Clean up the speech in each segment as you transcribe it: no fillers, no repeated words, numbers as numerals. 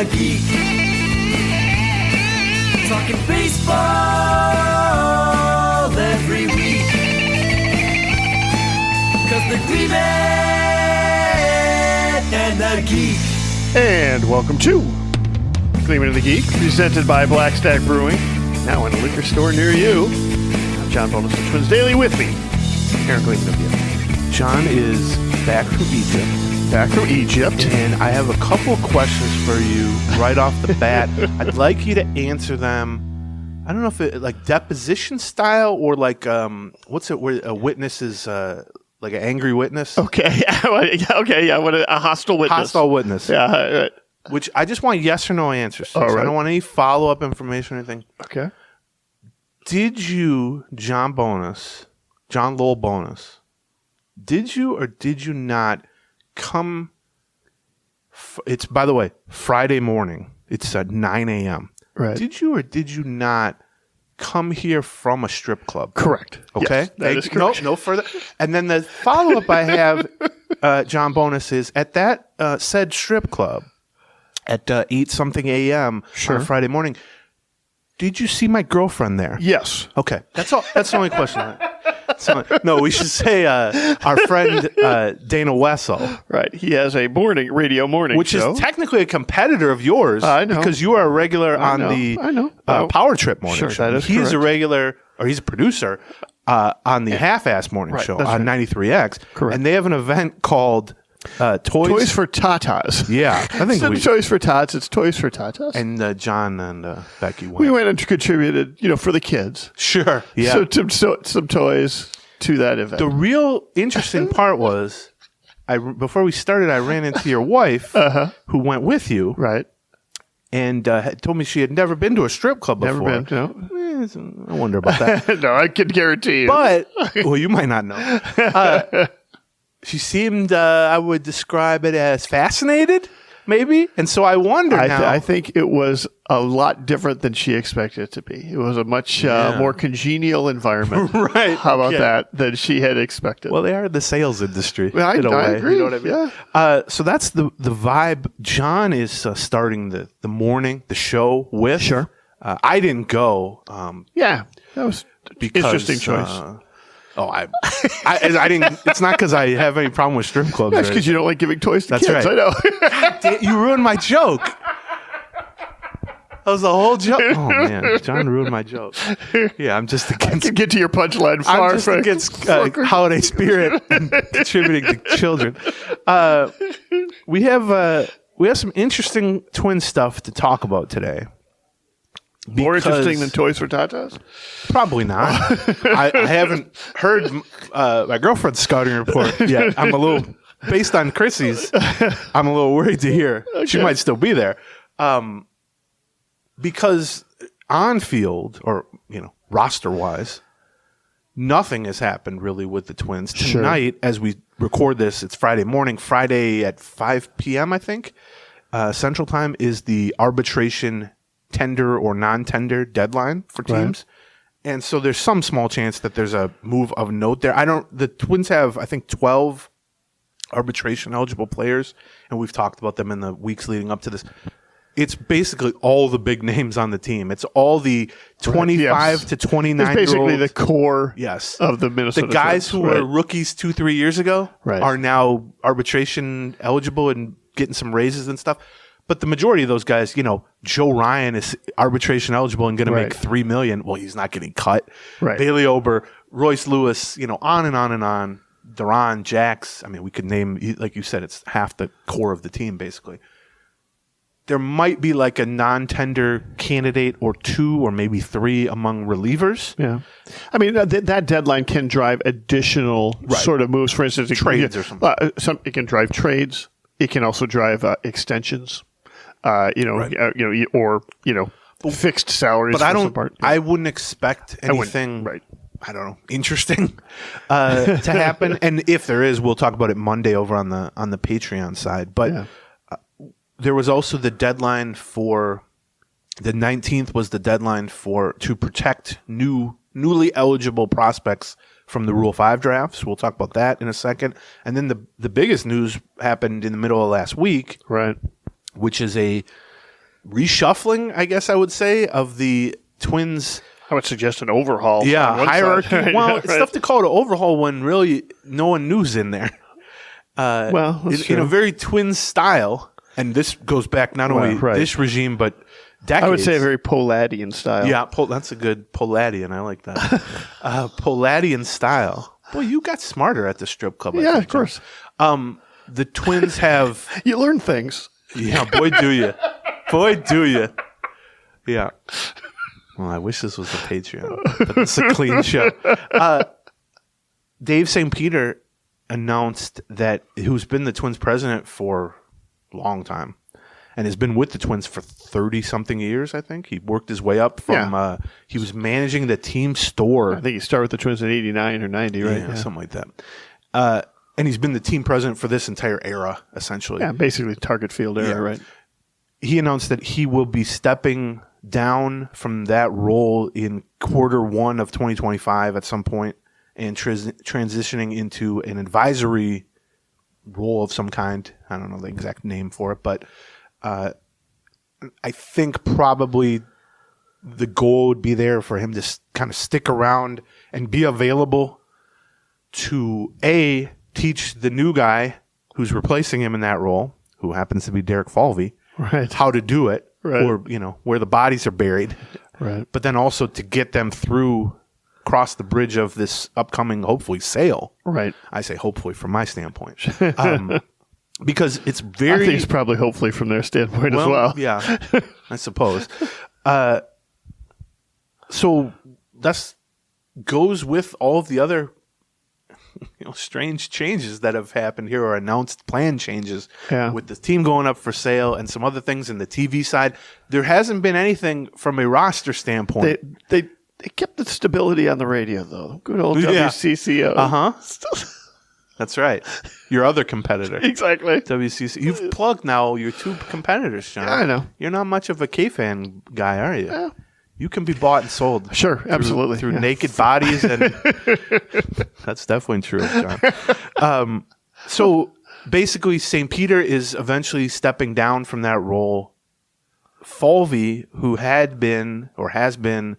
a geek. Talking baseball every week. 'Cause the Gleeman and the Geek. And welcome to Gleeman and the Geek, presented by Blackstack Brewing, now in a liquor store near you. I'm John Bonus of Twins Daily. With me, Aaron Gleeman of you. John is back from Egypt. And I have a couple of questions for you right off the bat. I'd like you to answer them. I don't know if it like deposition style or like what's it where a witness is like an angry witness. Okay, yeah, what a hostile witness. Hostile witness. Yeah, right. Which I just want yes or no answers. So right. I don't want any follow up information or anything. Okay. Did you, John Lowell Bonus, did you or did you not come? It's, by the way, Friday morning. It's at 9 a.m. Right. Did you or did you not come here from a strip club? Correct. Okay. Yes, that is correct. No further. And then the follow-up I have, John Bonus, is at that said strip club at 8-something a.m. on a Friday morning. Did you see my girlfriend there? Yes. Okay. That's all. That's the only question. No, we should say our friend Dana Wessel. Right. He has a radio morning which show. Is technically a competitor of yours. I know. Because you are a regular on the Power Trip morning show. That is He's correct. a regular, or he's a producer on the Half-Ass morning show on 93X. Correct. And they have an event called Toys for Tatas. Yeah. I think Instead of Toys for Tots, it's Toys for Tatas. And John and Becky went. We went and contributed, for the kids. Sure. Yeah. So some toys to that event. The real interesting part was, before we started, I ran into your wife, who went with you, right? And had told me she had never been to a strip club before. Never been, no. I wonder about that. No, I can guarantee you. But, well, you might not know. She seemed, I would describe it as fascinated, maybe. And so I wonder now. I think it was a lot different than she expected it to be. It was a much more congenial environment. Right. How about that than she had expected? Well, they are the sales industry. I agree. You know what I mean? Yeah. So that's the vibe. John is starting the show with. Sure. I didn't go. Yeah. That was because, interesting choice. I didn't. It's not because I have any problem with strip clubs. That's because you don't like giving toys to That's kids. right. I know. You ruined my joke. That was the whole joke. Oh man, John ruined my joke. Yeah, I'm just against. I can get to your punchline far. I'm just against holiday spirit and contributing to children. We have some interesting twin stuff to talk about today. More interesting than Toys for Tatas? Probably not. I haven't heard my girlfriend's scouting report yet. I'm a little, based on Chrissy's, I'm a little worried to hear. Okay. She might still be there. Because on field, or, roster-wise, nothing has happened really with the Twins. Tonight, as we record this, it's Friday morning. Friday at 5 p.m., I think, Central Time, is the arbitration tender or non-tender deadline for teams. Right. And so there's some small chance that there's a move of note there. The Twins have, I think, 12 arbitration eligible players, and we've talked about them in the weeks leading up to this. It's basically all the big names on the team. It's all the 25 to 29 It's basically the core of the Minnesota The guys Twins. who were rookies 2-3 years ago are now arbitration eligible and getting some raises and stuff. But the majority of those guys, Joe Ryan is arbitration eligible and going to make $3 million. Well, he's not getting cut. Right. Bailey Ober, Royce Lewis, on and on and on. Duran, Jax. I mean, we could name, like you said, it's half the core of the team, basically. There might be like a non-tender candidate or two or maybe three among relievers. Yeah. I mean, that deadline can drive additional sort of moves. For instance, trades or something. It can drive trades. It can also drive extensions. Fixed salaries. But I wouldn't expect anything. I don't know, interesting to happen. And if there is, we'll talk about it Monday over on the Patreon side. But there was also the deadline for the 19th was the deadline to protect newly eligible prospects from the Rule 5 drafts. We'll talk about that in a second. And then the biggest news happened in the middle of last week, right? Which is a reshuffling, I guess I would say, of the Twins. I would suggest an overhaul. Yeah, on one hierarchy. side. Well, Yeah, it's tough to call it an overhaul when really no one new's in there. Well, that's in a true. very Twins style, and this goes back not only Right. this regime but decades. I would say a very Poladian style. Yeah, that's a good Poladian. I like that. Poladian style. Boy, you got smarter at the strip club. I Yeah, think, of course. John. The Twins have. You learn things. Yeah, boy, do you. Boy, do you. Yeah. Well, I wish this was a Patreon, but it's a clean show. Dave St. Peter announced that who's been the Twins president for a long time and has been with the Twins for 30-something years, I think. He worked his way up from he was managing the team store. I think he started with the Twins in 89 or 90, right? Yeah, something like that. And he's been the team president for this entire era, essentially. Yeah, basically target field era, right? He announced that he will be stepping down from that role in Q1 of 2025 at some point and transitioning into an advisory role of some kind. I don't know the exact name for it, but I think probably the goal would be there for him to kind of stick around and be available to teach the new guy who's replacing him in that role, who happens to be Derek Falvey, Right. how to do it, Right. or where the bodies are buried, Right. but then also to get them across the bridge of this upcoming, hopefully, sale. Right. I say hopefully from my standpoint, because it's I very. think it's probably hopefully from their standpoint as well. Yeah, I suppose. So that's goes with all of the other strange changes that have happened here, or announced plan changes with the team going up for sale and some other things in the TV side. There hasn't been anything from a roster standpoint. They kept the stability on the radio, though. Good old Yeah. WCCO. That's right. Your other competitor. Exactly. WCC. You've plugged now your two competitors, John. Yeah, I know. You're not much of a K-fan guy, are you? Yeah. You can be bought and sold. Sure, absolutely. Through naked bodies. And that's definitely true, John. So basically, St. Peter is eventually stepping down from that role. Falvey, who had been or has been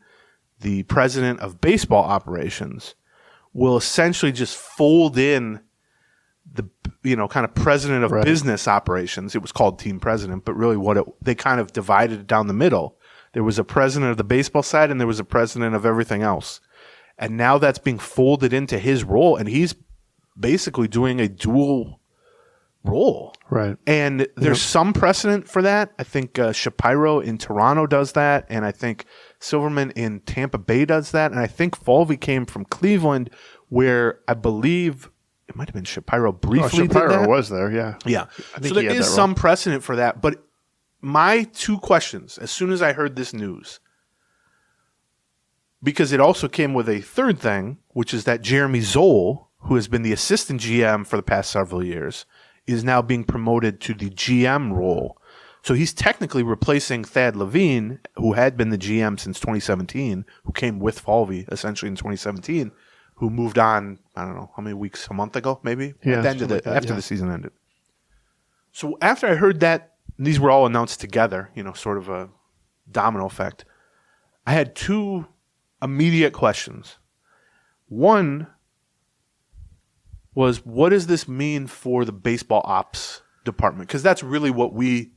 the president of baseball operations, will essentially just fold in the kind of president of business operations. It was called team president, but really they kind of divided it down the middle. There was a president of the baseball side and there was a president of everything else. And now that's being folded into his role, and he's basically doing a dual role. Right. And there's some precedent for that. I think Shapiro in Toronto does that, and I think Silverman in Tampa Bay does that, and I think Falvey came from Cleveland, where I believe it might have been Shapiro briefly did Shapiro that. was there, yeah. Yeah. I think So there he had is that some role. precedent for that. But my two questions, as soon as I heard this news, because it also came with a third thing, which is that Jeremy Zoll, who has been the assistant GM for the past several years, is now being promoted to the GM role. So he's technically replacing Thad Levine, who had been the GM since 2017, who came with Falvey essentially in 2017, who moved on, I don't know, how many weeks, a month ago, maybe? Yeah, At the end of something like that, after yeah. the season ended. So after I heard that, and these were all announced together, sort of a domino effect, I had two immediate questions. One was, what does this mean for the baseball ops department? Because that's really what we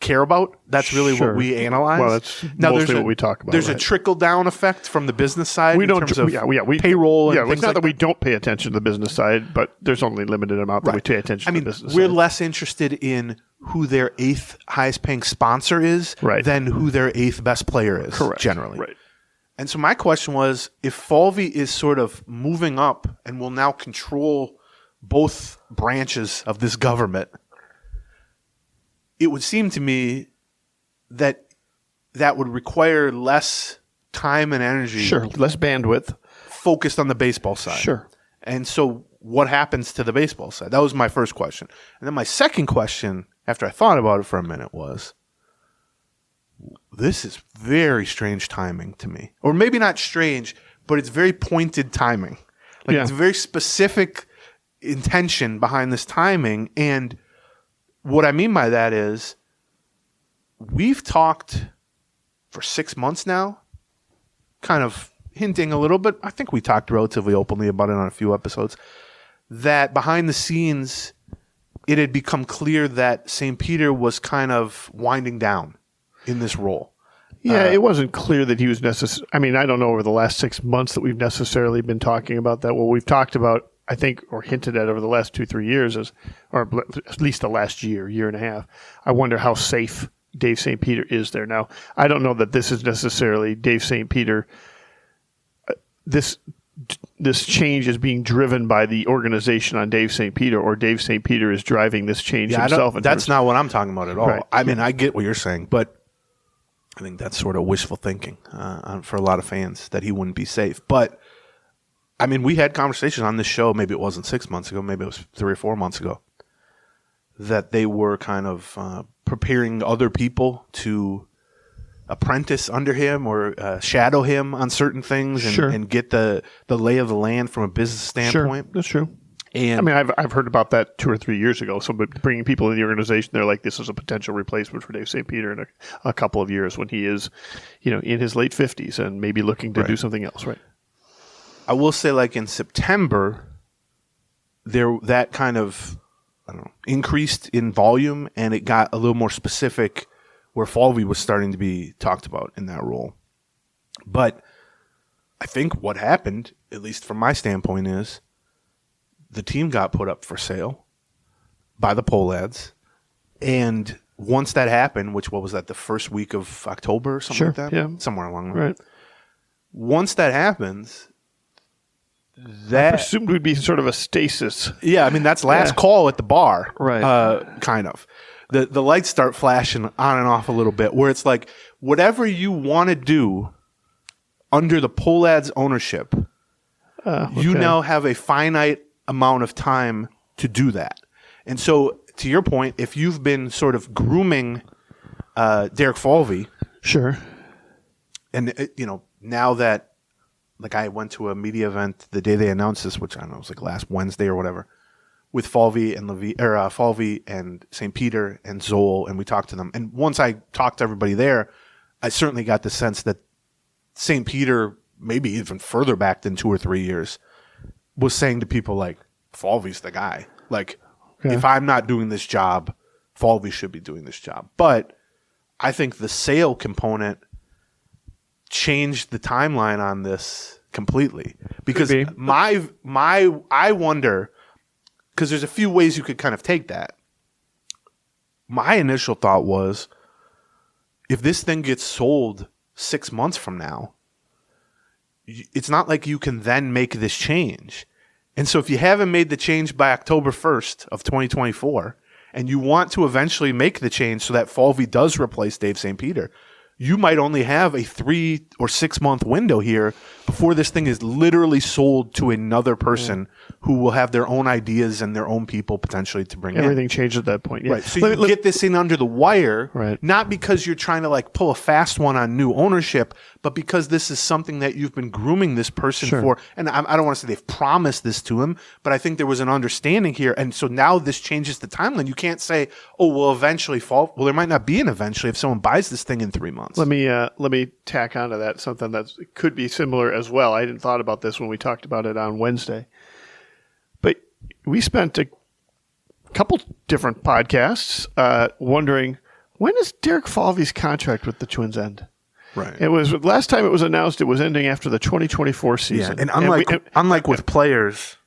care about. That's really Sure. what we analyze. Well, that's mostly what we talk about, There's a right. trickle-down effect from the business side We in don't terms of we payroll and yeah, things it's not like that we don't pay attention to the business side, but there's only limited amount that we pay attention to the business we're side. less interested in who their eighth highest paying sponsor is than who their eighth best player is, generally. Right. And so my question was, if Falvey is sort of moving up and will now control both branches of this government, it would seem to me that would require less time and energy Less bandwidth. focused on the baseball side. Sure. And so what happens to the baseball side? That was my first question. And then my second question, after I thought about it for a minute, was, this is very strange timing to me. Or maybe not strange, but it's very pointed timing. It's a very specific intention behind this timing. And what I mean by that is, we've talked for 6 months now, kind of hinting a little bit. I think we talked relatively openly about it on a few episodes, that behind the scenes, it had become clear that St. Peter was kind of winding down in this role. Yeah, it wasn't clear that he was necessary. I mean, I don't know over the last 6 months that we've necessarily been talking about that. What we've talked about, I think, or hinted at over the last 2-3 years, or at least the last year and a half, I wonder how safe Dave St. Peter is there. Now, I don't know that this is necessarily Dave St. Peter. This change is being driven by the organization on Dave St. Peter, or Dave St. Peter is driving this change himself. That's not what I'm talking about at all. Right. I mean, I get what you're saying, but I think that's sort of wishful thinking for a lot of fans that he wouldn't be safe. But, I mean, we had conversations on this show, maybe it wasn't 6 months ago, maybe it was 3 or 4 months ago, that they were kind of preparing other people to apprentice under him or shadow him on certain things and get the lay of the land from a business standpoint. Sure, that's true. And I mean, I've heard about that 2 or 3 years ago. So, but bringing people in the organization, they're like, this is a potential replacement for Dave St. Peter in a couple of years when he is, in his late 50s and maybe looking to do something else, right? I will say, like in September, that kind of increased in volume, and it got a little more specific, where Falvey was starting to be talked about in that role. But I think what happened, at least from my standpoint, is the team got put up for sale by the poll ads. And once that happened, what was that, the first week of October or something like that? Yeah. Somewhere along the line. Right. Once that happens, I presumed would be sort of a stasis. Yeah, I mean, that's last call at the bar. Right. Kind of. The lights start flashing on and off a little bit, where it's like, whatever you want to do under the poll ads ownership, you now have a finite amount of time to do that. And so, to your point, if you've been sort of grooming Derek Falvey, sure, and now that, like, I went to a media event the day they announced this, which I don't know, it was like last Wednesday or whatever, with Falvey and Falvey and St. Peter and Zoll, and we talked to them. And once I talked to everybody there, I certainly got the sense that St. Peter, maybe even further back than 2 or 3 years, was saying to people like, Falvey's the guy. Like, if I'm not doing this job, Falvey should be doing this job. But I think the sale component changed the timeline on this completely. Because I wonder, because there's a few ways you could kind of take that. My initial thought was, if this thing gets sold 6 months from now, it's not like you can then make this change. And so if you haven't made the change by October 1st of 2024, and you want to eventually make the change so that Falvey does replace Dave St. Peter, you might only have a 3 or 6 month window here before this thing is literally sold to another person who will have their own ideas and their own people potentially to bring in. Everything changed at that point. Yeah. Right. So you get this in under the wire, right, not because you're trying to like pull a fast one on new ownership, but because this is something that you've been grooming this person for. And I don't want to say they've promised this to him, but I think there was an understanding here. And so now this changes the timeline. You can't say, oh, well, eventually fall. Well, there might not be an eventually if someone buys this thing in 3 months. Let me tack onto that something that could be similar as well. I hadn't thought about this when we talked about it on Wednesday, but we spent a couple different podcasts wondering, when is Derek Falvey's contract with the Twins end? Right. It was last time it was announced it was ending after the 2024 season. Yeah, and unlike with players,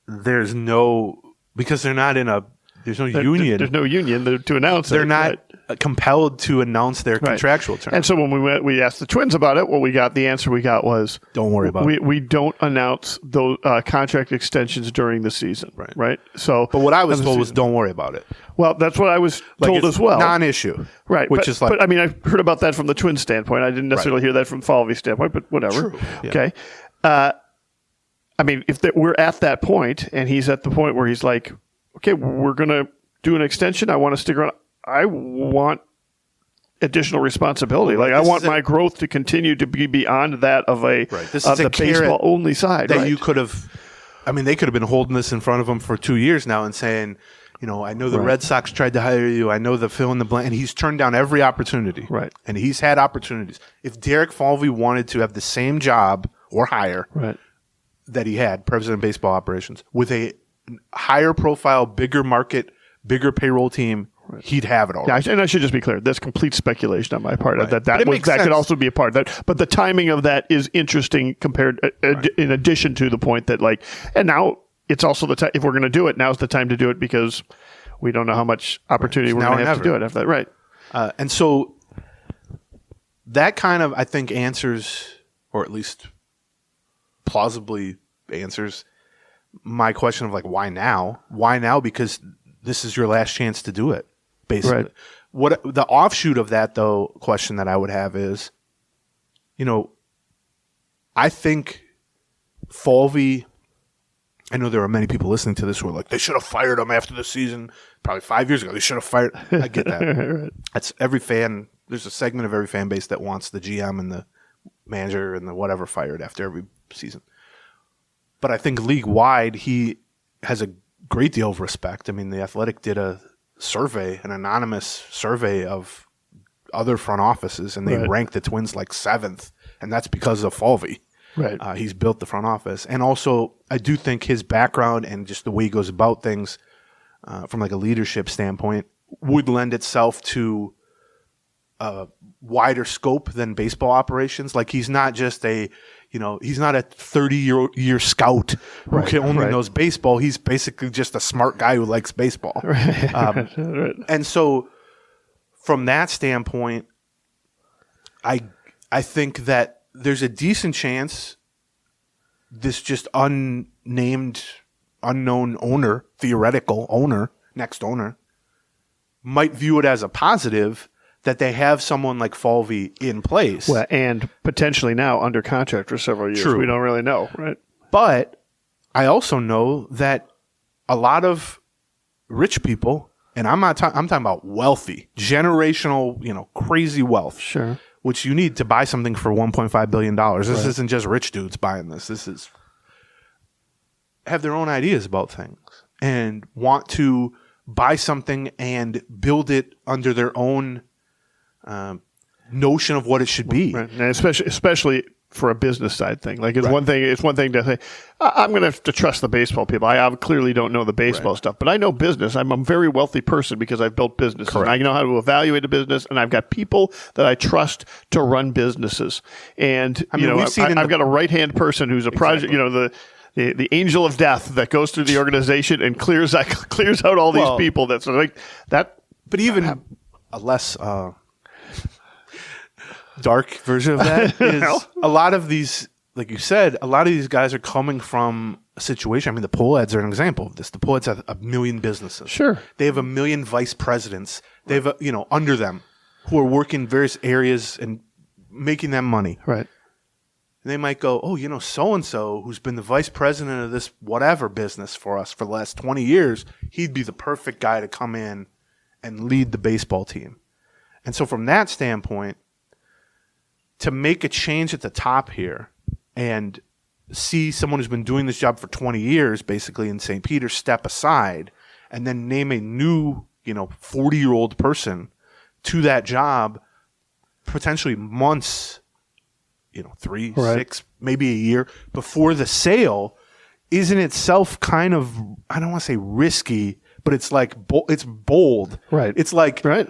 there's no, because they're not in a, there's no union. There's no union to announce it. They're not compelled to announce their contractual terms. And so when we asked the Twins about it, the answer we got was, don't worry about it. We don't announce those contract extensions during the season. Right. So, but what I was told was, don't worry about it. Well, that's what I was told as well. Non-issue. Right. But I mean, I heard about that from the Twins standpoint. I didn't necessarily hear that from Falvey's standpoint, but whatever. True. Yeah. Okay. I mean, if we're at that point and he's at the point where he's like, okay, we're going to do an extension. I want to stick around. I want additional responsibility. Like, I want my growth to continue to be beyond that of This is the baseball only side. That you could have, I mean, they could have been holding this in front of them for 2 years now and saying, I know the Red Sox tried to hire you. I know the fill in the blank. And he's turned down every opportunity. Right. And he's had opportunities. If Derek Falvey wanted to have the same job or higher that he had, president of baseball operations, with a higher profile, bigger market, bigger payroll team, he'd have it all. Yeah, and I should just be clear. That's complete speculation on my part. Right. That could also be a part of that. But the timing of that is interesting compared, in addition to the point that, and now it's also the time, if we're going to do it, now's the time to do it because we don't know how much opportunity we're going to have to do it after that. Right. And so that kind of, I think, answers, or at least plausibly answers, my question of why now? Why now? Because this is your last chance to do it, basically. Right. What the offshoot of that, though, question that I would have is, I think Falvey, I know there are many people listening to this who are like, they should have fired him after the season. Probably 5 years ago, they should have fired. I get that. Right. That's every fan. There's a segment of every fan base that wants the GM and the manager and the whatever fired after every season. But I think league-wide, he has a great deal of respect. I mean, The Athletic did a survey, an anonymous survey of other front offices, and they ranked the Twins 7th, and that's because of Falvey. Right. He's built the front office. And also, I do think his background and just the way he goes about things from a leadership standpoint would lend itself to a wider scope than baseball operations. He's not just he's not a 30-year scout who only knows baseball. He's basically just a smart guy who likes baseball. Right. And so from that standpoint, I think that there's a decent chance this just unnamed, unknown owner, theoretical owner, next owner, might view it as a positive that they have someone like Falvey in place. Well, and potentially now under contract for several years. True. We don't really know, right? But I also know that a lot of rich people, and I'm talking about wealthy, generational, crazy wealth. Sure. Which you need to buy something for $1.5 billion. This isn't just rich dudes buying this. This is have their own ideas about things and want to buy something and build it under their own notion of what it should be. Right. And especially for a business side thing. It's one thing to say, I'm going to have to trust the baseball people. I clearly don't know the baseball stuff, but I know business. I'm a very wealthy person because I've built businesses. Correct. And I know how to evaluate a business, and I've got people that I trust to run businesses. And I've got a right-hand person who's a project, the angel of death that goes through the organization and clears out all these people. That's that. But even a less dark version of that is a lot of these, like you said, a lot of these guys are coming from a situation. I mean, the Pull Ads are an example of this. The Pull Ads have 1 million businesses. Sure. They have 1 million vice presidents. They have, under them who are working in various areas and making them money. Right. And they might go, so-and-so who's been the vice president of this whatever business for us for the last 20 years, he'd be the perfect guy to come in and lead the baseball team. And so from that standpoint, to make a change at the top here and see someone who's been doing this job for 20 years, basically in St. Peter, step aside and then name a new, 40-year-old person to that job, potentially months, 3, 6, maybe a year before the sale, is in itself kind of, I don't want to say risky, but it's it's bold. Right. It's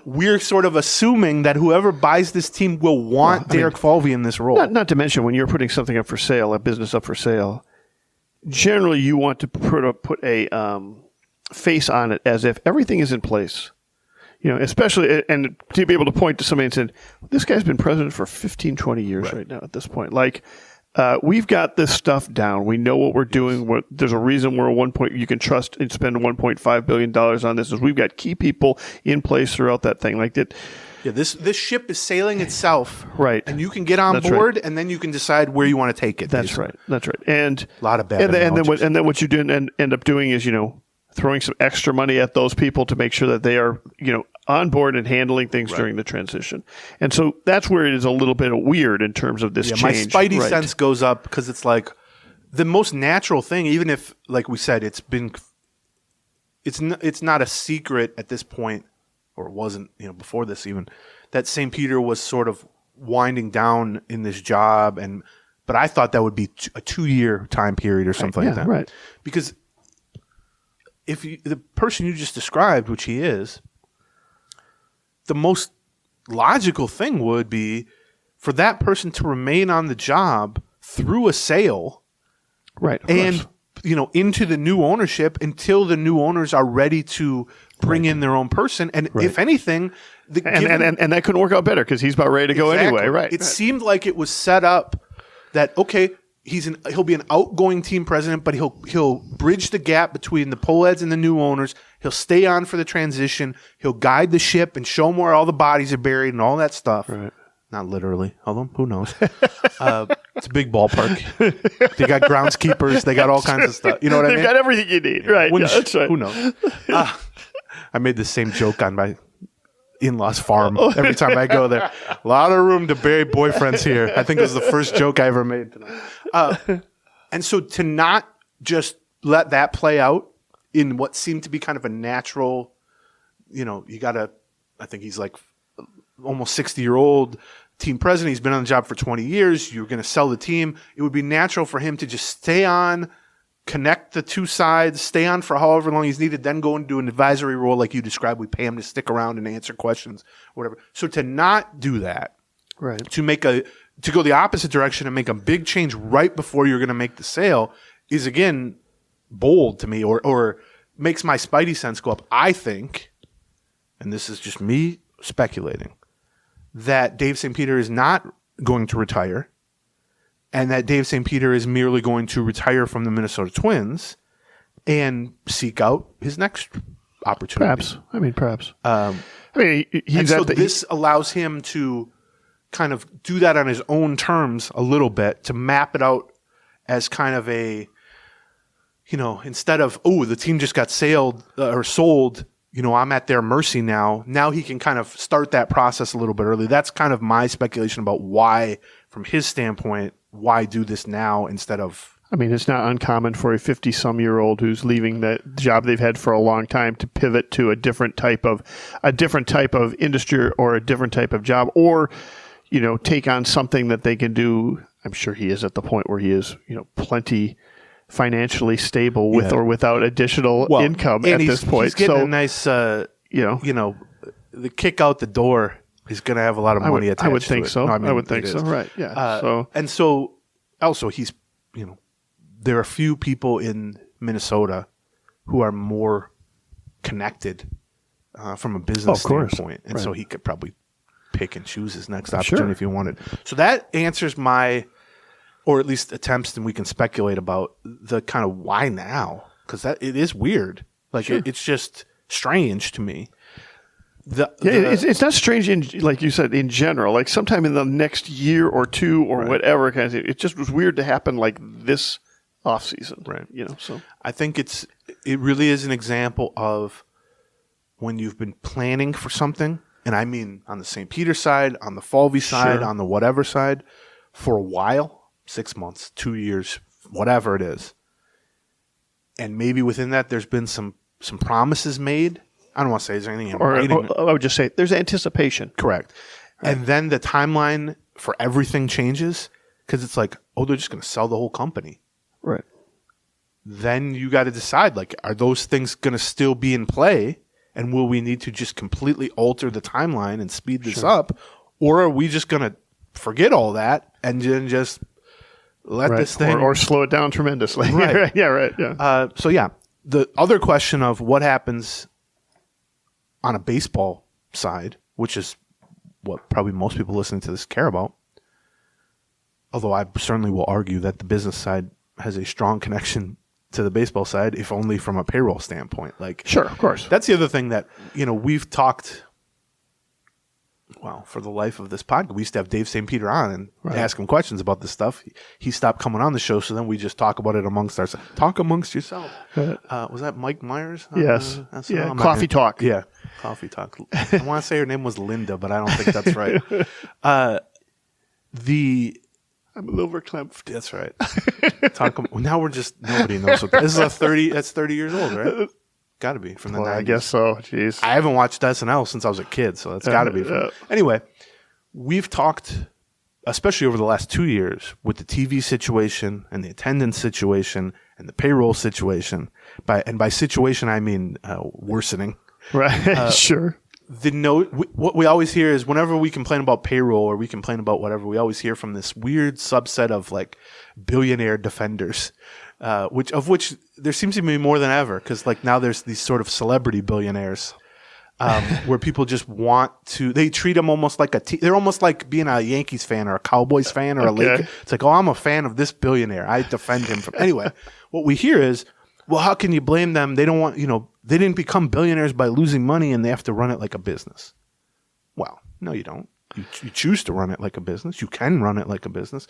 we're sort of assuming that whoever buys this team will want Derek Falvey in this role. Not to mention, when you're putting something up for sale, a business up for sale, generally you want to put a face on it as if everything is in place. Especially, and to be able to point to somebody and say, this guy's been president for 15, 20 years right now at this point. We've got this stuff down. We know what we're doing. There's a reason we're you can trust and spend $1.5 billion on this. Is we've got key people in place throughout that thing. Yeah, this ship is sailing itself. Right. And you can get on board, and then you can decide where you want to take it. That's right. That's right. And a lot of bad and then what you do and end up doing is, throwing some extra money at those people to make sure that they are, on board and handling things during the transition. And so that's where it is a little bit weird in terms of this change. My spidey sense goes up because it's the most natural thing, even if, like we said, it's been it's not a secret at this point, or it wasn't, before this even, that St. Peter was sort of winding down in this job, but I thought that would be a 2-year time period or something like that. Right. Because if the person you just described, which he is, the most logical thing would be for that person to remain on the job through a sale, right, and into the new ownership until the new owners are ready to bring in their own person. And if anything, and that couldn't work out better because he's about ready to go anyway. Right. It seemed like it was set up that he'll be an outgoing team president, but he'll bridge the gap between the Poleheads and the new owners. He'll stay on for the transition. He'll guide the ship and show them where all the bodies are buried and all that stuff. Right. Not literally, although who knows? It's a big ballpark. They got groundskeepers. They got all kinds of stuff. You know what I mean? They've got everything you need. Right. Yeah, that's right. Who knows? I made the same joke on my in-laws farm every time I go there. A lot of room to bury boyfriends here. I think it was the first joke I ever made tonight. And so to not just let that play out in what seemed to be kind of a natural, I think he's like almost 60-year-old team president. He's been on the job for 20 years. You're going to sell the team. It would be natural for him to just stay on, connect the two sides, stay on for however long he's needed, then go and do an advisory role like you described. We pay him to stick around and answer questions, whatever. So to not do that, right, to go the opposite direction and make a big change right before you're going to make the sale is, again, bold to me, or makes my spidey sense go up. I think, and this is just me speculating, that Dave St. Peter is not going to retire, and that Dave St. Peter is merely going to retire from the Minnesota Twins and seek out his next opportunity. Perhaps. This allows him to kind of do that on his own terms a little bit, to map it out as kind of a, instead of, the team just got sold, I'm at their mercy now. Now he can kind of start that process a little bit early. That's kind of my speculation about why, from his standpoint, why do this now instead of... it's not uncommon for a 50-some-year-old who's leaving that job they've had for a long time to pivot to a different type of industry or a different type of job, or, take on something that they can do. I'm sure he is at the point where he is, plenty financially stable with or without additional income at this point. He's getting a nice, the kick out the door is going to have a lot of money attached to it. I would think so. I would think so. Right. Yeah. So also he's, there are a few people in Minnesota who are more connected from a business standpoint. And so he could probably pick and choose his next opportunity if he wanted. So that answers my, or at least attempts, and we can speculate about the kind of why now, because it is weird. Like it's just strange to me. It's not strange like you said, in general. Like sometime in the next year or two or whatever, it just was weird to happen like this off season, right? So I think it really is an example of when you've been planning for something, and I mean on the St. Peter side, on the Falvey side, on the whatever side, for a while, 6 months, 2 years, whatever it is, and maybe within that there's been some promises made. I don't want to say there's anything in writing. I would just say there's anticipation. Correct. Right. And then the timeline for everything changes because it's like, they're just going to sell the whole company. Right. Then you got to decide, like, are those things going to still be in play? And will we need to just completely alter the timeline and speed this up? Or are we just going to forget all that and then just let this thing... Or slow it down tremendously. Right. Yeah. The other question of what happens on a baseball side, which is what probably most people listening to this care about, although I certainly will argue that the business side has a strong connection to the baseball side, if only from a payroll standpoint. Like, sure, of course. That's the other thing that, we've talked, for the life of this podcast, we used to have Dave St. Peter on and ask him questions about this stuff. He stopped coming on the show, so then we just talk about it amongst ourselves. Talk amongst yourselves. Was that Mike Myers? Yes. Coffee Talk. Yeah, Coffee Talk. I want to say her name was Linda, but I don't think that's right. I'm a little verklempt. That's right. Now we're just, nobody knows what that is. That's 30 years old, right? got to be from the 90s. I guess so. Jeez. I haven't watched SNL since I was a kid, so that's got to be. Anyway, we've talked, especially over the last 2 years, with the TV situation and the attendance situation and the payroll situation. By situation, I mean worsening. Right. Sure. What we always hear is whenever we complain about payroll or we complain about whatever, we always hear from this weird subset of like billionaire defenders, which there seems to be more than ever because like now there's these sort of celebrity billionaires where people just want to. They treat them almost like they're almost like being a Yankees fan or a Cowboys fan or a Lakers. It's like, oh, I'm a fan of this billionaire. I defend him from anyway. What we hear is, well, how can you blame them? They don't want they didn't become billionaires by losing money and they have to run it like a business. Well, no, you don't. You choose to run it like a business. You can run it like a business.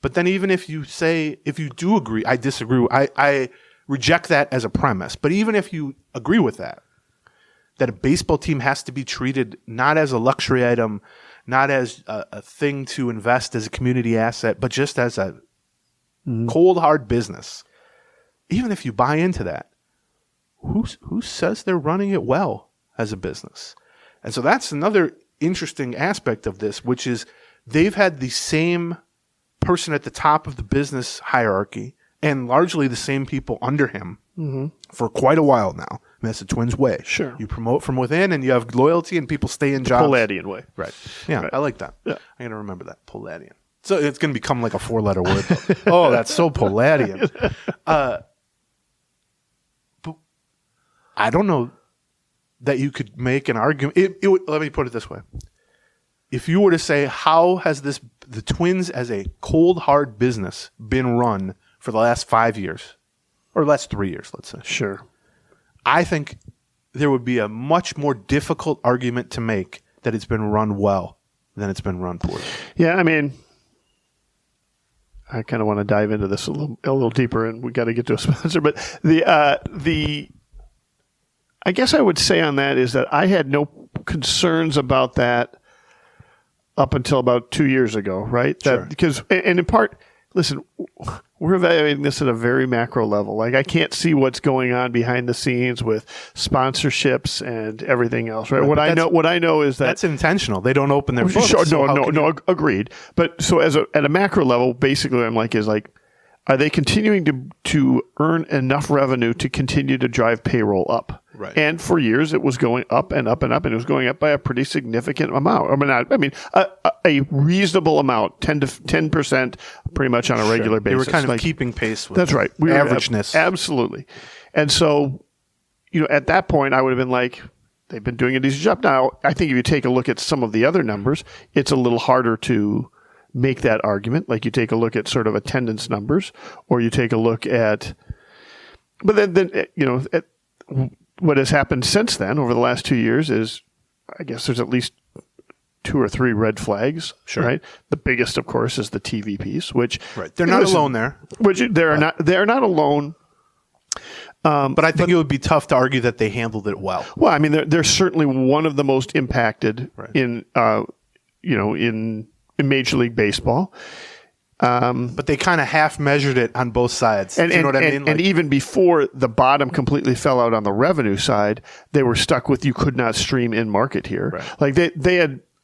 But then even if you do agree, I disagree. I reject that as a premise. But even if you agree with that a baseball team has to be treated not as a luxury item, not as a thing to invest as a community asset, but just as a cold, hard business. Even if you buy into that, who says they're running it well as a business? And so that's another interesting aspect of this, which is they've had the same person at the top of the business hierarchy and largely the same people under him for quite a while now. I mean, that's the Twins way. Sure. You promote from within and you have loyalty and people stay in jobs. Palladian way. Right. Yeah, right. I like that. Yeah. I'm going to remember that. Palladian. So it's going to become like a 4-letter word. Oh, that's so Palladian. I don't know that you could make an argument. Let me put it this way. If you were to say, how has the Twins as a cold, hard business been run for the last 5 years or last 3 years, let's say. Sure. I think there would be a much more difficult argument to make that it's been run well than it's been run poorly. Yeah, I mean, I kind of want to dive into this a little deeper, and we got to get to a sponsor. But I guess I would say on that is that I had no concerns about that up until about 2 years ago, right? Sure. Because in part, listen, we're evaluating this at a very macro level. Like I can't see what's going on behind the scenes with sponsorships and everything else, right? What I know is that that's intentional. They don't open their books. Sure, no, agreed. But so at a macro level, basically, I'm like, are they continuing to earn enough revenue to continue to drive payroll up? Right. And for years, it was going up and up and up, and it was going up by a pretty significant amount. A reasonable amount, 10%, pretty much on a regular basis. They were kind of keeping pace with that's right. averageness. Absolutely. And so, at that point, I would have been like, they've been doing a decent job. Now, I think if you take a look at some of the other numbers, it's a little harder to make that argument. Like you take a look at sort of attendance numbers, or you take a look at, but then at what has happened since then over the last 2 years is, I guess there's at least 2 or 3 red flags. Sure. Right. The biggest, of course, is the TV piece, which they're not alone there. Which they're not alone. But I think it would be tough to argue that they handled it well. Well, I mean, they're certainly one of the most impacted in Major League Baseball. But they kind of half measured it on both sides. Do you know what I mean? And even before the bottom completely fell out on the revenue side, they were stuck with you could not stream in market here. Right. Like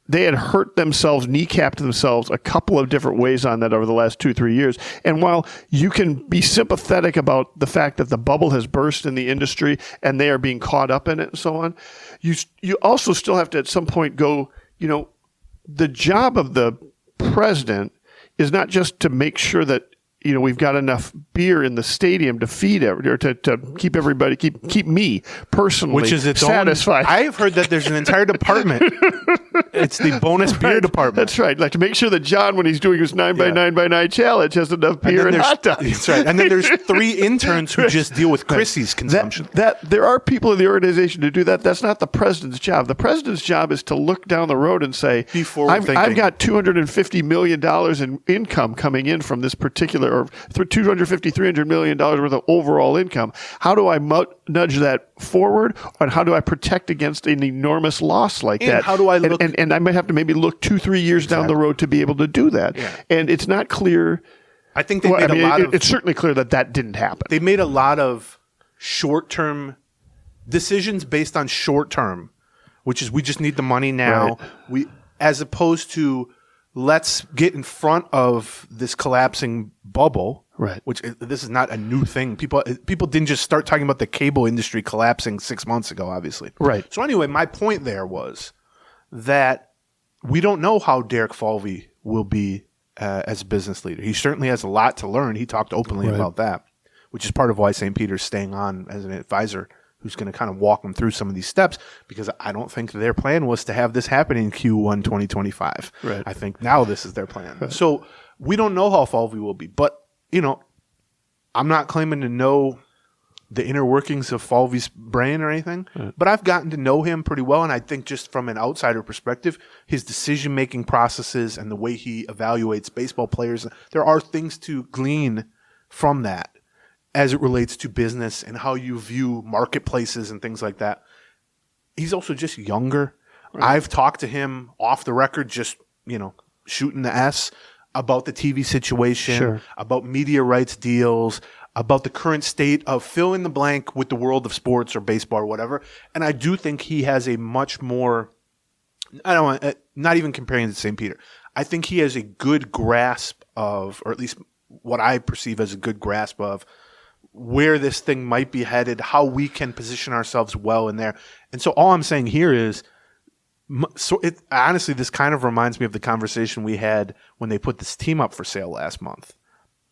they had hurt themselves, kneecapped themselves a couple of different ways on that over the last 2-3 years. And while you can be sympathetic about the fact that the bubble has burst in the industry and they are being caught up in it and so on, you also still have to at some point go, the job of the president is not just to make sure that we've got enough beer in the stadium to feed or to keep everybody, keep me personally which is its satisfied. I've heard that there's an entire department. It's the bonus beer department. That's right. Like to make sure that John, when he's doing his 9x9x9 challenge, has enough beer and hot dogs. That's right. And then there's 3 interns who just deal with Chrissy's consumption. That there are people in the organization to do that. That's not the president's job. The president's job is to look down the road and say, I've got $250 million in income coming in from this particular, or $250, $300 million worth of overall income. How do I nudge that forward? And how do I protect against an enormous loss like that? How do I look? And I might have to maybe look 2-3 years down the road to be able to do that. Yeah. And it's not clear. I think they made a lot of. It's certainly clear that didn't happen. They made a lot of short-term decisions based on short term, which is we just need the money now. Right. As opposed to let's get in front of this collapsing bubble. Right. Which this is not a new thing. People didn't just start talking about the cable industry collapsing 6 months ago, obviously. Right. So anyway, my point there was that we don't know how Derek Falvey will be as a business leader. He certainly has a lot to learn. He talked openly about that, which is part of why St. Peter's staying on as an advisor who's going to kind of walk them through some of these steps, because I don't think their plan was to have this happen in Q1 2025. Right. I think now this is their plan. Right. So we don't know how Falvey will be, but I'm not claiming to know the inner workings of Falvey's brain or anything, but I've gotten to know him pretty well, and I think just from an outsider perspective, his decision-making processes and the way he evaluates baseball players, there are things to glean from that as it relates to business and how you view marketplaces and things like that. He's also just younger. Right. I've talked to him off the record, just, shooting the S about the TV situation, about media rights deals, about the current state of fill in the blank with the world of sports or baseball or whatever. And I do think he has a much more, not even comparing to St. Peter, I think he has a good grasp of, or at least what I perceive as a good grasp of, where this thing might be headed, how we can position ourselves well in there. And so all I'm saying here is, honestly, this kind of reminds me of the conversation we had when they put this team up for sale last month.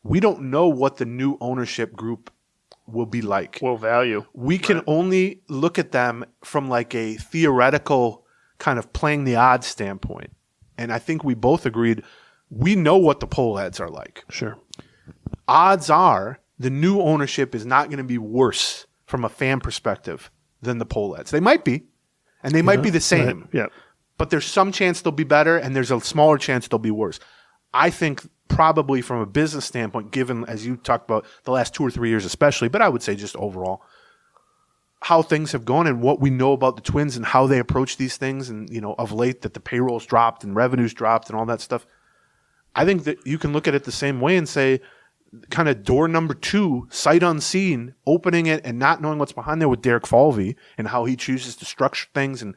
We don't know what the new ownership group will be like. Will value. We can only look at them from like a theoretical kind of playing the odds standpoint. And I think we both agreed we know what the poll ads are like. Sure. Odds are the new ownership is not going to be worse from a fan perspective than the poll ads. They might be, and they might be the same. Right. Yeah. But there's some chance they'll be better, and there's a smaller chance they'll be worse. I think probably from a business standpoint, given, as you talked about, the last 2 or 3 years especially, but I would say just overall, how things have gone and what we know about the Twins and how they approach these things, and, of late that the payrolls dropped and revenues dropped and all that stuff. I think that you can look at it the same way and say, kind of door number 2, sight unseen, opening it and not knowing what's behind there with Derek Falvey and how he chooses to structure things and,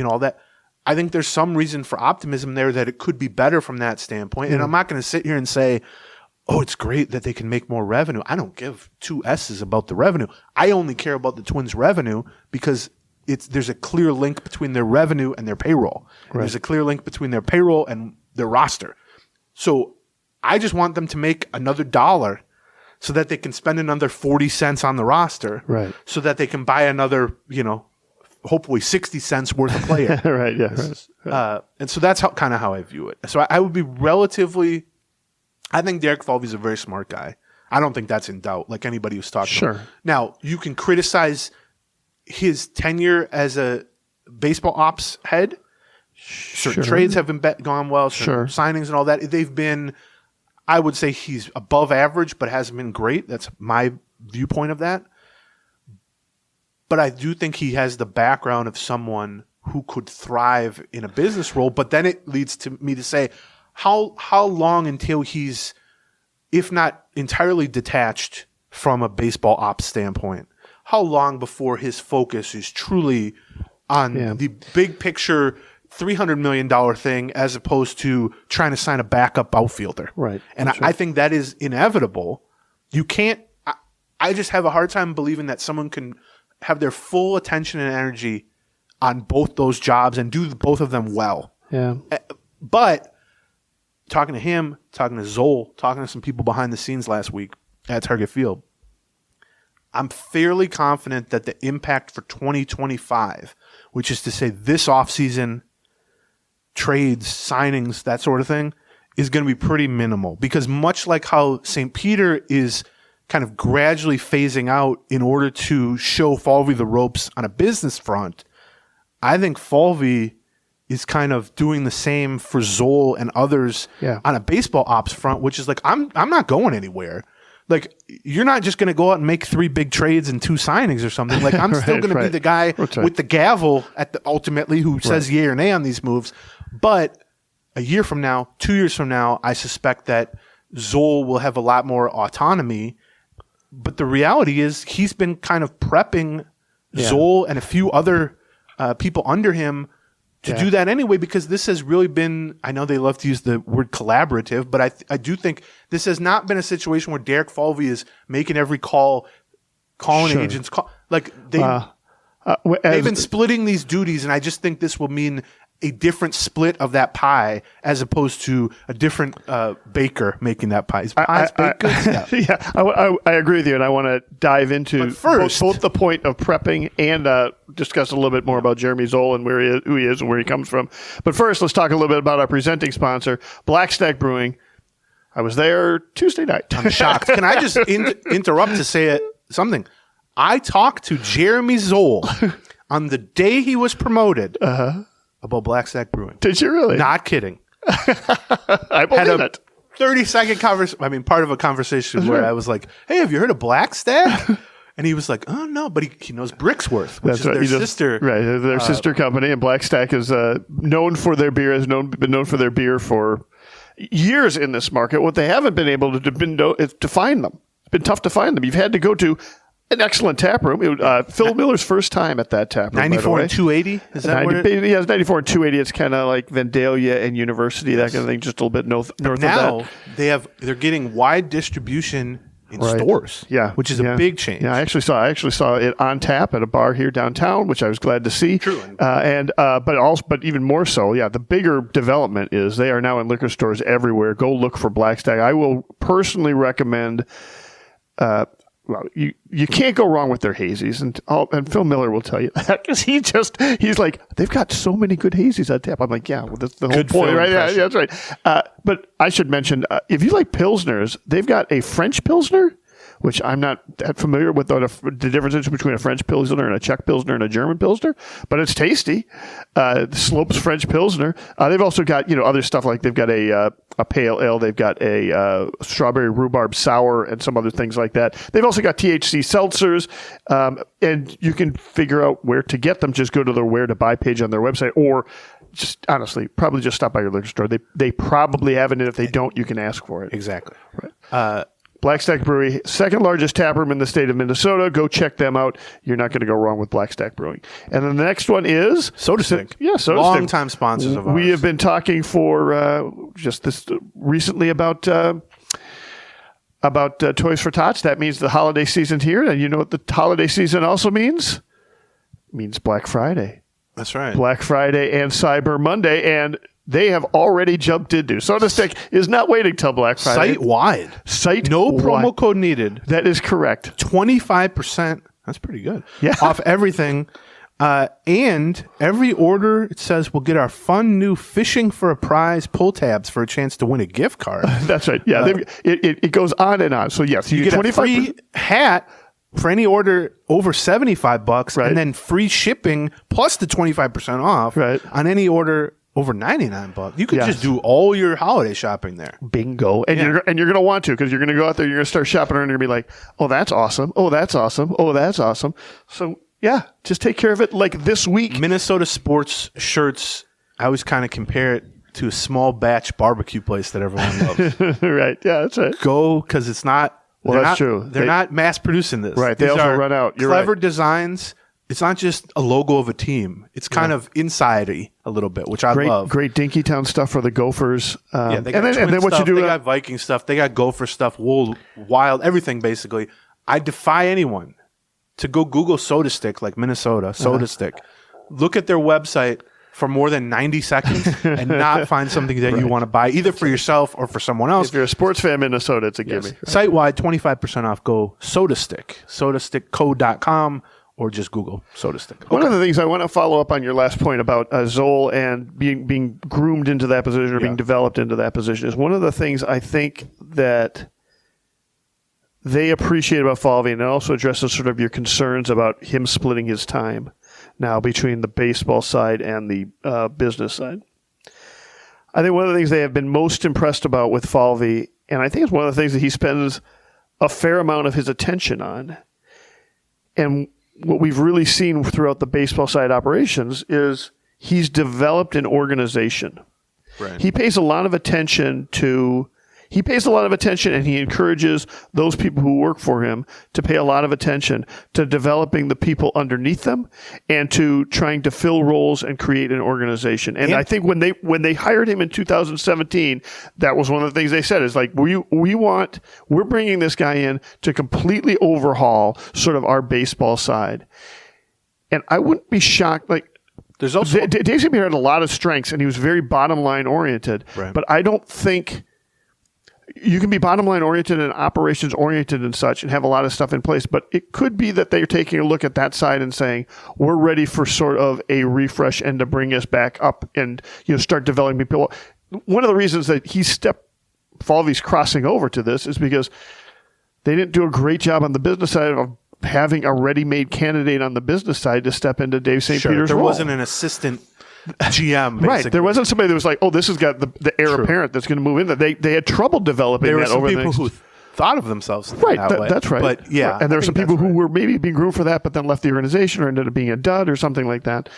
all that. I think there's some reason for optimism there that it could be better from that standpoint. And I'm not going to sit here and say, oh, it's great that they can make more revenue. I don't give 2 S's about the revenue. I only care about the Twins' revenue because there's a clear link between their revenue and their payroll. Right. There's a clear link between their payroll and their roster. So I just want them to make another $1 so that they can spend another 40 cents on the roster, right? So that they can buy another, hopefully 60 cents worth of player. Right, yes. Right. And so that's kind of how I view it. So I would be I think Derek Falvey's a very smart guy. I don't think that's in doubt, like anybody who's talking about. Now, you can criticize his tenure as a baseball ops head. Certain trades have gone well, certain signings and all that. They've been, I would say he's above average, but hasn't been great. That's my viewpoint of that. But I do think he has the background of someone who could thrive in a business role. But then it leads to me to say, how long until he's, if not entirely detached from a baseball ops standpoint, how long before his focus is truly on the big picture $300 million thing as opposed to trying to sign a backup outfielder? Right. And I think that is inevitable. You can't – I just have a hard time believing that someone can have their full attention and energy on both those jobs and do both of them well. Yeah. But talking to him, talking to Zoll, talking to some people behind the scenes last week at Target Field, I'm fairly confident that the impact for 2025, which is to say this offseason, trades, signings, that sort of thing, is going to be pretty minimal. Because much like how St. Peter is kind of gradually phasing out in order to show Falvey the ropes on a business front, I think Falvey is kind of doing the same for Zoll and others on a baseball ops front, which is like, I'm not going anywhere. Like, you're not just going to go out and make 3 big trades and 2 signings or something. Like, I'm still going to be the guy with the gavel ultimately who says yay or nay on these moves. But a year from now, 2 years from now, I suspect that Zoll will have a lot more autonomy. But the reality is he's been kind of prepping Zoll and a few other people under him to do that anyway, because this has really been, I know they love to use the word collaborative, but I do think this has not been a situation where Derek Falvey is making every call, calling agents, like they've been splitting these duties, and I just think this will mean a different split of that pie as opposed to a different baker making that pie. Is pies baked goods? Yeah, I agree with you, and I want to dive into both the point of prepping and discuss a little bit more about Jeremy Zoll and who he is and where he comes from. But first, let's talk a little bit about our presenting sponsor, Black Stack Brewing. I was there Tuesday night. I'm shocked. Can I just interrupt to say something? I talked to Jeremy Zoll on the day he was promoted about Black Stack Brewing. Did you really? Not kidding. I believe it. 30-second conversation. I mean, part of a conversation where I was like, "Hey, have you heard of Black Stack?" And he was like, "Oh no," but he knows Bricksworth, which is their sister, right? Their sister company, and Black Stack is known for their beer. Been known for their beer for years in this market. What they haven't been able to do is to find them. It's been tough to find them. You've had to go to an excellent tap room. Phil Miller's first time at that tap room. 94 and 280? Is that what it is? Yeah, it's 94 and 280. It's kind of like Vandalia and University, that kind of thing, just a little bit north of that. Now they're getting wide distribution in stores, which is a big change. Yeah, I actually saw it on tap at a bar here downtown, which I was glad to see. True. But even more so, the bigger development is they are now in liquor stores everywhere. Go look for Black Stack. I will personally recommend. Well, you can't go wrong with their hazies, and Phil Miller will tell you that because he's like, they've got so many good hazies on tap. I'm like, yeah, well, that's the whole point, right? Yeah, that's right. But I should mention, if you like pilsners, they've got a French pilsner, which I'm not that familiar with the difference between a French pilsner and a Czech pilsner and a German pilsner, but it's tasty. Slopes French pilsner. They've also got other stuff like they've got a pale ale, they've got a strawberry rhubarb sour, and some other things like that. They've also got THC seltzers, and you can figure out where to get them. Just go to the where to buy page on their website, or just honestly, probably just stop by your liquor store. They probably have it, and if they don't, you can ask for it. Exactly. Right. Black Stack Brewery, second largest tap room in the state of Minnesota. Go check them out. You're not going to go wrong with Black Stack Brewing. And then the next one is Soda Stick. Yeah, Soda Stick. Long-time sponsors of ours. We have been talking for just this recently about Toys for Tots. That means the holiday season's here. And you know what the holiday season also means? It means Black Friday. That's right. Black Friday and Cyber Monday. And they have already jumped into. Soda Stick is not waiting till Black Friday. Site-wide. No promo code needed. That is correct. 25%. That's pretty good. Yeah. Off everything. And every order, it says, we'll get our fun new Fishing for a Prize pull tabs for a chance to win a gift card. That's right. Yeah. It goes on and on. So, yes, you get a free hat for any order over $75, right, and then free shipping plus the 25% off on any order over $99. You could just do all your holiday shopping there. Bingo. And you're going to want to, because you're going to go out there, you're going to start shopping around, and you're going to be like, oh, that's awesome. Oh, that's awesome. Oh, that's awesome. So, yeah, just take care of it like this week. Minnesota sports shirts, I always kind of compare it to a small batch barbecue place that everyone loves. Right. Yeah, that's right. Go, because it's not. Well, that's true. They're not mass producing this. Right. They also run out. You're clever designs. It's not just a logo of a team. It's kind of inside-y a little bit, which I love. Great Dinkytown stuff for the Gophers. They got and then what you do? They got Viking stuff. They got Gopher stuff. Wool, Wild, everything basically. I defy anyone to go Google Soda Stick, like Minnesota Soda Stick. Look at their website for more than 90 seconds and not find something that you want to buy, either for yourself or for someone else. If you're a sports fan in Minnesota, it's a gimme. Right? Site-wide, 25% off. Go Soda Stick. SodaStickCo.com. Or just Google Soda Stick. One of the things I want to follow up on your last point about Zoll and being groomed into that position or being developed into that position is one of the things I think that they appreciate about Falvey, and it also addresses sort of your concerns about him splitting his time now between the baseball side and the business side. I think one of the things they have been most impressed about with Falvey, and I think it's one of the things that he spends a fair amount of his attention on, and what we've really seen throughout the baseball side operations is he's developed an organization. Right. He pays a lot of attention to he pays a lot of attention, and he encourages those people who work for him to pay a lot of attention to developing the people underneath them and to trying to fill roles and create an organization. And I think when they hired him in 2017, that was one of the things they said is like, we're bringing this guy in to completely overhaul sort of our baseball side. And I wouldn't be shocked. Like, there's also Dave St. Pierre had a lot of strengths, and he was very bottom line oriented. Right. But I don't think you can be bottom line oriented and operations oriented and such, and have a lot of stuff in place. But it could be that they're taking a look at that side and saying we're ready for sort of a refresh and to bring us back up and start developing people. One of the reasons that Falvey's crossing over to this is because they didn't do a great job on the business side of having a ready-made candidate on the business side to step into Dave St. Peter's there role. wasn't an assistant GM, basically. Right. There wasn't somebody that was like, oh, this has got the heir apparent that's going to move in there. They had trouble developing there that were some over people the who thought of themselves right. that way. That's right. But yeah, right. And there were some people who were maybe being groomed for that, but then left the organization or ended up being a dud or something like that.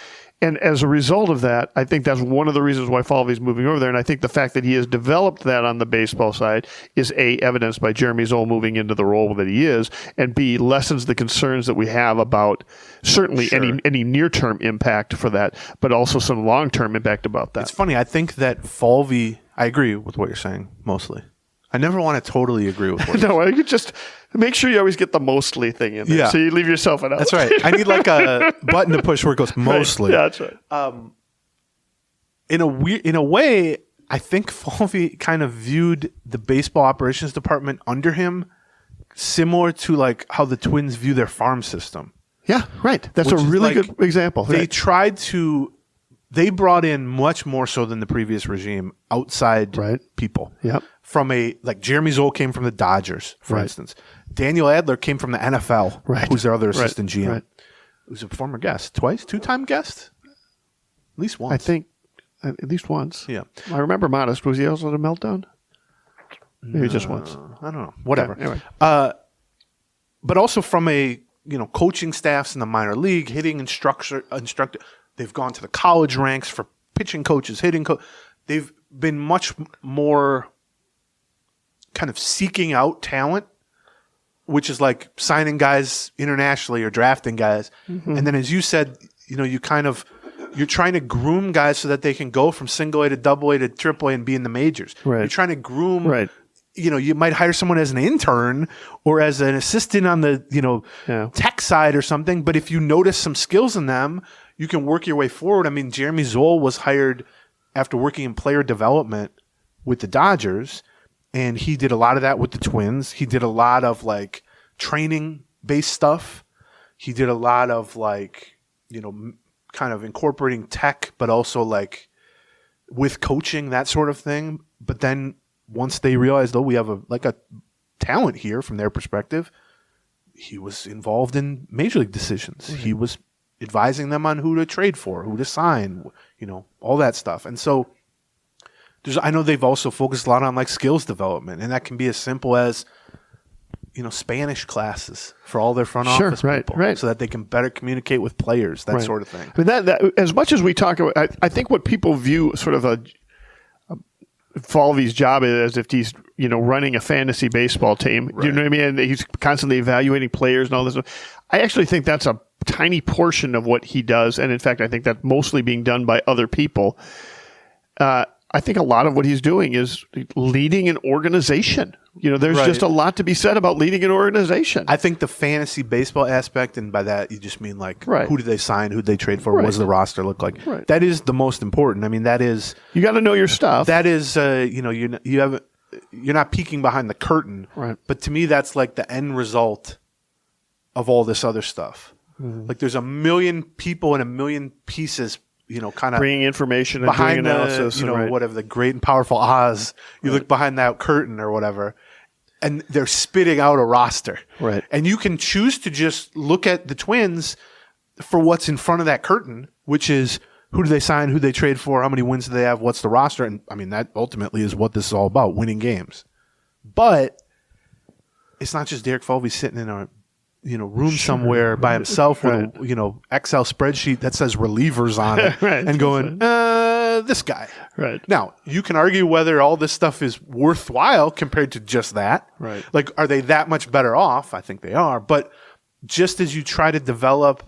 And as a result of that, I think that's one of the reasons why Falvey's moving over there. And I think the fact that he has developed that on the baseball side is A, evidenced by Jeremy Zoll moving into the role that he is, and B, lessens the concerns that we have about certainly any near-term impact for that, but also some long-term impact about that. It's funny. I think that Falvey, I agree with what you're saying, mostly. I never want to totally agree with what No, you just make sure you always get the mostly thing in there. Yeah. So you leave yourself an out. That's right. I need like a button to push where it goes mostly. Right. Yeah, that's right. In a way, I think Falvey kind of viewed the baseball operations department under him similar to like how the Twins view their farm system. Yeah, right. That's a Which is really like, good example. They Right. tried to. They brought in much more so than the previous regime outside people. Yep. From like Jeremy Zoll came from the Dodgers, for Right. instance. Daniel Adler came from the NFL, Right. who's their other Right. assistant GM. Right. Who's a former guest, two-time guest, at least once. I think at least once. Yeah. I remember Modest. Was he also at a meltdown? Maybe just once. I don't know. Whatever. Okay, anyway. But also from a coaching staffs in the minor league, hitting instructor. They've gone to the college ranks for pitching coaches, hitting They've been much more kind of seeking out talent, which is like signing guys internationally or drafting guys. Mm-hmm. And then, as you said, you're trying to groom guys so that they can go from single A to double A to triple A and be in the majors. Right. You're trying to groom. Right. You might hire someone as an intern or as an assistant on the tech side or something. But if you notice some skills in them, you can work your way forward. I mean, Jeremy Zoll was hired after working in player development with the Dodgers, and he did a lot of that with the Twins. He did a lot of like training-based stuff. He did a lot of like, kind of incorporating tech, but also like with coaching, that sort of thing. But then once they realized, we have a talent here from their perspective, he was involved in major league decisions. Mm-hmm. He was advising them on who to trade for, who to sign, all that stuff. And so I know they've also focused a lot on like skills development, and that can be as simple as, Spanish classes for all their front office people, right. so that they can better communicate with players, that sort of thing. I mean, that as much as we talk about, I think what people view sort of a Falvey's job is as if he's running a fantasy baseball team. Right. You know what I mean? And he's constantly evaluating players and all this. I actually think that's a tiny portion of what he does, and in fact, I think that's mostly being done by other people. I think a lot of what he's doing is leading an organization. There's just a lot to be said about leading an organization. I think the fantasy baseball aspect, and by that you just mean like who did they sign, who did they trade for, what does the roster look like? Right. That is the most important. I mean, that is you got to know your stuff. That is you're not peeking behind the curtain. Right. But to me, that's like the end result of all this other stuff. Mm-hmm. Like there's a million people and a million pieces. Kind of bringing information and behind doing analysis, whatever the great and powerful Oz. You look behind that curtain or whatever, and they're spitting out a roster. Right. And you can choose to just look at the Twins for what's in front of that curtain, which is who do they sign, who they trade for, how many wins do they have, what's the roster, and I mean that ultimately is what this is all about: winning games. But it's not just Derek Falvey sitting in a room somewhere by himself with a, Excel spreadsheet that says relievers on it and going, this guy. Right. Now, you can argue whether all this stuff is worthwhile compared to just that. Right. Like, are they that much better off? I think they are. But just as you try to develop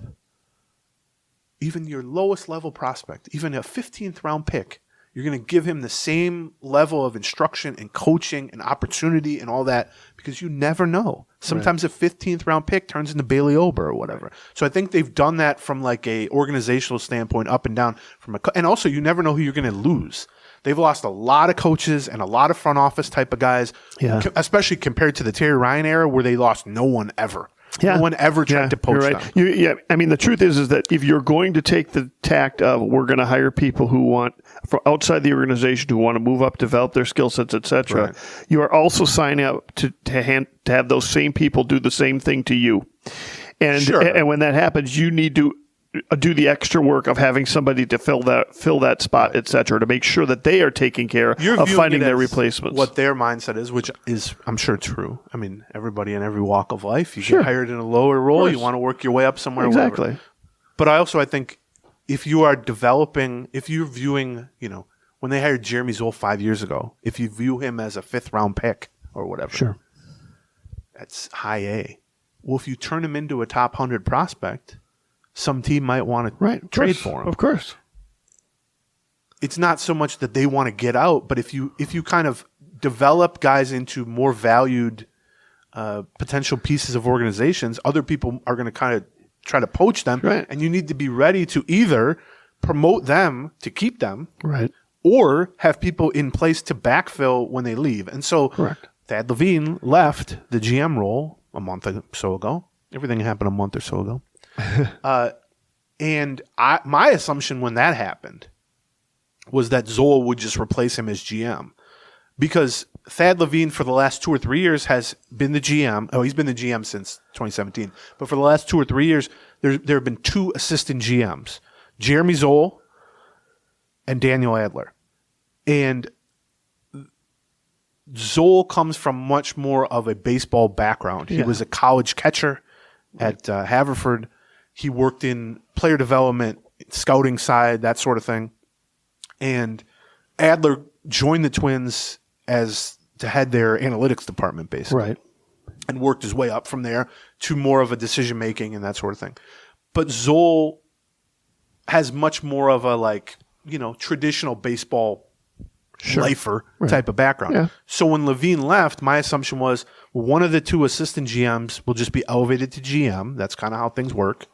even your lowest level prospect, even a 15th round pick, you're going to give him the same level of instruction and coaching and opportunity and all that because you never know. Sometimes a 15th round pick turns into Bailey Ober or whatever. So I think they've done that from like a organizational standpoint, up and down. And also, you never know who you're going to lose. They've lost a lot of coaches and a lot of front office type of guys, especially compared to the Terry Ryan era where they lost no one ever. Yeah. No one ever tried to poach them. I mean, the truth is that if you're going to take the tact of we're going to hire people who want from outside the organization who want to move up, develop their skill sets, etc., Right. you are also signing up to have those same people do the same thing to you. And and when that happens, you need to do the extra work of having somebody to fill that spot, etc., to make sure that they are taking care of finding their replacements. What their mindset is, which is, I'm sure, true. I mean, everybody in every walk of life, you get hired in a lower role, you want to work your way up somewhere. Exactly. Whatever. But I think if you are developing, if you're viewing, when they hired Jeremy Zoll 5 years ago, if you view him as a 5th round pick or whatever, that's high A. Well, if you turn him into a top 100 prospect, some team might want to trade for him. Of course. It's not so much that they want to get out, but if you kind of develop guys into more valued potential pieces of organizations, other people are going to kind of try to poach them. Right. And you need to be ready to either promote them to keep them or have people in place to backfill when they leave. And so Thad Levine left the GM role a month or so ago. Everything happened a month or so ago. And my assumption when that happened was that Zoll would just replace him as GM because Thad Levine for the last 2 or 3 years has been the GM. Oh, he's been the GM since 2017. But for the last 2 or 3 years, there have been 2 assistant GMs, Jeremy Zoll and Daniel Adler. And Zoll comes from much more of a baseball background. He was a college catcher at Haverford. He worked in player development, scouting side, that sort of thing. And Adler joined the Twins to head their analytics department, basically. And worked his way up from there to more of a decision-making and that sort of thing. But Zoll has much more of a, traditional baseball lifer type of background. Yeah. So when Levine left, my assumption was one of the 2 assistant GMs will just be elevated to GM. That's kind of how things work.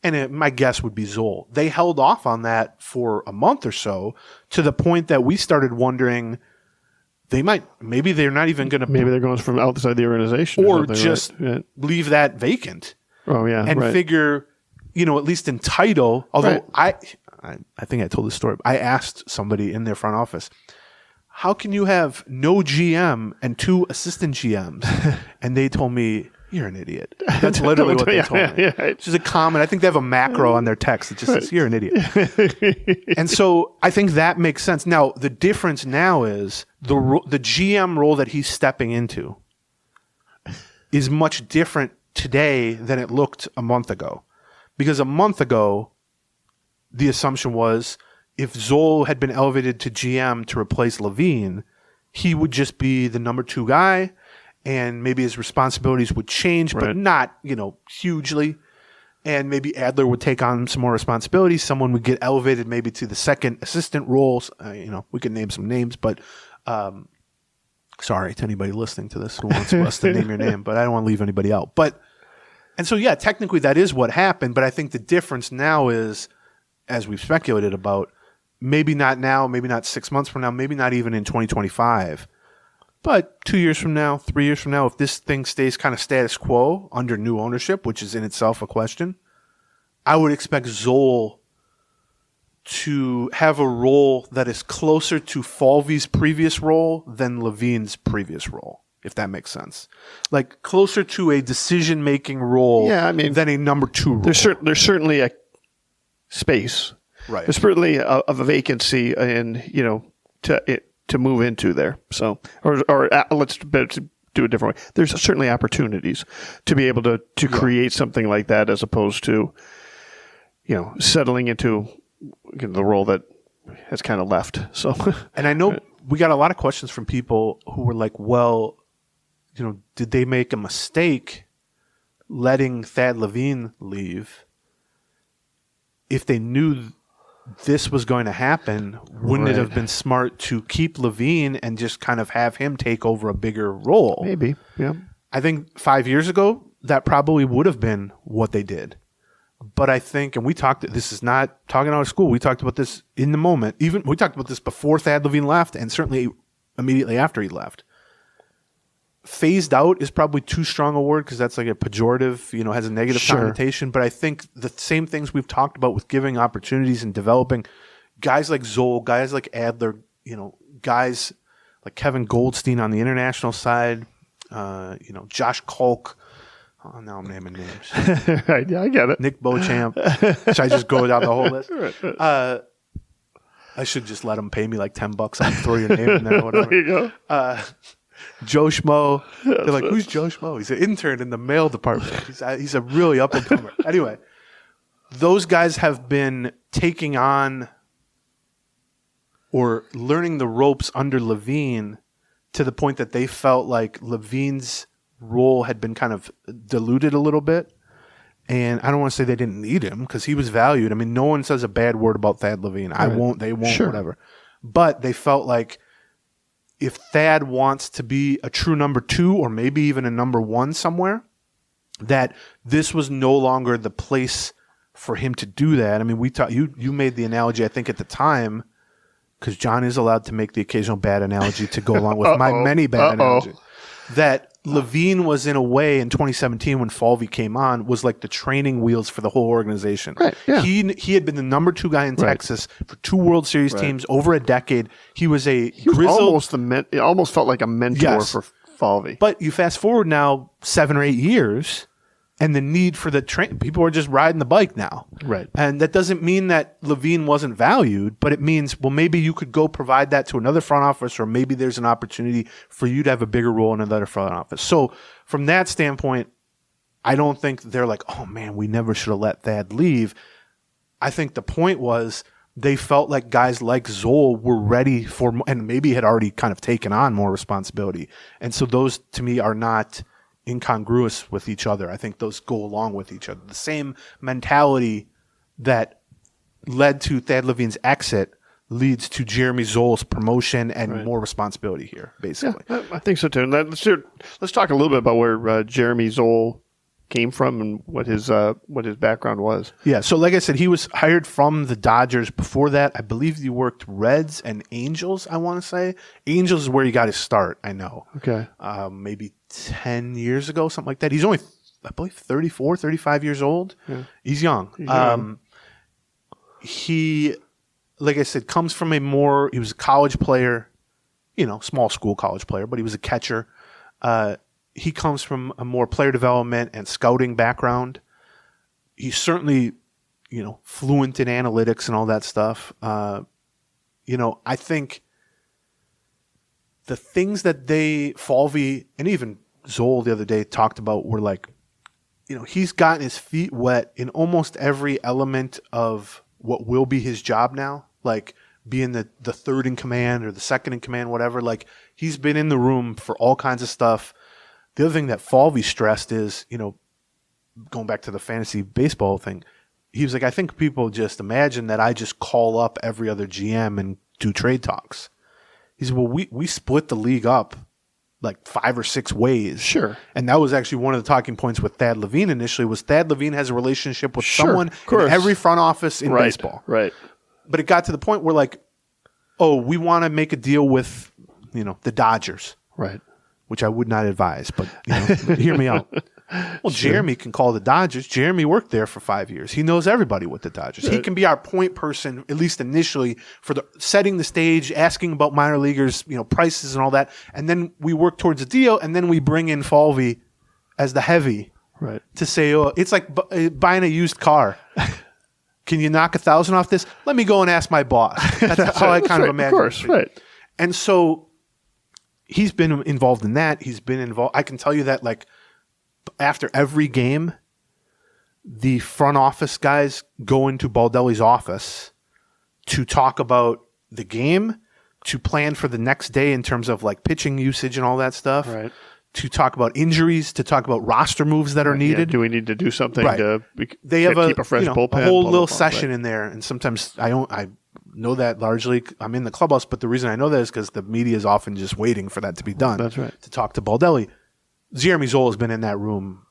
And my guess would be Zoll. They held off on that for a month or so to the point that we started wondering maybe they're not even going to. Maybe they're going from outside the organization. Or just leave that vacant. Oh, yeah. And figure, at least in title, although I think I told this story. I asked somebody in their front office, how can you have no GM and 2 assistant GMs? And they told me, you're an idiot. That's literally what they told me. It's just a comment. I think they have a macro on their text that just says, you're an idiot. And so I think that makes sense. Now, the difference now is the GM role that he's stepping into is much different today than it looked a month ago. Because a month ago, the assumption was if Zoll had been elevated to GM to replace Levine, he would just be the number 2 guy. And maybe his responsibilities would change, but not, hugely. And maybe Adler would take on some more responsibilities. Someone would get elevated maybe to the second assistant roles. We could name some names, but sorry to anybody listening to this who wants us to name your name, but I don't want to leave anybody out. And so, technically that is what happened. But I think the difference now is, as we've speculated about, maybe not now, maybe not 6 months from now, maybe not even in 2025. But 2 years from now, 3 years from now, if this thing stays kind of status quo under new ownership, which is in itself a question, I would expect Zoll to have a role that is closer to Falvey's previous role than Levine's previous role, if that makes sense. Like closer to a decision-making role than a number 2 role. There's certainly a space. Right. There's certainly of a vacancy to move into there. So, or let's do it a different way. There's certainly opportunities to be able to create something like that as opposed to, settling into the role that has kind of left. So, and I know we got a lot of questions from people who were like, well, did they make a mistake letting Thad Levine leave? If they knew this was going to happen, wouldn't it have been smart to keep Levine and just kind of have him take over a bigger role? Maybe, yeah. I think 5 years ago, that probably would have been what they did. But I think, and this is not talking out of school, we talked about this in the moment. Even we talked about this before Thad Levine left and certainly immediately after he left. Phased out is probably too strong a word because that's like a pejorative, has a negative connotation. But I think the same things we've talked about with giving opportunities and developing guys like Zoll, guys like Adler, guys like Kevin Goldstein on the international side, Josh Kolk. Oh, now I'm naming names. Right, yeah, I get it. Nick Beauchamp. Should I just go down the whole list? I should just let them pay me like $10. I'll throw your name in there or whatever. There you go. Joe Schmo. They're like, who's Joe Schmo? He's an intern in the mail department. He's a really up and comer. Anyway, those guys have been taking on or learning the ropes under Levine to the point that they felt like Levine's role had been kind of diluted a little bit. And I don't want to say they didn't need him because he was valued. I mean, no one says a bad word about Thad Levine. They won't, whatever. But they felt like if Thad wants to be a true number 2 or maybe even a number 1 somewhere, that this was no longer the place for him to do that. I mean, you made the analogy, I think, at the time, because John is allowed to make the occasional bad analogy to go along with my many bad analogies, that Levine was in a way in 2017 when Falvey came on was like the training wheels for the whole organization. Right, yeah. He had been the number 2 guy in Texas for 2 World Series teams over a decade. He was grizzled. It almost felt like a mentor for Falvey. But you fast forward now 7 or 8 years, and the need for the people are just riding the bike now. Right. And that doesn't mean that Levine wasn't valued, but it means, well, maybe you could go provide that to another front office, or maybe there's an opportunity for you to have a bigger role in another front office. So from that standpoint, I don't think they're like, oh man, we never should have let Thad leave. I think the point was they felt like guys like Zoll were ready for, and maybe had already kind of taken on more responsibility. And so those to me are not incongruous with each other. I think those go along with each other. The same mentality that led to Thad Levine's exit leads to Jeremy Zoll's promotion and more responsibility here, basically. Yeah, I think so too. And let's talk a little bit about where Jeremy Zoll came from and what his background was. Yeah, so like I said, he was hired from the Dodgers. Before that, I believe he worked Reds and Angels, I want to say. Angels is where he got his start, I know. Okay. Maybe 10 years ago, something like that. He's only, I believe, 34, 35 years old. Yeah. He's young. He, like I said, comes from he was a college player, small school college player, but he was a catcher. He comes from a more player development and scouting background. He's certainly, fluent in analytics and all that stuff. I think the things that Falvey and even Zoll the other day talked about were like, he's gotten his feet wet in almost every element of what will be his job now, like being the third in command or the second in command, whatever. Like he's been in the room for all kinds of stuff. The other thing that Falvey stressed is, going back to the fantasy baseball thing, he was like, I think people just imagine that I just call up every other GM and do trade talks. He said, well, we split the league up like 5 or 6 ways. Sure. And that was actually one of the talking points with Thad Levine initially, was Thad Levine has a relationship with someone in every front office in baseball. Right. But it got to the point where like, oh, we want to make a deal with, the Dodgers. Right. Which I would not advise, but hear me out. Well, sure. Jeremy can call the Dodgers. Jeremy worked there for 5 years. He knows everybody with the Dodgers. He can be our point person, at least initially, for setting the stage, asking about minor leaguers, prices and all that. And then we work towards a deal, and then we bring in Falvey as the heavy to say, oh, it's like buying a used car. Can you knock 1,000 off this? Let me go and ask my boss. That's how I kind of imagine. Of course, right. And so he's been involved in that. He's been involved. I can tell you that, like, after every game, the front office guys go into Baldelli's office to talk about the game, to plan for the next day in terms of like pitching usage and all that stuff, Right. to talk about injuries, to talk about roster moves that are needed. Yeah, do we need to do something Right. to They have keep a fresh bullpen? a whole blah, little blah, blah, session right. in there, and sometimes I know that largely. I'm in the clubhouse, but the reason I know that is because the media is often just waiting for that to be done. That's right. To talk to Baldelli. Jeremy Zoll has been in that room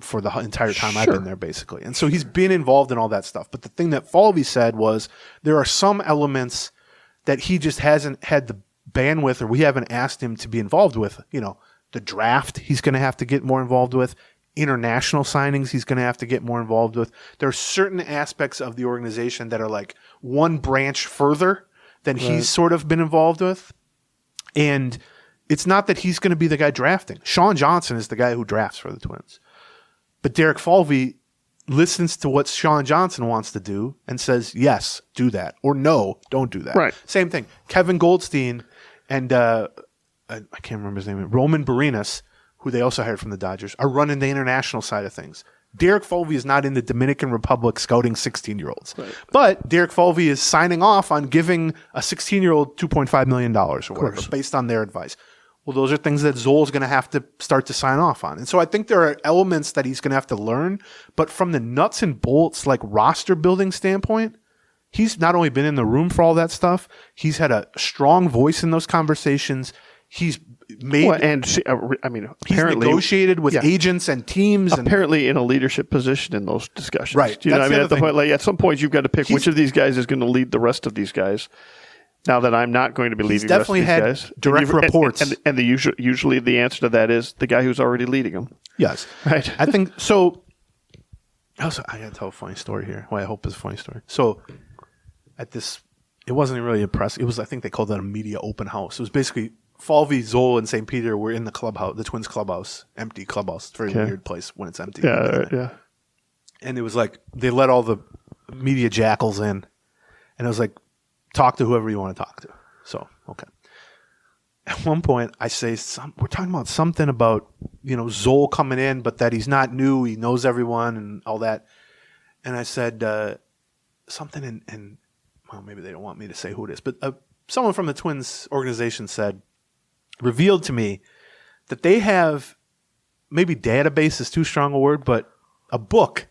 for the entire time I've Sure. been there, basically, and so he's been involved in all that stuff. But the thing that Falvey said was there are some elements that he just hasn't had the bandwidth, or we haven't asked him to be involved with. The draft he's going to have to get more involved with. International signings he's going to have to get more involved with. There are certain aspects of the organization that are like one branch further than he's sort of been involved with. And it's not that he's going to be the guy drafting. Sean Johnson is the guy who drafts for the Twins. But Derek Falvey listens to what Sean Johnson wants to do and says, yes, do that. Or no, don't do that. Right. Same thing. Kevin Goldstein and I can't remember his name. Roman Barinas, who they also hired from the Dodgers, are running the international side of things. Derek Falvey is not in the Dominican Republic scouting 16-year-olds. Right. But Derek Falvey is signing off on giving a 16-year-old $2.5 million or whatever, based on their advice. Well, those are things that Zoll's going to have to start to sign off on. And so I think there are elements that he's going to have to learn. But from the nuts and bolts, like roster building standpoint, he's not only been in the room for all that stuff, he's had a strong voice in those conversations. He's made, he's apparently negotiated with agents and teams. Apparently in a leadership position in those discussions. Right. Do you know what I mean? At the thing. point, like at some point, you've got to pick which of these guys is going to lead the rest of these guys. Now that I'm not going to be leading the rest of these guys. Direct reports. And usually the answer to that is the guy who's already leading them. Yes. Right. I think so. Also, I got to tell a funny story here. Well, I hope it's a funny story. So at this, it wasn't really a press. It was, I think they called that a media open house. It was basically Falvey, Zoll, and St. Peter were in the clubhouse, the Twins clubhouse, empty clubhouse. It's a very weird place when it's empty. Yeah. And it was like they let all the media jackals in, and it was like, talk to whoever you want to talk to. So, okay. At one point, I say, we're talking about something about, Zoll coming in, but that he's not new. He knows everyone and all that. And I said something, and well, maybe they don't want me to say who it is, but someone from the Twins organization revealed to me that they have, maybe database is too strong a word, but a book,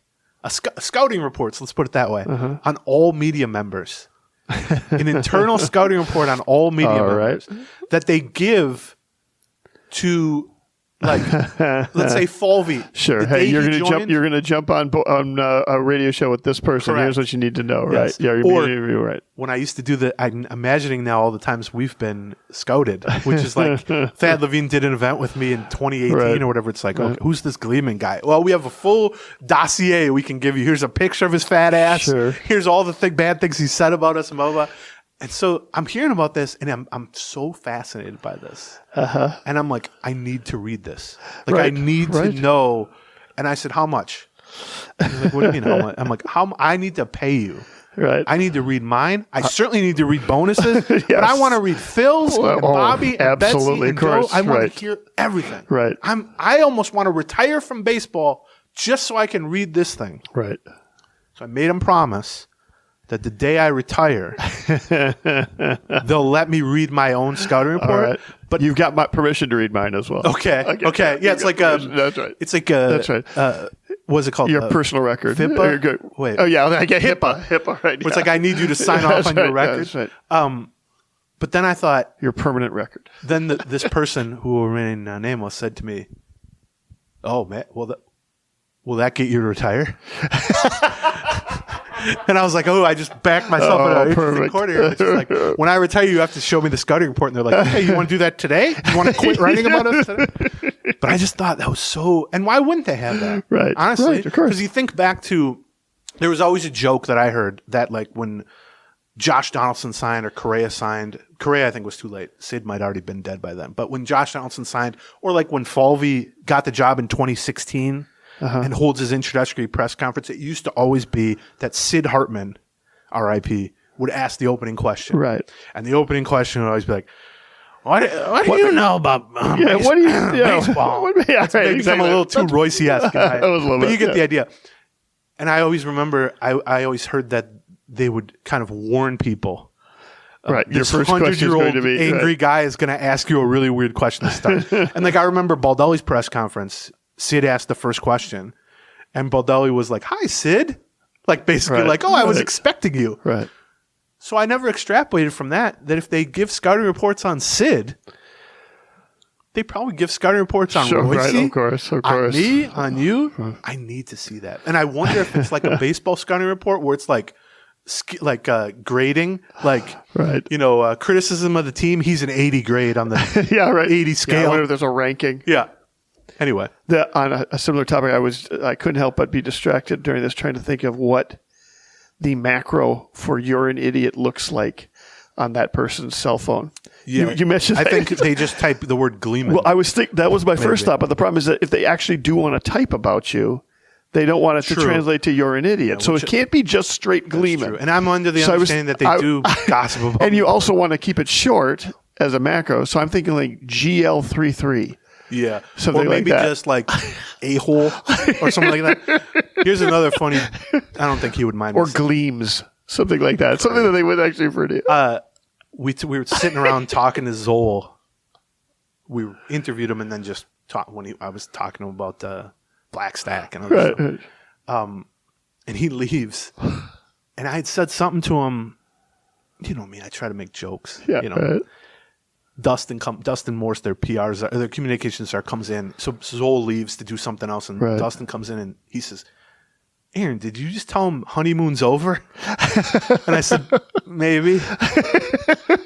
scouting reports, let's put it that way, on all media members. An internal scouting report on all media members that they give to, like, let's say Falvey. Sure. Hey, you're going to jump on a radio show with this person. Correct. Here's what you need to know. Yes. Right? Yeah. You're right. When I used to do I'm imagining now all the times we've been scouted, which is like Thad Levine did an event with me in 2018 or whatever. It's like, okay, who's this Gleeman guy? Well, we have a full dossier we can give you. Here's a picture of his fat ass. Sure. Here's all the bad things he said about us, blah, blah. And so I'm hearing about this, and I'm so fascinated by this. And I'm like, I need to read this. Like, I need to know. And I said, how much? And he's like, what do you mean? I'm like, I need to pay you. Right. I need to read mine. I certainly need to read bonuses, but I want to read Phil's and Bobby and Betsy and Joe. I want to hear everything. Right. I almost want to retire from baseball just so I can read this thing. Right. So I made him promise that the day I retire, they'll let me read my own scouting report. All right. But you've got my permission to read mine as well. Okay. Yeah, it's like that's right. It's like a. That's right. What's it called? Your personal record. FIPA? Good. Wait. Oh yeah, I get HIPAA. Right. It's like I need you to sign off on your record. That's right. But then I thought your permanent record. Then this person who will remain nameless said to me, "Oh man, will that get you to retire?" And I was like, I just backed myself in an interesting corner here. It's just like, when I retire, you have to show me the scouting report. And they're like, okay, you want to do that today? You want to quit writing about us today? But I just thought that was so, and why wouldn't they have that? Right. Honestly, right, of course. Because you think back to, there was always a joke that I heard that like when Josh Donaldson signed or Correa signed, Correa I think was too late. Sid might already been dead by then. But when Josh Donaldson signed, or like when Falvey got the job in 2016, and holds his introductory press conference, it used to always be that Sid Hartman, R.I.P., would ask the opening question. Right. And the opening question would always be like, what do you know about baseball? They become a little too Royce-esque. But you get the idea. And I always remember, I always heard that they would kind of warn people. Right. Your This first question is 100-year-old going to be angry guy is going to ask you a really weird question to start. And like I remember Baldelli's press conference, Sid asked the first question, and Baldelli was like, "Hi, Sid." Like basically Right. like, "Oh, I was expecting you." Right. So I never extrapolated from that if they give scouting reports on Sid, they probably give scouting reports on Sure, Royce, right, of course. on me, on you. I need to see that. And I wonder if it's like a baseball scouting report where it's like grading, like Right. criticism of the team. He's an 80 grade on the Yeah, right. 80 Yeah, I scale. wonder if there's a ranking. Yeah. Anyway, On a similar topic, I couldn't help but be distracted during this trying to think of what the macro for "you're an idiot" looks like on that person's cell phone. yeah. You mentioned I that. think they just type the word Gleeman. Well, I was thinking that was my first Maybe. thought, but the problem is that if they actually do want to type about you, they don't want it to True. translate to "you're an idiot." So which- it can't be just straight Gleeman. True. And I'm under the So I was- understanding that they I- do gossip about And me. you also want to keep it short as a macro. So I'm thinking like GL33. Yeah. Something or like maybe that. just like a-hole or something like that. Here's another funny, I don't think he would mind. Or me gleams. Something like that. Something that they would actually refer to. we were sitting around talking to Zoll. We interviewed him and then just talked I was talking to him about Black Stack and other Right. stuff. And he leaves. And I had said something to him. You know me, I try to make jokes. Yeah. Right. Dustin Morse, their their communications czar, comes in. So Zoll leaves to do something else, and Right. Dustin comes in and he says, "Aaron, did you just tell him honeymoon's over?" And I said, "Maybe."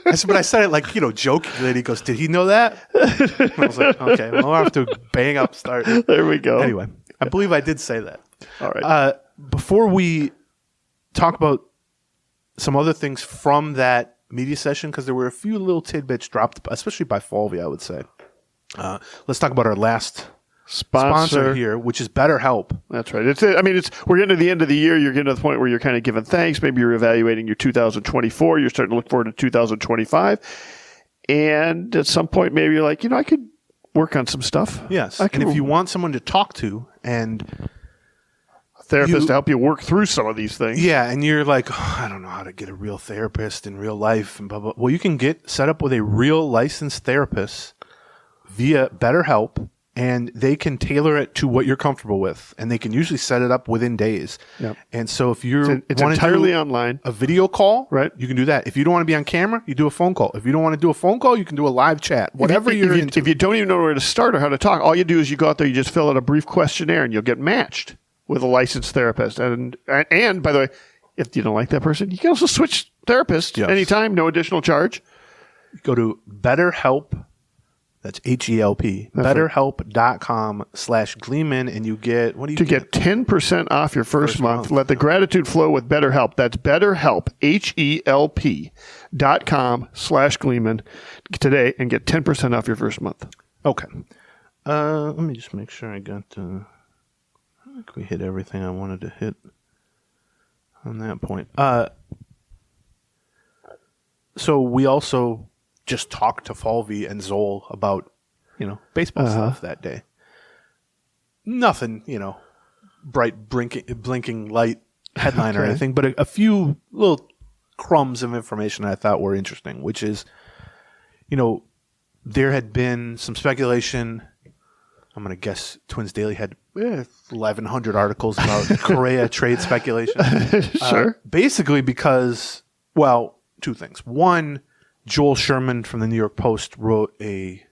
But I said it like jokingly. And he goes, "Did he know that?" And I was like, "Okay, well, I'll have to bang up start." There we go. Anyway, I believe I did say that. All right. Before we talk about some other things from that media session, because there were a few little tidbits dropped, especially by Falvey, I would say. Let's talk about our last sponsor here, which is BetterHelp. That's right. We're getting to the end of the year. You're getting to the point where you're kind of giving thanks. Maybe you're evaluating your 2024. You're starting to look forward to 2025. And at some point, maybe you're like, I could work on some stuff. Yes. I could, And if you want someone to talk to and therapist to help you work through some of these things. yeah, and you're like, I don't know how to get a real therapist in real life and blah, blah. Well, you can get set up with a real licensed therapist via BetterHelp, and they can tailor it to what you're comfortable with, and they can usually set it up within days. Yep. And so if you're It's entirely online. a video call, Right. you can do that. If you don't want to be on camera, you do a phone call. If you don't want to do a phone call, you can do a live chat. Whatever you're into. If you don't even know where to start or how to talk, all you do is you go out there, you just fill out a brief questionnaire, and you'll get matched with a licensed therapist. And by the way, if you don't like that person, you can also switch therapists Yes. anytime, no additional charge. Go to BetterHelp. That's HELP. BetterHelp.com/Gleeman, and you get To get 10% off your first month. Let the gratitude flow with BetterHelp. That's BetterHelp, HELP.com/Gleeman today and get 10% off your first month. Okay. Let me just make sure I got. I think we hit everything I wanted to hit on that point. So we also just talked to Falvey and Zoll about, baseball stuff that day. Nothing, bright blinking light headline or Okay. anything, but a few little crumbs of information I thought were interesting, which is, there had been some speculation. I'm going to guess Twins Daily had 1,100 articles about Correa trade speculation. Sure. Basically because, two things. One, Joel Sherman from the New York Post wrote a,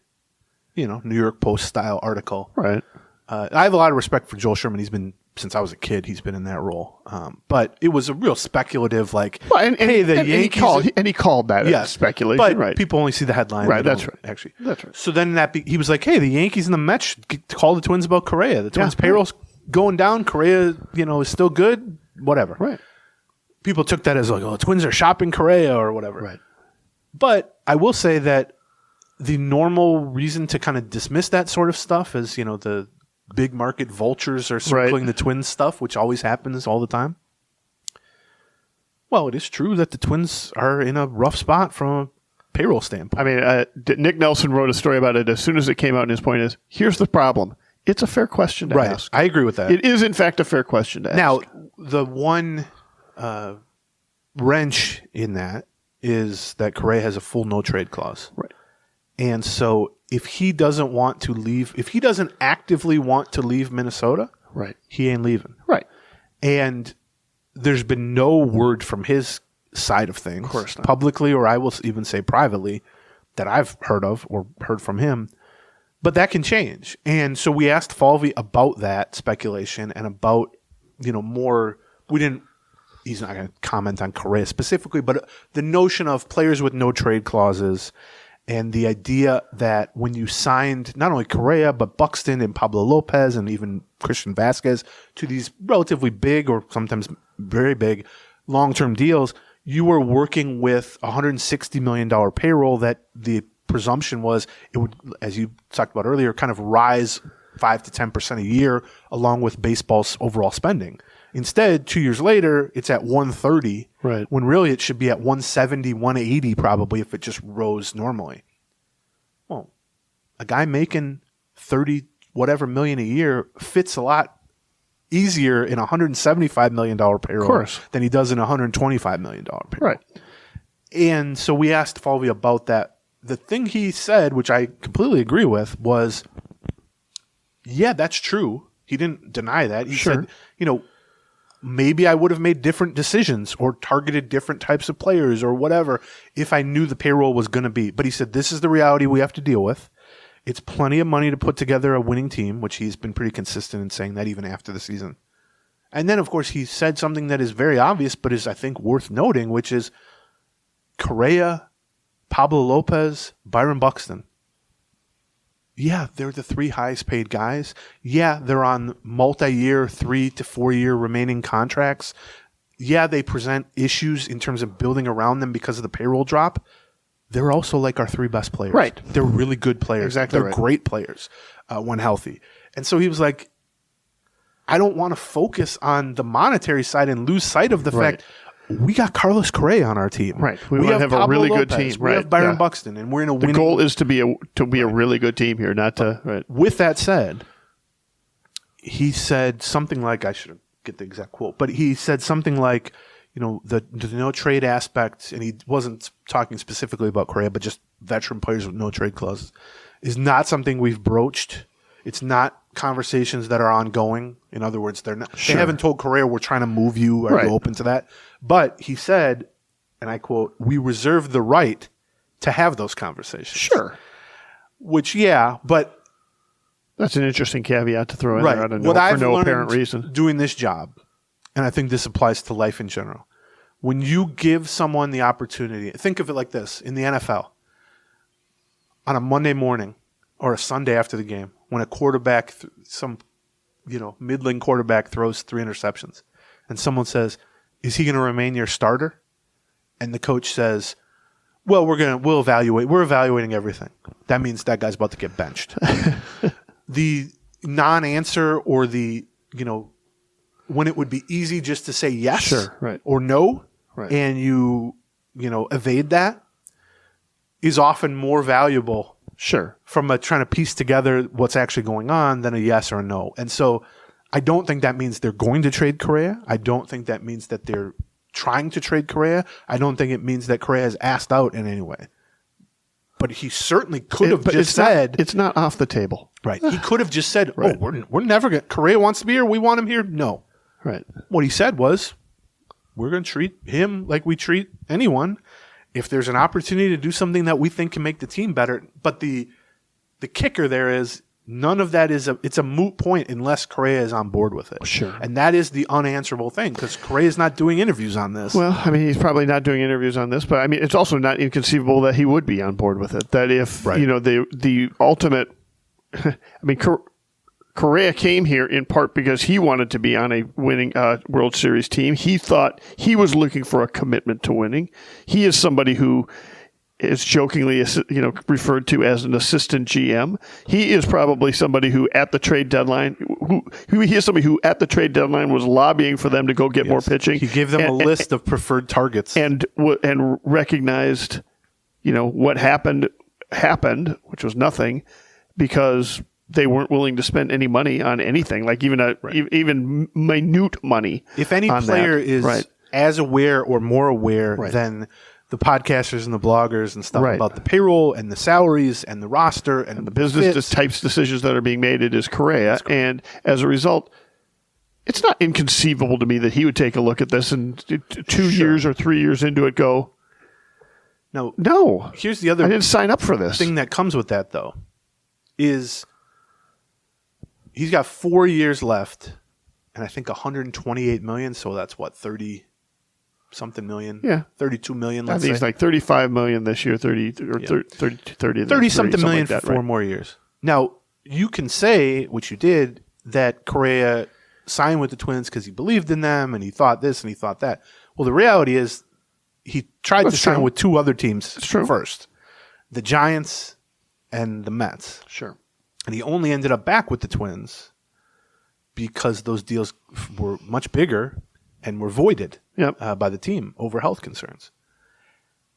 New York Post style article. Right. I have a lot of respect for Joel Sherman. He's been, since I was a kid, he's been in that role. But it was a real speculative, like, hey, the Yankees. He called that speculation. But right. people only see the headline. Right, They that's don't right. Actually. That's right. So then he was like, hey, the Yankees and the Mets call the Twins about Correa. The Twins' payroll's going down. Correa, is still good. Whatever. Right. People took that as like, the Twins are shopping Correa or whatever. Right. But I will say that the normal reason to kind of dismiss that sort of stuff is, the big market vultures are circling the Twins stuff, which always happens all the time. Well, it is true that the Twins are in a rough spot from a payroll standpoint. Nick Nelson wrote a story about it as soon as it came out, and his point is, here's the problem. It's a fair question to ask. I agree with that. It is, in fact, a fair question to ask. Now, the one wrench in that is that Correa has a full no trade clause. Right. And so if he doesn't want to leave, if he doesn't actively want to leave Minnesota, Right. he ain't leaving. Right. And there's been no word from his side of things, Of course not. publicly, or I will even say privately, that I've heard of or heard from him. But that can change. And so we asked Falvey about that speculation and about, more. He's not going to comment on Correa specifically, but the notion of players with no trade clauses and the idea that when you signed not only Correa, but Buxton and Pablo Lopez and even Christian Vasquez to these relatively big or sometimes very big long-term deals, you were working with a $160 million payroll that the presumption was it would, as you talked about earlier, kind of rise 5 to 10% a year along with baseball's overall spending. Instead, 2 years later, it's at 130, Right. when really it should be at 170, 180 probably if it just rose normally. Well, a guy making 30 whatever million a year fits a lot easier in a $175 million payroll than he does in a $125 million payroll. Right. And so we asked Falvey about that. The thing he said, which I completely agree with, was, yeah, that's true. He didn't deny that. He said, maybe I would have made different decisions or targeted different types of players or whatever if I knew the payroll was going to be. But he said, this is the reality we have to deal with. It's plenty of money to put together a winning team, which he's been pretty consistent in saying that even after the season. And then, of course, he said something that is very obvious but is, I think, worth noting, which is Correa, Pablo Lopez, Byron Buxton. Yeah, they're the three highest paid guys. Yeah, they're on multi-year, 3 to 4 year remaining contracts. Yeah, they present issues in terms of building around them because of the payroll drop. They're also like our three best players. Right. They're really good players. Exactly They're right. great players when healthy. And so he was like, I don't want to focus on the monetary side and lose sight of the Right. fact we got Carlos Correa on our team. Right. We want to have a Pablo really good Lopez. team. We Right. have Byron Yeah. Buxton, and we're in a The winning. goal is to be a really good team here, not to. Right. With that said, he said something like, I should get the exact quote, but he said something like, the no trade aspect, and he wasn't talking specifically about Correa, but just veteran players with no trade clauses, is not something we've broached. It's not conversations that are ongoing. In other words, they're not. Sure. They haven't told Correa we're trying to move you. Are Right. you open to that? But he said, and I quote, "We reserve the right to have those conversations." Sure. Which, yeah, but That's an interesting caveat to throw in right. there. I don't know, What for I've no learned apparent reason. doing this job, and I think this applies to life in general, when you give someone the opportunity, think of it like this: in the NFL, on a Monday morning or a Sunday after the game, when a quarterback, middling quarterback throws 3 interceptions, and someone says, "Is he going to remain your starter?" And the coach says, "Well, we'll evaluate. We're evaluating everything." That means that guy's about to get benched. The non-answer, or when it would be easy just to say yes, Sure, right. or no, Right. and you evade that, is often more valuable Sure. from trying to piece together what's actually going on than a yes or a no. And so I don't think that means they're going to trade Correa. I don't think that means that they're trying to trade Correa. I don't think it means that Correa is asked out in any way. But he certainly could have But just said, it's not off the table. right. He could have just said, Right. "Oh, we're never going to, Correa wants to be here. We want him here." No. Right. What he said was, we're going to treat him like we treat anyone. If there's an opportunity to do something that we think can make the team better. But the kicker there is, none of that it's a moot point unless Correa is on board with it. Sure. And that is the unanswerable thing, because Correa is not doing interviews on this. Well, I mean, he's probably not doing interviews on this, but I mean, it's also not inconceivable that he would be on board with it. That if, Right. the ultimate, I mean, Correa came here in part because he wanted to be on a winning World Series team. He thought he was looking for a commitment to winning. He is somebody who is jokingly, referred to as an assistant GM. He is probably somebody who at the trade deadline, he is somebody who at the trade deadline was lobbying for them to go get more pitching. He gave them a list of preferred targets. and recognized, what happened, which was nothing, because they weren't willing to spend any money on anything, like even even minute money. If any on player that. is Right. as aware or more aware Right. than the podcasters and the bloggers and stuff Right. about the payroll and the salaries and the roster and the business fits. types decisions that are being made. It is Correa, and as a result, it's not inconceivable to me that he would take a look at this and 2 years or 3 years into it go, Now, no, here's the other I didn't sign up for this. thing that comes with that, though, is he's got 4 years left, and I think 128 million. So that's what, 30 something million? Yeah. 32 million. I Let's think say it's like 35 million this year, 30 or 30 30 something million like that, for 4 more years. Now, you can say, which you did, that Correa signed with the Twins because he believed in them and he thought this and he thought that. Well, the reality is he tried to That's sign true. with 2 other teams true. first, the Giants and the Mets. Sure. And he only ended up back with the Twins because those deals were much bigger and were voided Yep. by the team over health concerns.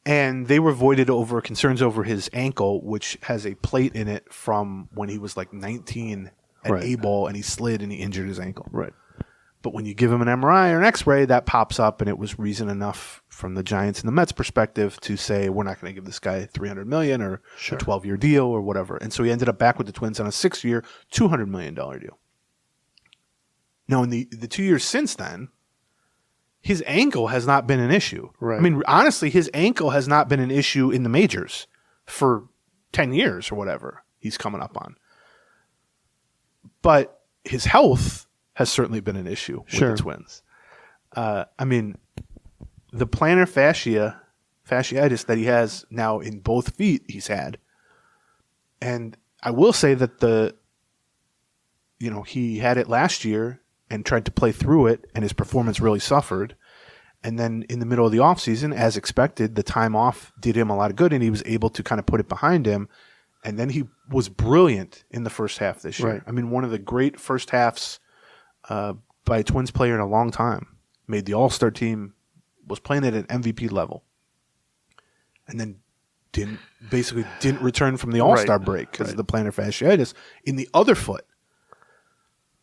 And they were voided over concerns over his ankle, which has a plate in it from when he was like 19 at Right. A-ball, and he slid and he injured his ankle. Right. But when you give him an MRI or an X-ray, that pops up, and it was reason enough from the Giants and the Mets perspective to say, we're not going to give this guy $300 million or Sure. a 12-year deal or whatever. And so he ended up back with the Twins on a 6-year, $200 million deal. Now, in the 2 years since then, his ankle has not been an issue. Right. I mean, honestly, his ankle has not been an issue in the majors for 10 years or whatever he's coming up on. But his health has certainly been an issue with Sure. the Twins. I mean, the plantar fasciitis that he has now in both feet he's had. And I will say that he had it last year and tried to play through it, and his performance really suffered. And then in the middle of the offseason, as expected, the time off did him a lot of good, and he was able to kind of put it behind him. And then he was brilliant in the first half this year. Right. I mean, one of the great first halves by a Twins player in a long time. Made the All-Star team, was playing at an MVP level, and then didn't return from the All-Star break because of the plantar fasciitis in the other foot.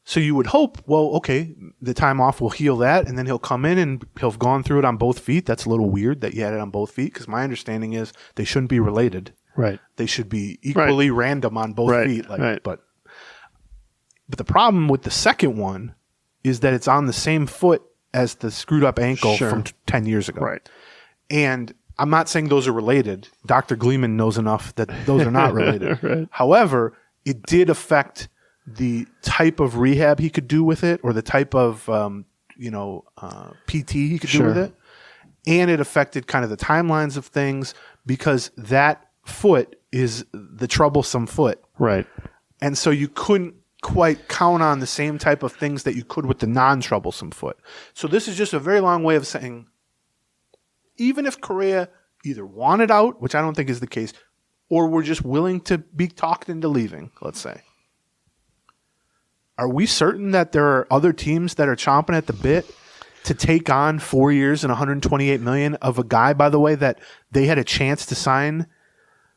So you would hope, well, okay, the time off will heal that, and then he'll come in and he'll have gone through it on both feet. That's a little weird that you had it on both feet, because my understanding is they shouldn't be related. Right. They should be equally random on both feet. Right. But the problem with the second one is that it's on the same foot as the screwed up ankle Sure. from 10 years ago. Right. And I'm not saying those are related. Dr. Gleeman knows enough that those are not related. Right. However, it did affect the type of rehab he could do with it, or the type of PT he could do with Sure. it. And it affected kind of the timelines of things, because that foot is the troublesome foot. Right. And so you couldn't quite count on the same type of things that you could with the non-troublesome foot. So this is just a very long way of saying, even if Correa either wanted out, which I don't think is the case, or were just willing to be talked into leaving, let's say, are we certain that there are other teams that are chomping at the bit to take on 4 years and $128 million of a guy, by the way, that they had a chance to sign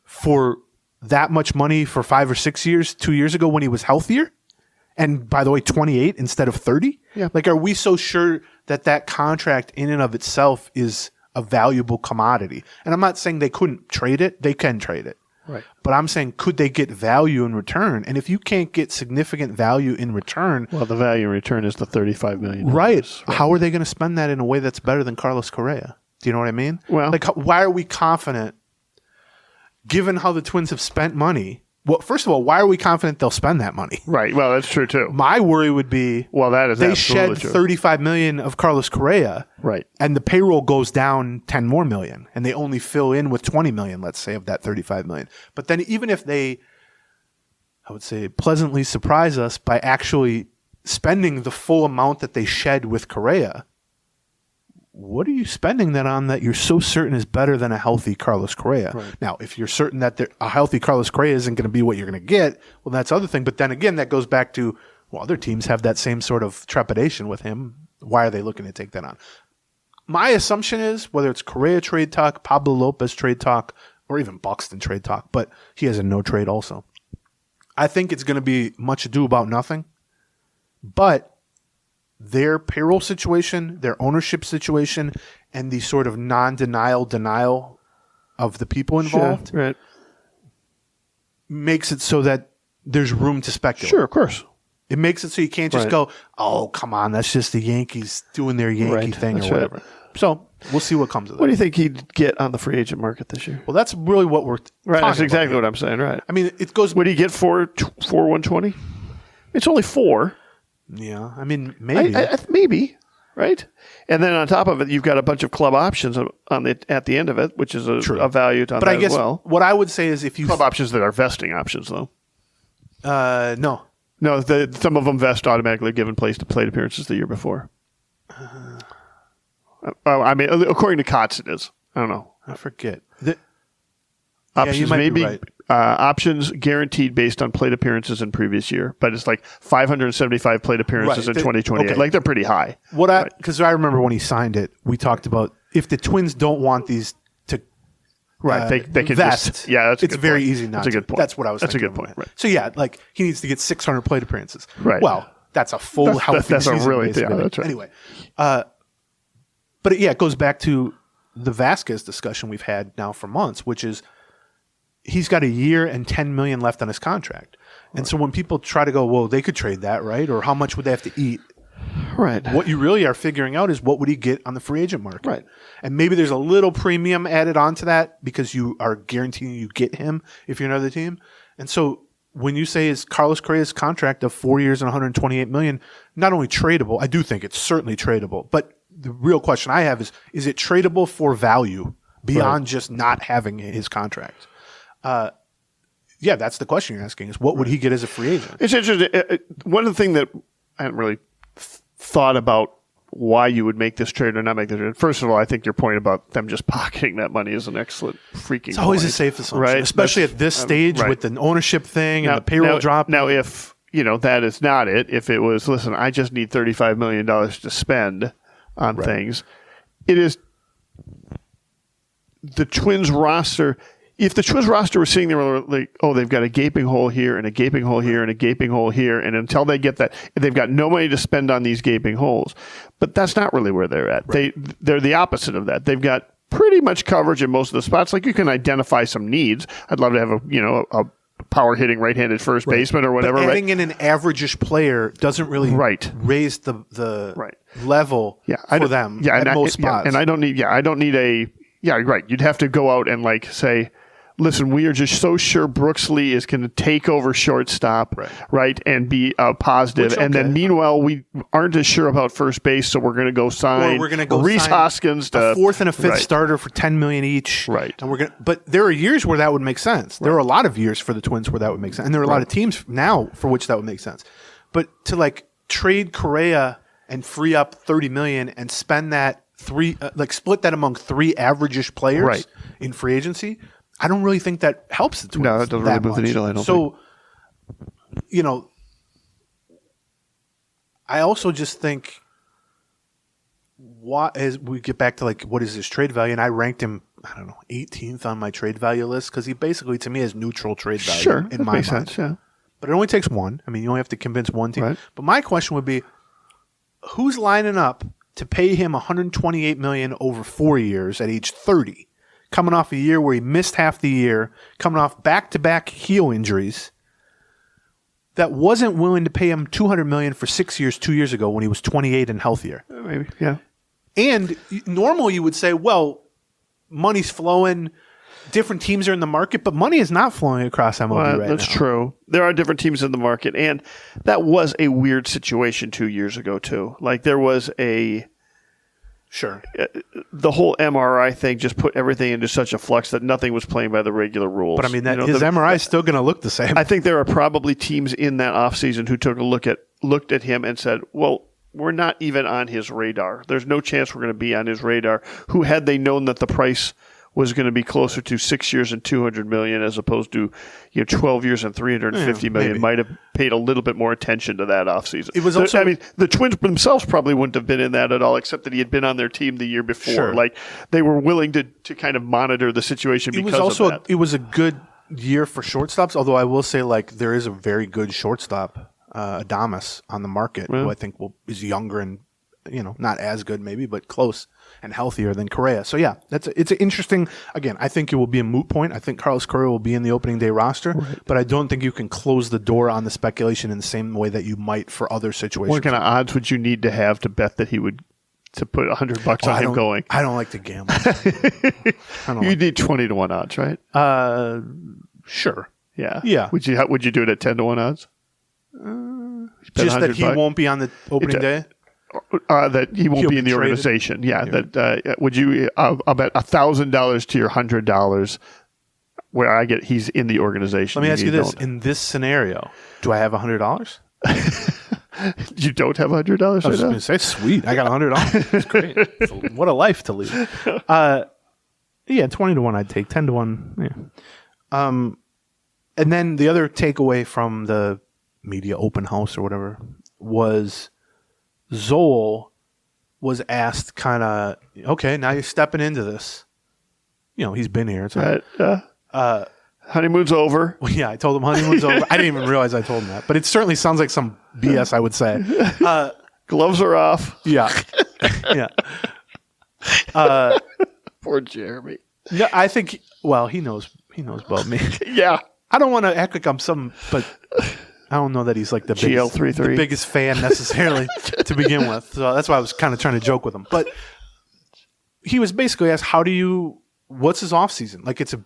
for that much money for 5 or 6 years 2 years ago when he was healthier? And by the way, 28 instead of 30? Yeah. Like, are we so sure that that contract in and of itself is a valuable commodity? And I'm not saying they couldn't trade it. They can trade it. Right. But I'm saying, could they get value in return? And if you can't get significant value in return, Well, the value in return is the $35 million. right, how are they going to spend that in a way that's better than Carlos Correa? Do you know what I mean? Well- like, why are we confident, given how the Twins have spent money? Well, first of all, why are we confident they'll spend that money? Right. Well, that's true too. My worry would be, Well, that is they absolutely shed true. $35 million of Carlos Correa, Right. and the payroll goes down 10 more million, and they only fill in with 20 million, let's say, of that 35 million. But then even if they, I would say, pleasantly surprise us by actually spending the full amount that they shed with Correa, what are you spending that on that you're so certain is better than a healthy Carlos Correa? Right. Now, if you're certain that a healthy Carlos Correa isn't going to be what you're going to get, well, that's other thing. But then again, that goes back to, well, other teams have that same sort of trepidation with him. Why are they looking to take that on? My assumption is, whether it's Correa trade talk, Pablo Lopez trade talk, or even Buxton trade talk, but he has a no trade also, I think it's going to be much ado about nothing. But their payroll situation, their ownership situation, and the sort of denial of the people involved Sure, right. makes it so that there's room to speculate. Sure, of course. It makes it so you can't just Right. go, oh, come on, that's just the Yankees doing their Yankee Right, thing that's or right. whatever. So we'll see what comes of What do that. you think he'd get on the free agent market this year? Well, that's really what we're Right, talking that's exactly about. what I'm saying. Right. I mean, it goes. Would he get for 120? It's only 4. Yeah, I mean, maybe. Maybe, right? And then on top of it, you've got a bunch of club options at the end of it, which is a value on but that I guess as well. what I would say is if you Club options that are vesting options, though. no. No, some of them vest automatically given plate appearances the year before. I mean, according to Kotz, it is. I don't know. I forget. Options you might may be be right. options guaranteed based on plate appearances in previous year, but it's like 575 plate appearances Right. in 2028. Okay. Like they're pretty high. Because I remember when he signed it, we talked about if the Twins don't want these to Right. They can vest. just, yeah, that's a it's good very point. easy not That's a to. good point. That's what I was That's a thinking. good point. Right. So yeah, like he needs to get 600 plate appearances. Right. Well, that's a full healthy that's a season. really- basically. yeah, that's right. Anyway, but it goes back to the Vasquez discussion we've had now for months, which is he's got a year and $10 million left on his contract. And so when people try to go, well, they could trade that, right? Or how much would they have to eat? Right. What you really are figuring out is what would he get on the free agent market. Right. And maybe there's a little premium added onto that because you are guaranteeing you get him if you're another team. And so when you say is Carlos Correa's contract of 4 years and $128 million, not only tradable, I do think it's certainly tradable, but the real question I have is it tradable for value beyond just not having his contract? Yeah, that's the question you're asking is what would he get as a free agent? It's interesting. One of the things that I haven't really thought about why you would make this trade or not make this trade. First of all, I think your point about them just pocketing that money is an excellent freaking It's always point. a safe assumption, right? especially at this stage right. with the ownership thing and the payroll drop. Now, if that is not it, if it was, listen, I just need $35 million to spend on things, it is the Twins roster. If the Twins roster was sitting there like, oh, they've got a gaping hole here and a gaping hole here and a gaping hole here, and until they get that, they've got no money to spend on these gaping holes. But that's not really where they're at. Right. They're the opposite of that. They've got pretty much coverage in most of the spots. Like you can identify some needs. I'd love to have a power hitting right-handed first baseman or whatever. But adding in an average-ish player doesn't really raise the level for them at most spots. And I don't need you'd have to go out and like say, listen, we are just so sure Brooks Lee is going to take over shortstop, right, and be positive. And then meanwhile, we aren't as sure about first base, so we're going to go sign Rhys Hoskins to a fourth and a fifth starter for $10 million each. Right. And but there are years where that would make sense. There are a lot of years for the Twins where that would make sense. And there are a lot of teams now for which that would make sense. But to like trade Correa and free up $30 million and spend that split that among 3 average-ish players in free agency, I don't really think that helps the Twins. No, it doesn't really move the needle, I don't think. So, I also just think as we get back to like what is his trade value, and I ranked him, I don't know, 18th on my trade value list because he basically to me has neutral trade value in my mind. Sense, yeah. But it only takes one. I mean, you only have to convince one team. Right. But my question would be, who's lining up to pay him $128 million over 4 years at age 30? Coming off a year where he missed half the year, coming off back-to-back heel injuries, that wasn't willing to pay him $200 million for 6 years 2 years ago when he was 28 and healthier. Maybe, yeah. And normally you would say, well, money's flowing, different teams are in the market, but money is not flowing across MLB right now. That's true. There are different teams in the market, and that was a weird situation 2 years ago, too. Like, there was the whole MRI thing just put everything into such a flux that nothing was playing by the regular rules. But I mean, his MRI is still going to look the same. I think there are probably teams in that offseason who took a looked at him and said, well, we're not even on his radar. There's no chance we're going to be on his radar. Who, had they known that the price was going to be closer to 6 years and $200 million as opposed to 12 years and $350 million, might have paid a little bit more attention to that offseason. It was also, I mean, the Twins themselves probably wouldn't have been in that at all, except that he had been on their team the year before. Sure. Like, they were willing to kind of monitor the situation because of that. It was a good year for shortstops, although I will say, like, there is a very good shortstop Adames on the market, who I think is younger and not as good maybe, but close and healthier than Correa. So yeah, it's an interesting. Again, I think it will be a moot point. I think Carlos Correa will be in the opening day roster, but I don't think you can close the door on the speculation in the same way that you might for other situations. What kind of odds would you need to have to bet that he would to put $100 on him going? I don't like to gamble. You need 20 to 1 odds, right? Sure. Yeah. Would you do it at 10 to 1 odds? Just that he won't be on the opening day. That he won't be in the traded. organization. Yeah. That would you? I'll bet $1,000 to your $100 where I get he's in the organization. Let me ask you this: in this scenario, do I have $100? You don't have $100 right now? I was going to say, sweet. I got $100. It's great. What a life to lead. 20 to 1 I'd take. 10 to 1. Yeah. And then the other takeaway from the media open house or whatever was Zoll was asked kind of, okay, now you're stepping into this. He's been here. It's right. Honeymoon's over. Well, yeah, I told him honeymoon's over. I didn't even realize I told him that. But it certainly sounds like some BS, I would say. Gloves are off. Yeah. Yeah. Poor Jeremy. No, I think, he knows about me. Yeah. I don't want to act like I'm but I don't know that he's like the biggest fan necessarily to begin with. So that's why I was kind of trying to joke with him. But he was basically asked, what's his off season? Like it's a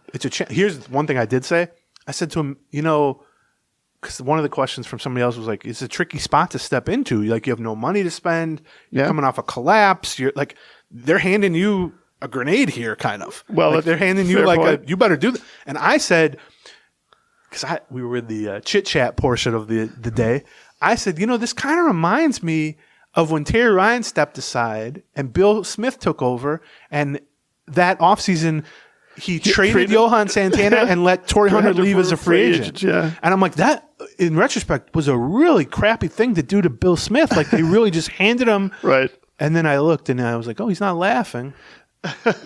here's one thing I did say. I said to him, because one of the questions from somebody else was like, it's a tricky spot to step into. Like you have no money to spend. You're coming off a collapse. You're like, they're handing you a grenade here, kind of. Well, like they're handing you like you better do that. And I said, because we were in the chit chat portion of the day. I said, this kind of reminds me of when Terry Ryan stepped aside and Bill Smith took over, and that offseason he traded Johan Santana and let Torrey Hunter leave as a free agent. Yeah. And I'm like, that, in retrospect, was a really crappy thing to do to Bill Smith. Like, they really just handed him. Right. And then I looked and I was like, oh, he's not laughing.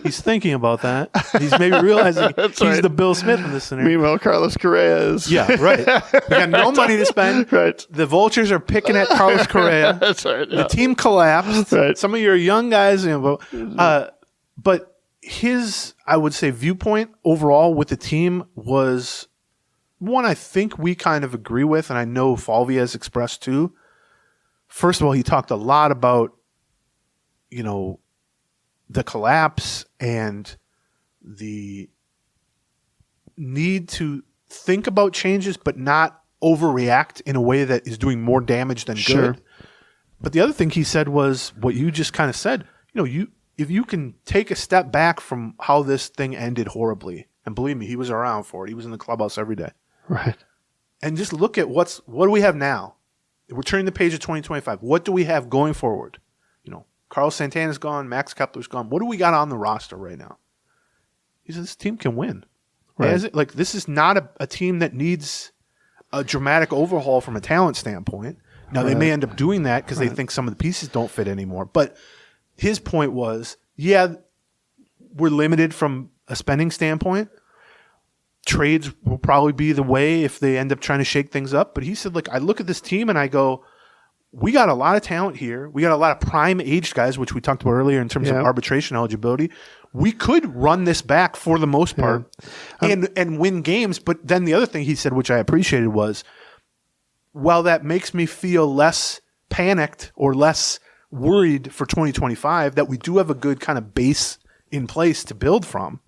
He's thinking about that. He's maybe realizing he's the Bill Smith in this scenario. Meanwhile, Carlos Correa is. Yeah, right. We got no money to spend. Right. The vultures are picking at Carlos Correa. That's right. Yeah. The team collapsed. Right. Some of your young guys, but his, I would say, viewpoint overall with the team was one I think we kind of agree with, and I know Falvey has expressed too. First of all, he talked a lot about, the collapse and the need to think about changes but not overreact in a way that is doing more damage than good. But the other thing he said was what you just kind of said. If you can take a step back from how this thing ended horribly, and believe me, he was around for it. He was in the clubhouse every day. Right. And just look at what do we have now? We're turning the page of 2025. What do we have going forward? Carlos Santana's gone. Max Kepler's gone. What do we got on the roster right now? He said this team can win. Right. This is not a team that needs a dramatic overhaul from a talent standpoint. Now, they may end up doing that because they think some of the pieces don't fit anymore. But his point was, we're limited from a spending standpoint. Trades will probably be the way if they end up trying to shake things up. But he said, I look at this team and I go, we got a lot of talent here. We got a lot of prime-aged guys, which we talked about earlier in terms of arbitration eligibility. We could run this back for the most part and win games. But then the other thing he said, which I appreciated, was, while that makes me feel less panicked or less worried for 2025 that we do have a good kind of base in place to build from,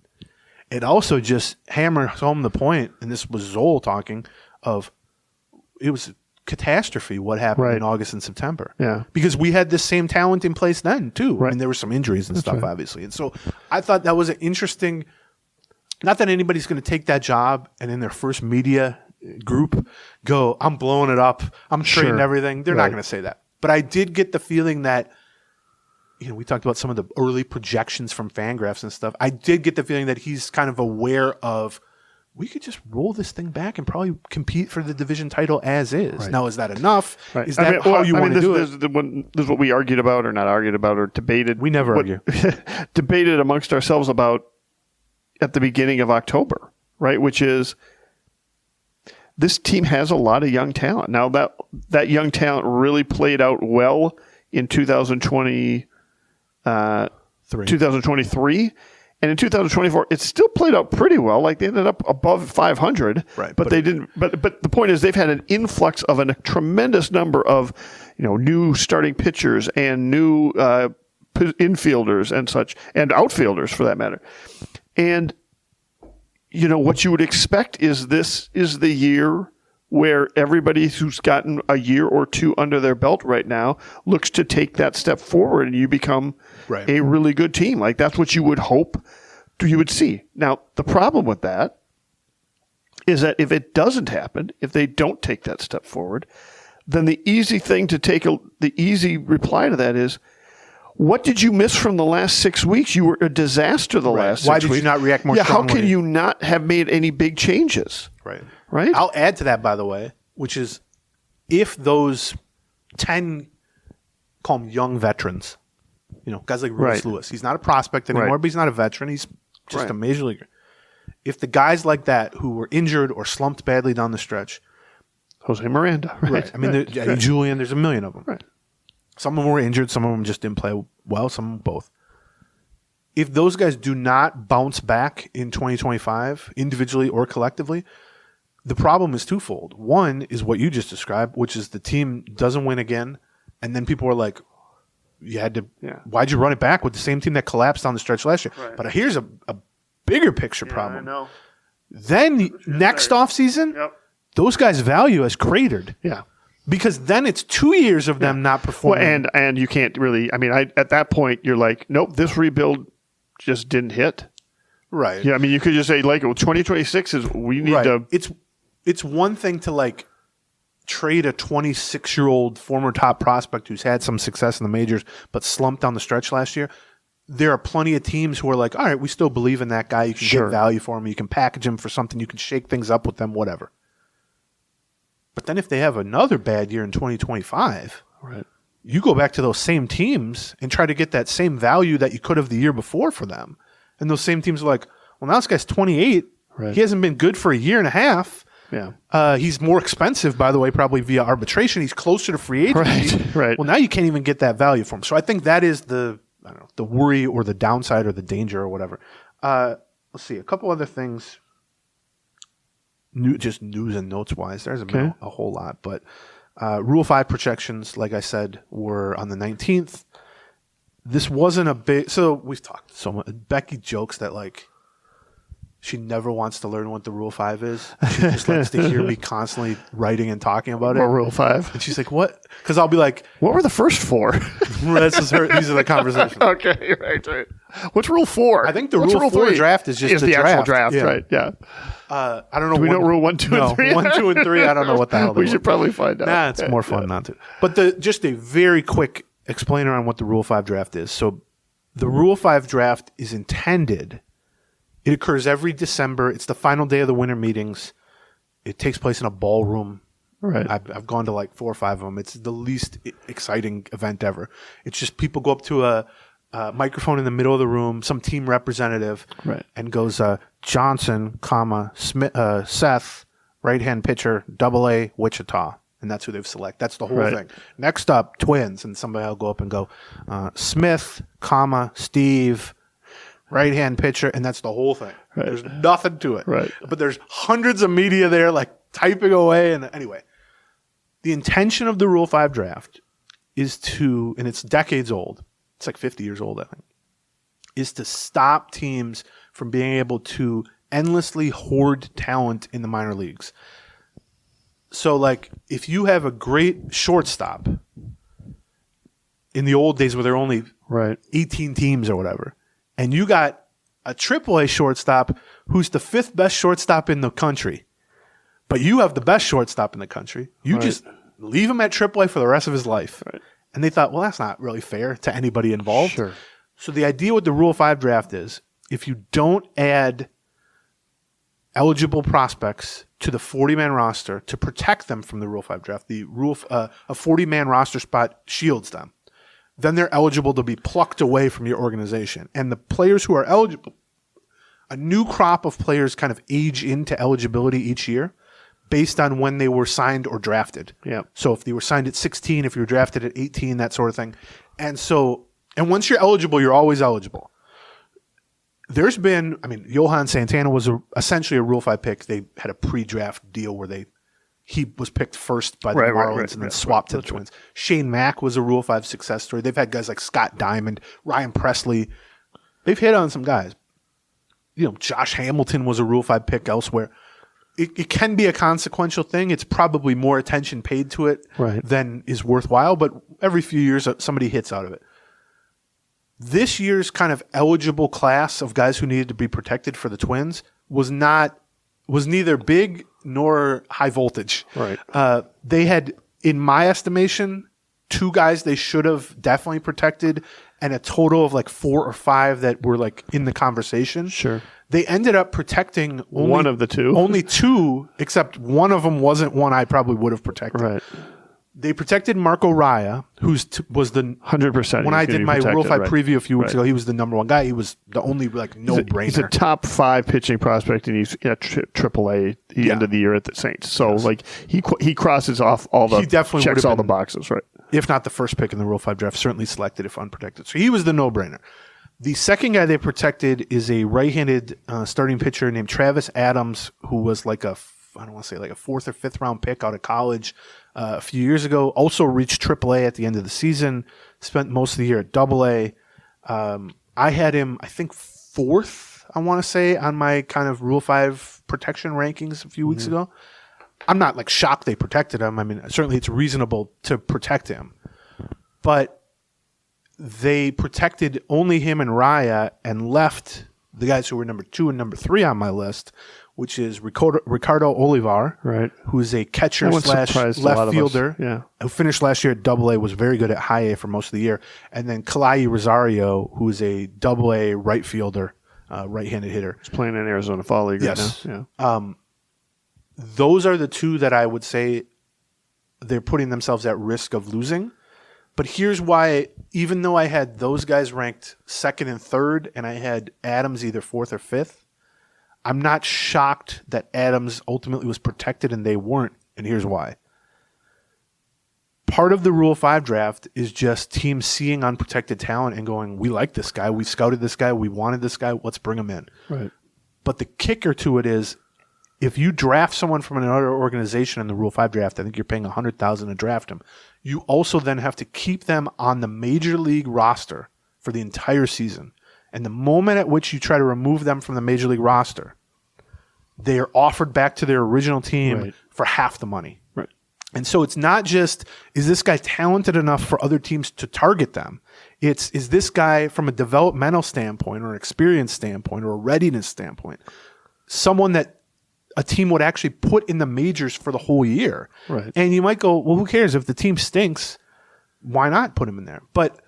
it also just hammers home the point, and this was Zoll talking, of it was catastrophe what happened in August and September. Yeah. Because we had this same talent in place then too. Right. I mean, there were some injuries and stuff, obviously. And so I thought that was an interesting, not that anybody's going to take that job and in their first media group go, I'm blowing it up, I'm trading everything. They're not going to say that. But I did get the feeling that, we talked about some of the early projections from Fangraphs and stuff. I did get the feeling that he's kind of aware of, we could just roll this thing back and probably compete for the division title as is. Right. Now, is that enough? Right. Is that how you want to do it? This is what we argued about, or not argued about, or debated. We never argue. Debated amongst ourselves about at the beginning of October, right? Which is this team has a lot of young talent. Now that young talent really played out well in 2023. And in 2024, it still played out pretty well. Like they ended up above 500, right? But they didn't. But the point is, they've had an influx of a tremendous number of, new starting pitchers and new infielders and such, and outfielders for that matter. And what you would expect is this is the year where everybody who's gotten a year or two under their belt right now looks to take that step forward, and you become a really good team. Like that's what you would hope you would see. Now, the problem with that is that if it doesn't happen, if they don't take that step forward, then the easy thing to take, the easy reply to that is, what did you miss from the last 6 weeks? You were a disaster the last 6 weeks. Why did you not react more strongly? How can you not have made any big changes? Right? I'll add to that, by the way, which is if those 10, call them young veterans, guys like Royce Lewis, he's not a prospect anymore, but he's not a veteran. He's just a major leaguer. If the guys like that who were injured or slumped badly down the stretch, Jose Miranda, right? I mean, Julian, there's a million of them. Right. Some of them were injured. Some of them just didn't play well. Some of them both. If those guys do not bounce back in 2025, individually or collectively, the problem is twofold. One is what you just described, which is the team doesn't win again, and then people are like, why'd you run it back with the same team that collapsed on the stretch last year? Right. But here's a bigger picture problem. I know. Then next offseason, those guys' value has cratered. Yeah. Because then it's 2 years of them not performing. Well, and you can't really, at that point, you're like, nope, this rebuild just didn't hit. Right. Yeah, you could just say, 2026 is, we need to. It's one thing to, trade a 26-year-old former top prospect who's had some success in the majors but slumped down the stretch last year. There are plenty of teams who are like, all right, we still believe in that guy. You can get value for him. You can package him for something. You can shake things up with them, whatever. But then if they have another bad year in 2025, you go back to those same teams and try to get that same value that you could have the year before for them. And those same teams are like, well, now this guy's 28. He hasn't been good for a year and a half. Yeah. He's more expensive, by the way, probably via arbitration. He's closer to free agency. Right. Well, now you can't even get that value from him. So I think that is the worry or the downside or the danger or whatever. Let's see. A couple other things. Just news and notes wise, there's been a whole lot. But Rule 5 projections, like I said, were on the 19th. This wasn't a big. So we've talked so much. Becky jokes that she never wants to learn what the Rule 5 is. She just likes to hear me constantly writing and talking about it. Or Rule 5. And she's like, what? Because I'll be like, what were the first 4? These are the conversations. Okay, right. What's Rule 4? I think the Rule 4 draft is just the actual draft, right? Yeah. I don't know. Do we know Rule 1, 2, and 3? 1, 2, and 3. I don't know what the hell. We should probably find out. Nah, it's more fun not to. But just a very quick explainer on what the Rule 5 draft is. So, the Rule 5 draft is intended. It occurs every December. It's the final day of the winter meetings. It takes place in a ballroom. Right. I've gone to 4 or 5 of them. It's the least exciting event ever. It's just people go up to a microphone in the middle of the room, some team representative, and goes Johnson, Smith, Seth, right-hand pitcher, AA, Wichita. And that's who they've selected. That's the whole thing. Next up, Twins. And somebody will go up and go Smith, Steve, right-hand pitcher, and that's the whole thing. There's nothing to it. But there's hundreds of media there, typing away. And anyway, the intention of the Rule 5 draft is to, and it's decades old, it's 50 years old, I think, is to stop teams from being able to endlessly hoard talent in the minor leagues. So, if you have a great shortstop in the old days where there were only 18 teams or whatever, and you got a AAA shortstop who's the 5th best shortstop in the country, but you have the best shortstop in the country, you just leave him at AAA for the rest of his life. And they thought, well, that's not really fair to anybody involved. Sure. So the idea with the Rule 5 draft is if you don't add eligible prospects to the 40-man roster to protect them from the Rule 5 draft, a 40-man roster spot shields them. Then they're eligible to be plucked away from your organization. And the players who are eligible, a new crop of players kind of age into eligibility each year based on when they were signed or drafted. Yeah. So if they were signed at 16, if you were drafted at 18, that sort of thing. And once you're eligible, you're always eligible. There's been, Johan Santana was essentially a Rule 5 pick. They had a pre-draft deal where he was picked first by the Marlins and then swapped to the Twins. Shane Mack was a Rule 5 success story. They've had guys like Scott Diamond, Ryan Presley. They've hit on some guys. Josh Hamilton was a Rule 5 pick elsewhere. It can be a consequential thing. It's probably more attention paid to it than is worthwhile, but every few years somebody hits out of it. This year's kind of eligible class of guys who needed to be protected for the Twins was neither big nor high voltage. Right. They had, in my estimation, 2 guys they should have definitely protected, and a total of like 4 or 5 that were like in the conversation. Sure. They ended up protecting one of the 2. Only 2, except one of them wasn't one I probably would have protected. Right. They protected Marco Raya, was the 100%. When I did my Rule 5 preview a few weeks ago, he was the number 1 guy. He was the only no-brainer. He's a top 5 pitching prospect, and he's at AAA at the end of the year at the Saints. So he crosses off all the checks all the boxes, right? If not the first pick in the Rule 5 draft, certainly selected if unprotected. So he was the no-brainer. The second guy they protected is a right-handed starting pitcher named Travis Adams, who was like a 4th or 5th round pick out of college a few years ago. Also reached AAA at the end of the season. Spent most of the year at AA. I had him, I think, 4th, I want to say, on my kind of Rule 5 protection rankings a few weeks ago. I'm not like shocked they protected him. Certainly it's reasonable to protect him. But they protected only him and Raya and left the guys who were number 2 and number 3 on my list, which is Ricardo Olivar, right, who's a catcher / left fielder, who finished last year at AA, was very good at high A for most of the year, and then Kalai Rosario, who's a AA right fielder, right-handed hitter. He's playing in Arizona Fall League right now. Yeah. Those are the 2 that I would say they're putting themselves at risk of losing. But here's why, even though I had those guys ranked 2nd and 3rd, and I had Adams either 4th or 5th, I'm not shocked that Adams ultimately was protected and they weren't, and here's why. Part of the Rule 5 draft is just teams seeing unprotected talent and going, we like this guy, we scouted this guy, we wanted this guy, let's bring him in. Right. But the kicker to it is, if you draft someone from another organization in the Rule 5 draft, I think you're paying $100,000 to draft them. You also then have to keep them on the major league roster for the entire season. And the moment at which you try to remove them from the major league roster, they are offered back to their original team for half the money. Right. And so it's not just, is this guy talented enough for other teams to target them? It's, is this guy from a developmental standpoint or an experience standpoint or a readiness standpoint, someone that a team would actually put in the majors for the whole year. Right. And you might go, well, who cares? If the team stinks, why not put him in there? But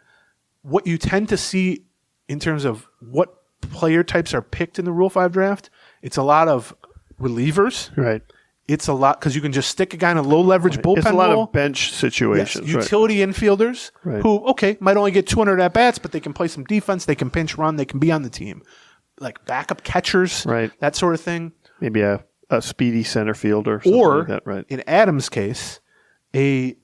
what you tend to see in terms of what player types are picked in the Rule 5 draft, it's a lot of relievers. Right. It's a lot because you can just stick a guy in a low leverage bullpen. It's a lot role. of bench situations. Yes. Utility infielders who, might only get 200 at bats, but they can play some defense. They can pinch run. They can be on the team. Like backup catchers, that sort of thing. Maybe a speedy center fielder, or like that, right? In Adams' case, a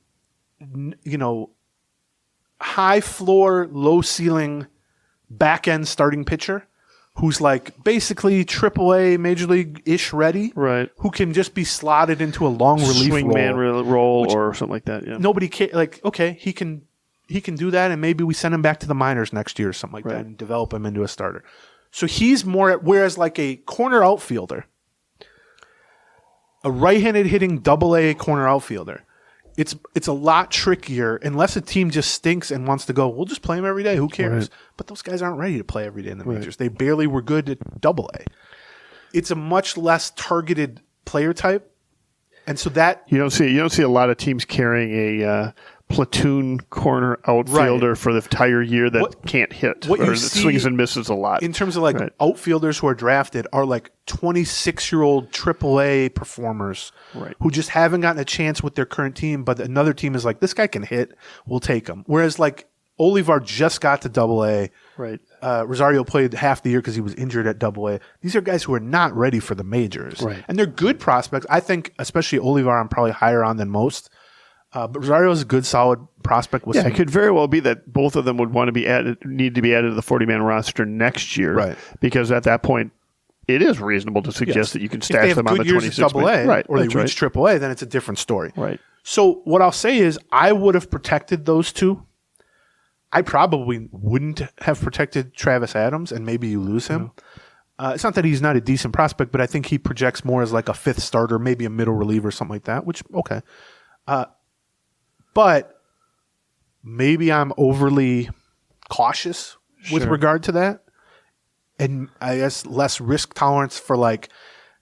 high floor, low ceiling, back end starting pitcher who's like basically AAA major league ish ready, right? Who can just be slotted into a long relief swingman role or something like that. Yeah, nobody he can do that, and maybe we send him back to the minors next year or something like that, and develop him into a starter. So he's more whereas like a corner outfielder. A right-handed hitting AA corner outfielder, it's a lot trickier unless a team just stinks and wants to go, we'll just play him every day. Who cares? Right. But those guys aren't ready to play every day in the majors. They barely were good at AA. It's a much less targeted player type. And so that you don't see a lot of teams carrying a platoon corner outfielder for the entire year that can't hit or that swings and misses a lot. In terms of outfielders who are drafted are like 26-year-old AAA performers who just haven't gotten a chance with their current team, but another team is like, this guy can hit, we'll take him. Whereas like Olivar just got to AA. Right. Rosario played half the year because he was injured at Double-A. These are guys who are not ready for the majors. Right. And they're good prospects. I think, especially Olivar, I'm probably higher on than most. But Rosario is a good, solid prospect. With it could very well be that both of them would want to be need to be added to the 40-man roster next year. Right. Because at that point, it is reasonable to suggest that you can stash them on the 26 AA, right, or they reach AAA, then it's a different story. Right. So what I'll say is I would have protected those two. I probably wouldn't have protected Travis Adams, and maybe you lose him. It's not that he's not a decent prospect, but I think he projects more as like a fifth starter, maybe a middle reliever, something like that, which, okay. But maybe I'm overly cautious with regard to that. And I guess less risk tolerance for like,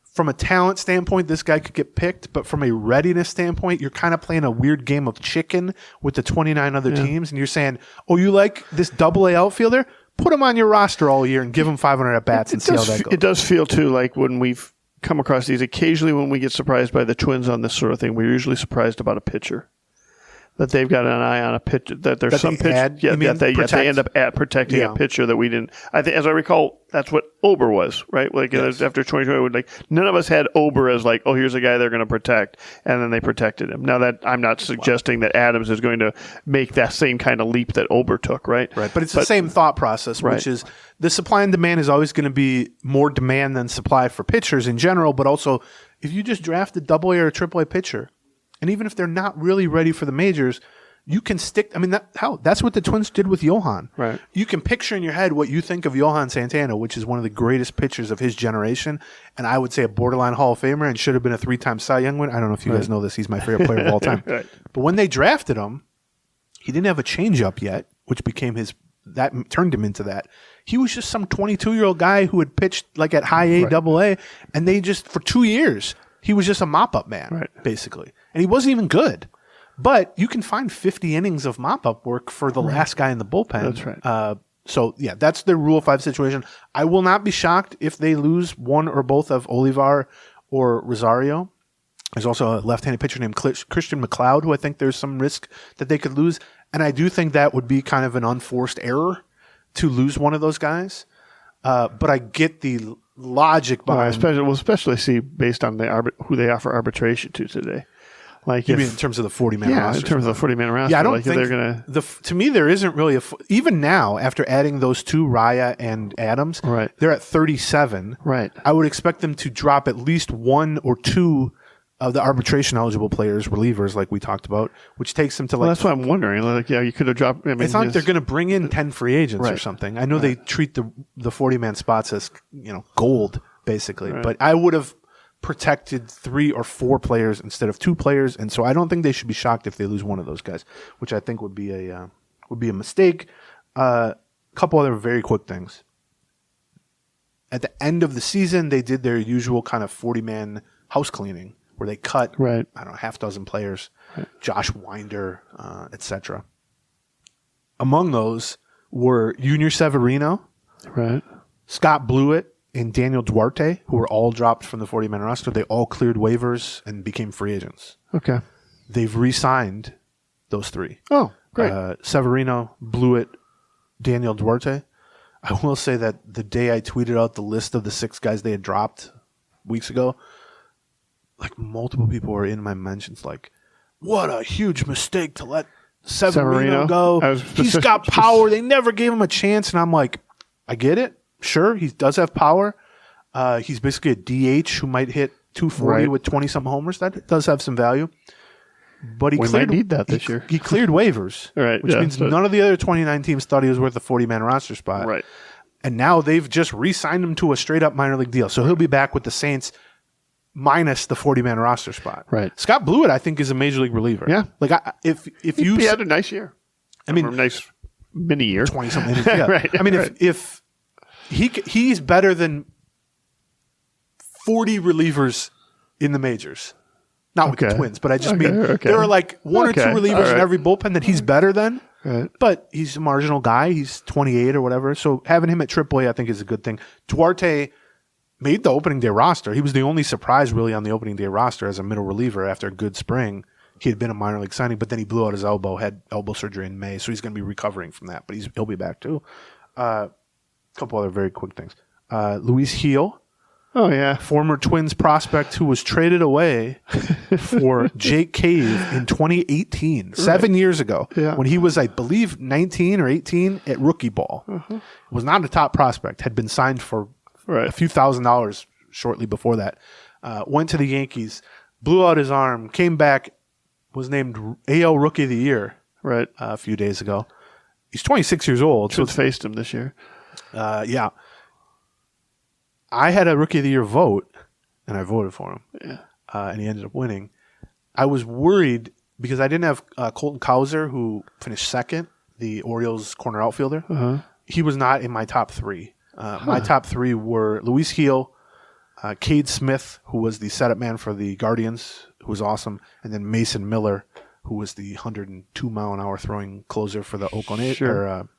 from a talent standpoint, this guy could get picked. But from a readiness standpoint, you're kind of playing a weird game of chicken with the 29 other teams. And you're saying, oh, you like this Double-A outfielder? Put him on your roster all year and give him 500 at-bats and see how that goes. It does feel, too, like when we've come across these, occasionally when we get surprised by the Twins on this sort of thing, we're usually surprised about a pitcher. That they've got an eye on a pitcher, that there's some pitcher, that they end up protecting a pitcher that we didn't. I think, as I recall, that's what Ober was, right? Like after 2020, like none of us had Ober as like, oh, here's a guy they're going to protect, and then they protected him. Now that I'm not suggesting that Adams is going to make that same kind of leap that Ober took, right? Right, but it's the same thought process, which is the supply and demand is always going to be more demand than supply for pitchers in general, but also if you just draft a Double-A or a Triple-A pitcher. And even if they're not really ready for the majors, you can stick. I mean, that's what the Twins did with Johan. Right. You can picture in your head what you think of Johan Santana, which is one of the greatest pitchers of his generation, and I would say a borderline Hall of Famer and should have been a 3-time Cy Young winner. I don't know if you guys know this; he's my favorite player of all time. Right. But when they drafted him, he didn't have a changeup yet, which became turned him into that. He was just some 22-year-old guy who had pitched like at high A, Double-A, and they just for 2 years. He was just a mop-up man, basically. And he wasn't even good. But you can find 50 innings of mop-up work for the last guy in the bullpen. That's right. So, that's their Rule 5 situation. I will not be shocked if they lose one or both of Olivar or Rosario. There's also a left-handed pitcher named Christian McLeod, who I think there's some risk that they could lose. And I do think that would be kind of an unforced error to lose one of those guys. But I get the logic behind especially see based on who they offer arbitration to today. Like you mean in terms of the 40-man roster? In terms of the 40-man roster. Yeah, I don't think they're going to. To me, there isn't really even now after adding those two, Raya and Adams. Right. They're at 37. Right. I would expect them to drop at least one or two of the arbitration eligible players, relievers, like we talked about, which takes them to like. Well, that's what I'm wondering. Like, you could have dropped. I mean, it's not like they're going to bring in 10 free agents or something. I know they treat the 40-man spots as gold basically, but I would have protected 3 or 4 players instead of 2 players, and so I don't think they should be shocked if they lose one of those guys, which I think would be a mistake. Couple other very quick things. At the end of the season, they did their usual kind of 40-man house cleaning, where they cut, I don't know, half dozen players, Josh Winder, etc. Among those were Junior Severino, Scott Blewett, and Daniel Duarte, who were all dropped from the 40-man roster. They all cleared waivers and became free agents. Okay. They've re-signed those 3. Oh, great. Severino, Blewett, Daniel Duarte. I will say that the day I tweeted out the list of the 6 guys they had dropped weeks ago, like multiple people were in my mentions like, what a huge mistake to let Severino go. He's got power. They never gave him a chance. And I'm like, I get it. Sure, he does have power. He's basically a DH who might hit 240 with 20-something homers. That does have some value. But we might need that this year. He cleared waivers, which means none of the other 29 teams thought he was worth a 40-man roster spot. Right. And now they've just re-signed him to a straight-up minor league deal. So he'll be back with the Saints minus the 40-man roster spot. Right. Scott Blewett, I think, is a major league reliever. Yeah. Like if you he had a nice year. I mean, a nice mini year. 20-something innings. Yeah. Right. I mean, if he's better than 40 relievers in the majors. Not with the Twins, but I just mean there are like 1 or 2 relievers in every bullpen that he's better than. Right. But he's a marginal guy. He's 28 or whatever. So having him at AAA, I think, is a good thing. Duarte made the opening day roster. He was the only surprise really on the opening day roster as a middle reliever after a good spring. He had been a minor league signing, but then he blew out his elbow, had elbow surgery in May, so he's going to be recovering from that. But he'll be back too. couple other very quick things. Luis Gil, Oh yeah. former Twins prospect who was traded away for Jake Cave in 2018, 7 years ago, Yeah. when he was, I believe, 19 or 18 at rookie ball. Was not a top prospect, had been signed for a few $1,000s shortly before that. Went to the Yankees, blew out his arm, came back, was named AL Rookie of the Year Right. a few days ago. He's 26 years old. Twins faced him this year. Yeah. I had a Rookie of the Year vote, and I voted for him. Yeah. And he ended up winning. I was worried because I didn't have Colton Cowser, who finished second, the Orioles corner outfielder. He was not in my top three. My top three were Luis Gil, Cade Smith, who was the setup man for the Guardians, who was awesome, and then Mason Miller, who was the 102-mile-an-hour throwing closer for the Oakland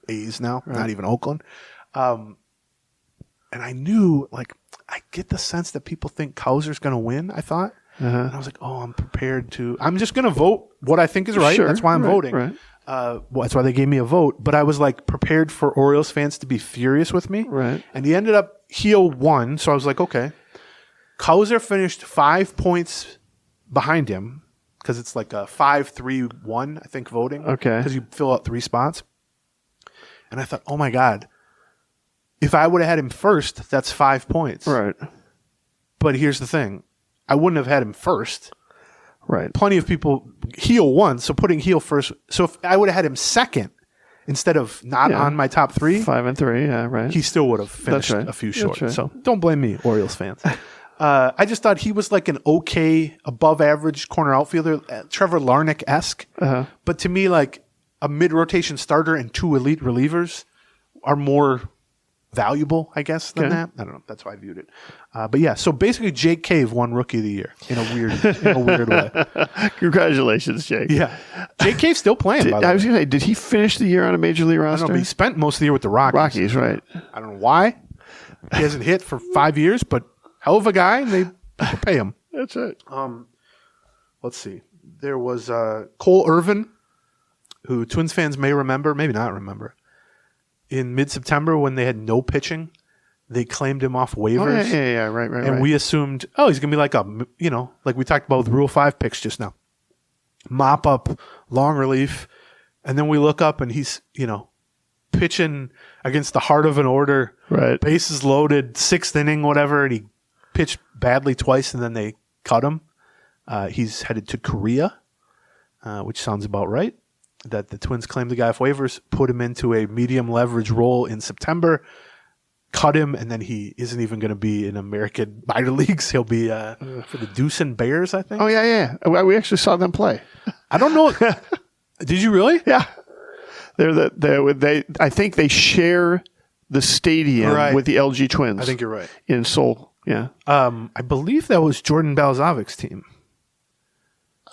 A's now, not even Oakland. And I knew, like, I get the sense that people think Cowser's going to win, I thought. And I was like, oh, I'm prepared to. I'm just going to vote what I think is right. Sure. That's why I'm voting. Right. Well, that's why they gave me a vote. But I was, like, prepared for Orioles fans to be furious with me. Right. And he ended up, Gil won. So I was like, okay. Cowser finished 5 points behind him because it's like a 5-3-1, I think, voting. Okay. Because you fill out 3 spots. And I thought, oh, my God. If I would have had him first, that's 5 points. Right. But here's the thing. I wouldn't have had him first. Right. Plenty of people, Gil won, so putting Gil first. So if I would have had him second instead of not on my top 3, 5 and 3. Yeah. Right. he still would have finished right. a few That's short. right. So don't blame me, Orioles fans. I just thought he was like an okay, above average corner outfielder, Trevor Larnach-esque. But to me, like a mid-rotation starter and 2 elite relievers are more valuable, I guess, than that. I don't know. That's how I viewed it. But yeah, so basically Jake Cave won Rookie of the Year in a weird way. Congratulations, Jake. Yeah. Jake Cave's still playing, by the I way. was going to say, did he finish the year on a major league I roster? don't know, but he spent most of the year with the Rockies. Rockies, right. I don't know why. He hasn't hit for 5 years, but hell of a guy, and they pay him. That's it. Let's see. There was Cole Irvin, who Twins fans may remember, maybe not remember. In mid-September, when they had no pitching, they claimed him off waivers. Oh, yeah, right. And we assumed, he's going to be like like we talked about with Rule 5 picks just now. Mop up, long relief. And then we look up and he's, pitching against the heart of an order. Right. Bases loaded, 6th inning, whatever. And he pitched badly twice and then they cut him. He's headed to Correa, which sounds about right. That the Twins claimed the guy off waivers, put him into a medium leverage role in September, cut him, and then he isn't even going to be in American minor leagues. He'll be for the Deucin Bears, I think. Oh, yeah. We actually saw them play. I don't know. Did you really? Yeah. I think they share the stadium with the LG Twins. I think you're right. In Seoul, yeah. I believe that was Jordan Balzovic's team.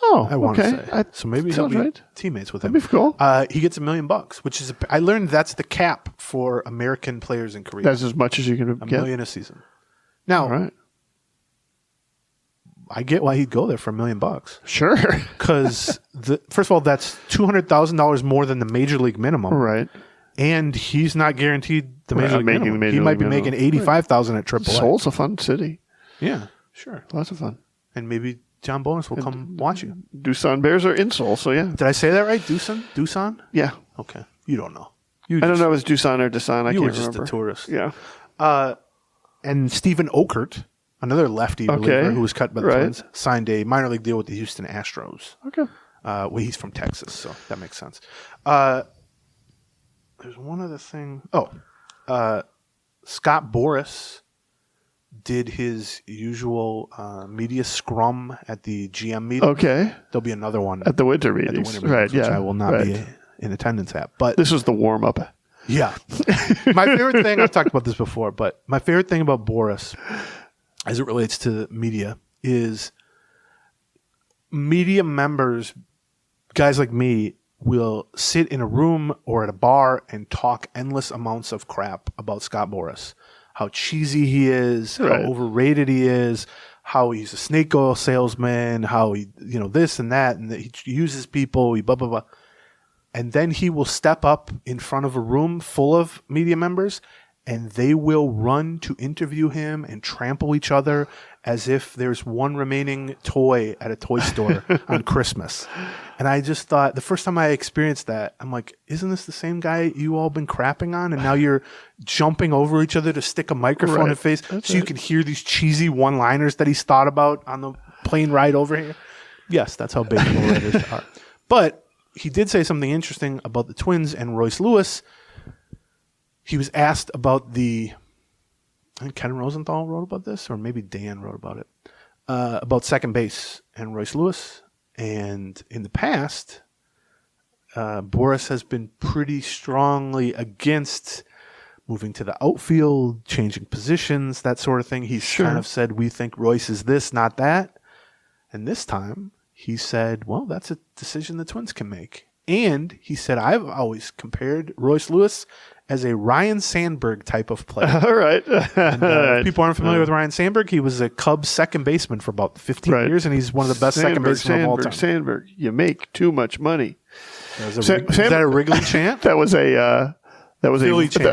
Oh, I want to okay. say. So maybe he'll be right. teammates with him. That'd be cool. He gets $1 million, which is I learned that's the cap for American players in Korea. That's as much as you can $1 get. million a season. Now, All right. I get why he'd go there for $1 million. Sure. Because first of all, that's $200,000 more than the major league minimum. Right. And he's not guaranteed the major league making minimum. the major He might league be minimum. making $85,000 at AAA. Seoul's a fun city. Yeah, sure. Lots of fun. And maybe John Bonus will come watch you. Doosan Bears are in Seoul, so yeah. Did I say that right? Doosan? Yeah. Okay. You don't know. I don't know if it's Doosan or Dasan. I You can't were just remember. a tourist. Yeah. And Stephen Okert, another lefty reliever who was cut by the Twins, signed a minor league deal with the Houston Astros. Okay. Well, he's from Texas, so that makes sense. There's one other thing. Scott Boras did his usual media scrum at the GM meeting. Okay. There'll be another one At the winter meetings. Right, which yeah. I will not be in attendance at. But This was the warm-up. yeah. My favorite thing, I've talked about this before, but my favorite thing about Boras as it relates to media is media members, guys like me, will sit in a room or at a bar and talk endless amounts of crap about Scott Boras. How cheesy he is, how overrated he is, how he's a snake oil salesman, how he, this and that, and that he uses people, he blah, blah, blah. And then he will step up in front of a room full of media members and they will run to interview him and trample each other as if there's one remaining toy at a toy store on Christmas. And I just thought, the first time I experienced that, I'm like, isn't this the same guy you all been crapping on? And now you're jumping over each other to stick a microphone in face you can hear these cheesy one-liners that he's thought about on the plane ride over here. Yes, that's how baseball writers are. But he did say something interesting about the Twins and Royce Lewis. He was asked about I think Ken Rosenthal wrote about this, or maybe Dan wrote about it, about second base and Royce Lewis. And in the past, Boris has been pretty strongly against moving to the outfield, changing positions, that sort of thing. He's kind of said, we think Royce is this, not that. And this time, he said, well, that's a decision the Twins can make. And he said, I've always compared Royce Lewis as a Ryan Sandberg type of player. All right. And, if people aren't familiar with Ryan Sandberg, he was a Cubs second baseman for about 15 years, and he's one of the best second basemen of all time. Sandberg, you make too much money. Is that a Wrigley chant? That was a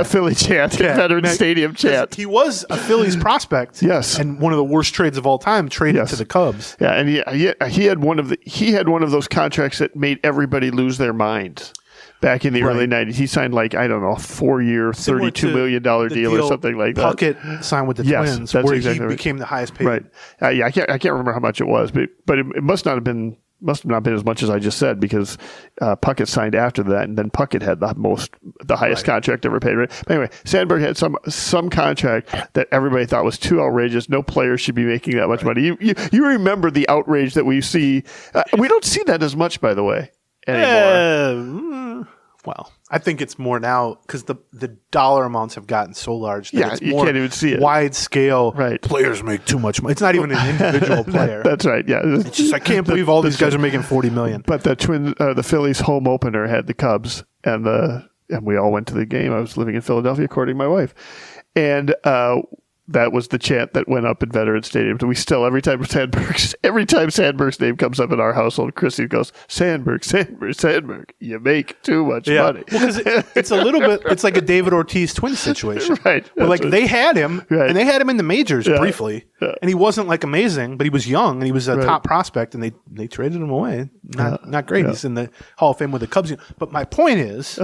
Philly chant, Yeah. Veterans Stadium chant. He was a Phillies prospect, Yes, and one of the worst trades of all time, traded to the Cubs. Yeah, and he had one of those contracts that made everybody lose their minds. Back in the early 90s, he signed a 4-year, $32 million deal or something like that. Puckett signed with the Twins, where he became the highest paid. Right. I can't remember how much it was, but it must not have been as much as I just said, because Puckett signed after that, and then Puckett had the highest contract ever paid. Right? But anyway, Sandberg had some contract that everybody thought was too outrageous. No player should be making that much money. You remember the outrage that we see? We don't see that as much, by the way, anymore. Well, I think it's more now because the dollar amounts have gotten so large that it's you more can't even see it. Wide scale. Right. Players make too much money. It's not even an individual player. That's right. Yeah. It's just I can't believe all these guys are making $40 million. But the Phillies home opener had the Cubs, and we all went to the game. I was living in Philadelphia, courting my wife, and that was the chant that went up in Veterans Stadium. We still, every time Sandberg's name comes up in our household, Chrissy goes, Sandberg, you make too much money. Well, because it's a little bit, it's like a David Ortiz Twins situation. Right. Where they had him, and they had him in the majors briefly, and he wasn't amazing, but he was young, and he was a top prospect, and they traded him away. Not great. He's in the Hall of Fame with the Cubs. But my point is,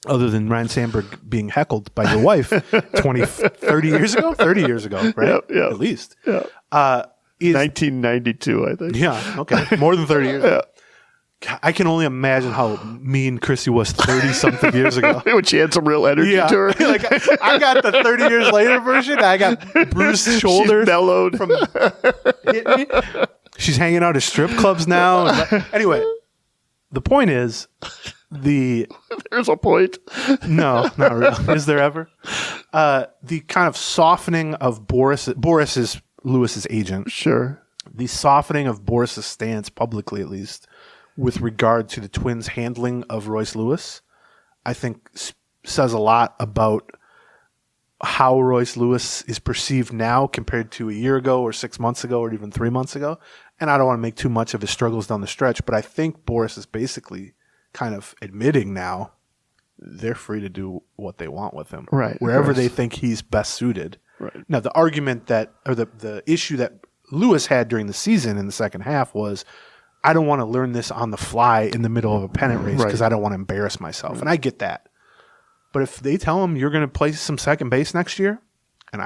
other than Ryan Sandberg being heckled by your wife 30 years ago, right? Yeah. At least. Yeah. 1992, I think. Yeah, okay. More than 30 years ago. I can only imagine how mean Chrissy was 30-something years ago. When she had some real energy to her. I got the 30 years later version. I got bruised shoulders. She's mellowed. From hitting me. She's hanging out at strip clubs now. Anyway, the point is... There's a point. No, not really. Is there ever? The kind of softening of Boris is Lewis's agent. Sure. The softening of Boris's stance, publicly at least, with regard to the Twins' handling of Royce Lewis, I think says a lot about how Royce Lewis is perceived now compared to a year ago or 6 months ago or even 3 months ago. And I don't want to make too much of his struggles down the stretch, but I think Boris is basically kind of admitting now they're free to do what they want with him, right? Wherever they think he's best suited. Right. Now, the argument the issue that Lewis had during the season in the second half was, I don't want to learn this on the fly in the middle of a pennant race because I don't want to embarrass myself, and I get that. But if they tell him you're going to play some second base next year, and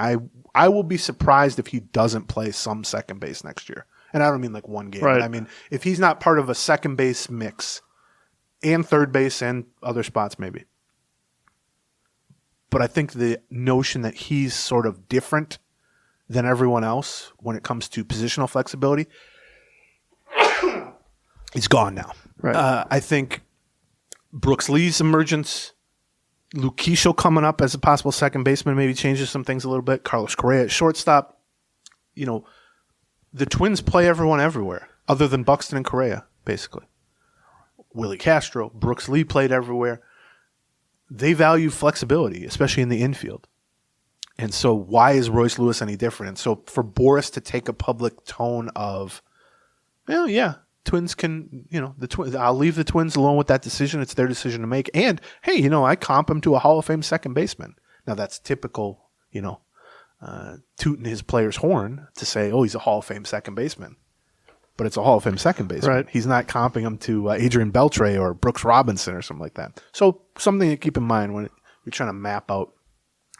I will be surprised if he doesn't play some second base next year, and I don't mean one game. Right. I mean if he's not part of a second base mix. And third base and other spots maybe. But I think the notion that he's sort of different than everyone else when it comes to positional flexibility is gone now. Right. I think Brooks Lee's emergence, Luke Keeschel coming up as a possible second baseman maybe changes some things a little bit. Carlos Correa at shortstop. The Twins play everyone everywhere other than Buxton and Correa, basically. Willie Castro, Brooks Lee played everywhere. They value flexibility, especially in the infield. And so why is Royce Lewis any different? And so for Boris to take a public tone of, well, yeah, Twins can, I'll leave the Twins alone with that decision. It's their decision to make. And, hey, I comp him to a Hall of Fame second baseman. Now that's typical, tooting his player's horn to say, oh, he's a Hall of Fame second baseman. But it's a Hall of Fame second baseman. Right. He's not comping him to Adrian Beltre or Brooks Robinson or something like that. So something to keep in mind when you're trying to map out.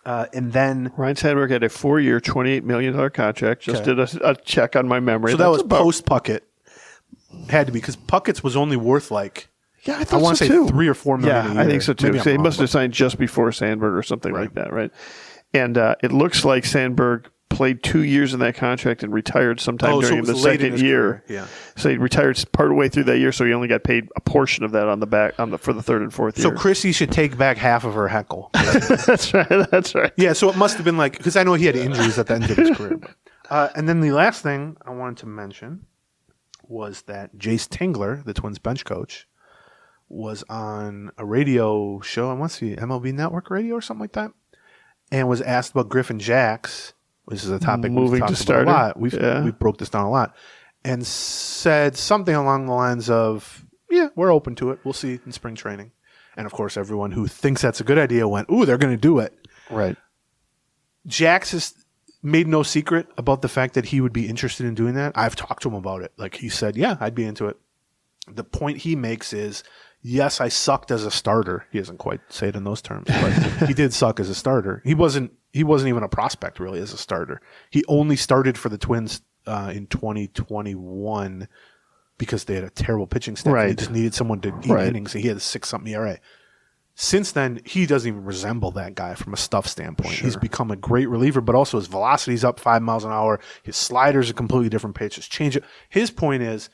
And then Ryan Sandberg had a 4-year, $28 million contract. Just did a check on my memory. So that was post Puckett. Had to be because Puckett's was only worth like I want to say too. $3 or $4 million. Yeah, I think so too. Maybe So he I'm must wrong, have signed just before Sandberg or something like that, right? And it looks like Sandberg played 2 years in that contract and retired sometime during the second year. Yeah. So he retired part way through that year, so he only got paid a portion of that on the back for the third and fourth year. So Chrissy should take back half of her heckle. That's right. That's right. Yeah, so it must have been like because I know he had injuries at the end of his career. And then the last thing I wanted to mention was that Jace Tingler, the Twins bench coach, was on a radio show. I want to see MLB Network Radio or something like that, and was asked about Griffin Jacks, which is a topic we've talked about a lot. We broke this down a lot, and said something along the lines of, "Yeah, we're open to it. We'll see in spring training." And of course, everyone who thinks that's a good idea went, "Ooh, they're going to do it." Right. Jacks has made no secret about the fact that he would be interested in doing that. I've talked to him about it. Like he said, "Yeah, I'd be into it." The point he makes is, yes, I sucked as a starter. He doesn't quite say it in those terms, but he did suck as a starter. He wasn't even a prospect really as a starter. He only started for the Twins in 2021 because they had a terrible pitching staff. Right. They just needed someone to eat innings. And he had a 6-something ERA. Since then, he doesn't even resemble that guy from a stuff standpoint. Sure. He's become a great reliever, but also his velocity's up 5 miles an hour. His slider's a completely different pitch. His changeup. His point is,